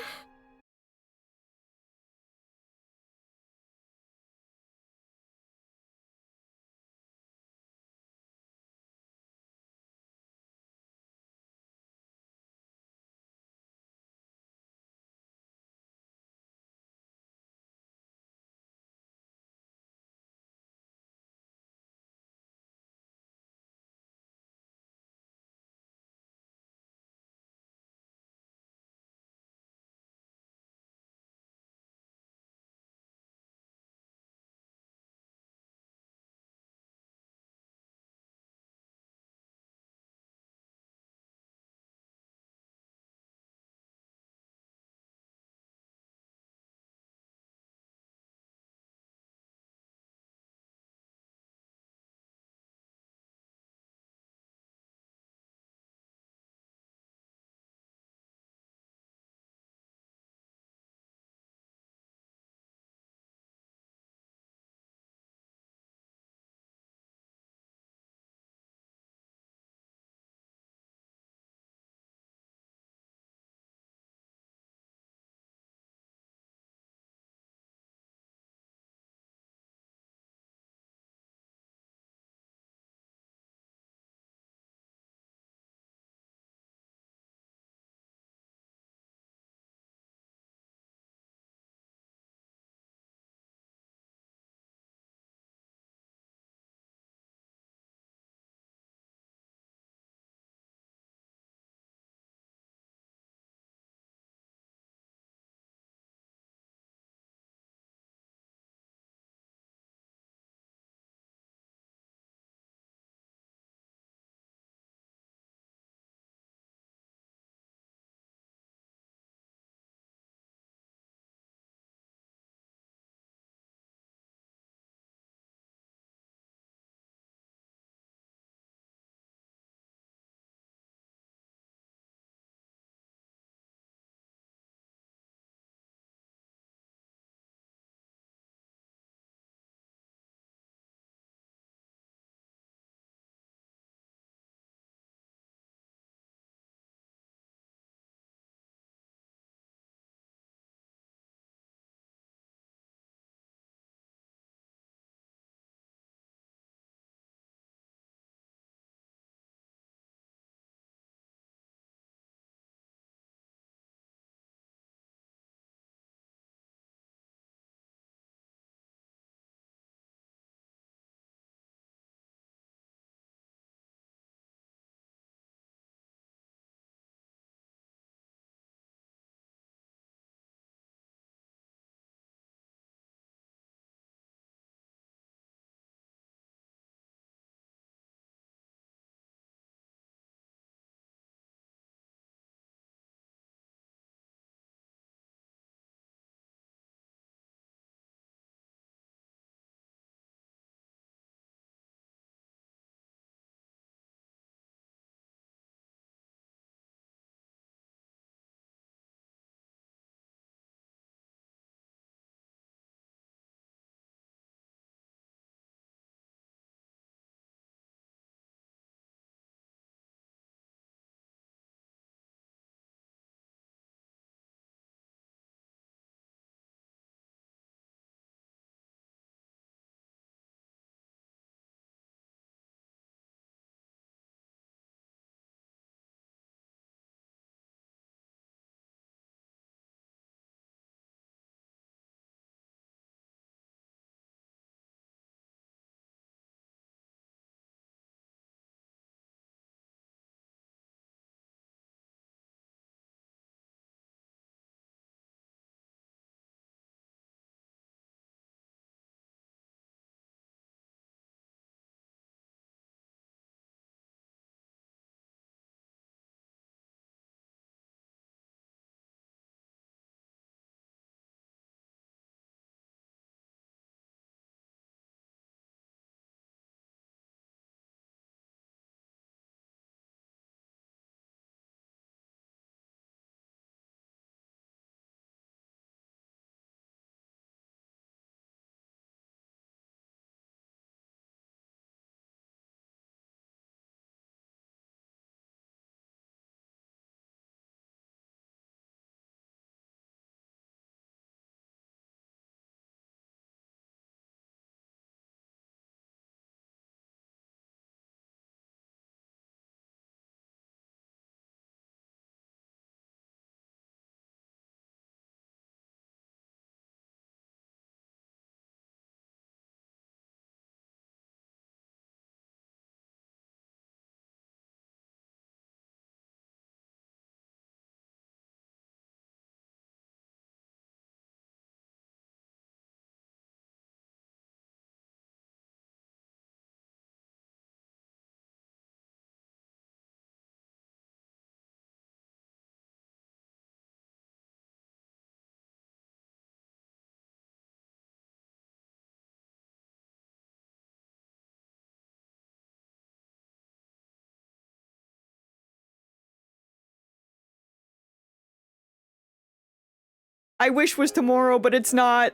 I wish was tomorrow, but it's not.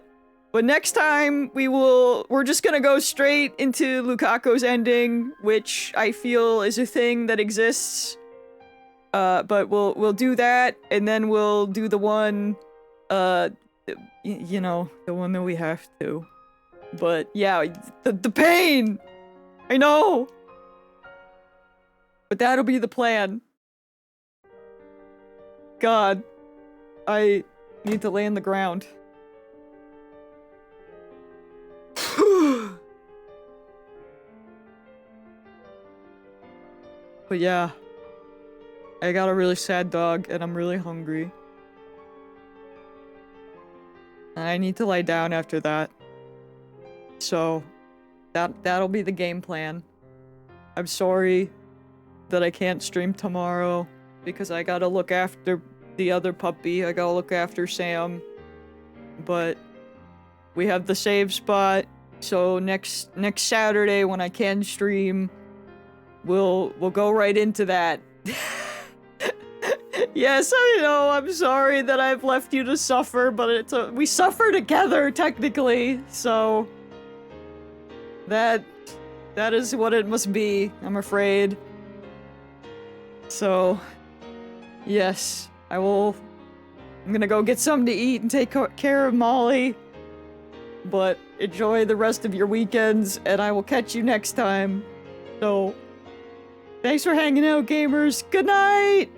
But next time we're just gonna go straight into Lukaku's ending, which I feel is a thing that exists. But we'll do that, and then we'll do the one, you know, the one that we have to. But yeah, the pain! I know! But that'll be the plan. God. I need to lay on the ground. But yeah. I got a really sad dog, and I'm really hungry. And I need to lie down after that. So, that'll be the game plan. I'm sorry that I can't stream tomorrow, because I gotta look after the other puppy. I gotta look after Sam. But we have the save spot, so next Saturday when I can stream, we'll go right into that. Yes, I know, I'm sorry that I've left you to suffer, but we suffer together, technically, so... That is what it must be, I'm afraid. So... Yes, I'm gonna go get something to eat and take care of Molly. But enjoy the rest of your weekends, and I will catch you next time. So... Thanks for hanging out, gamers. Good night!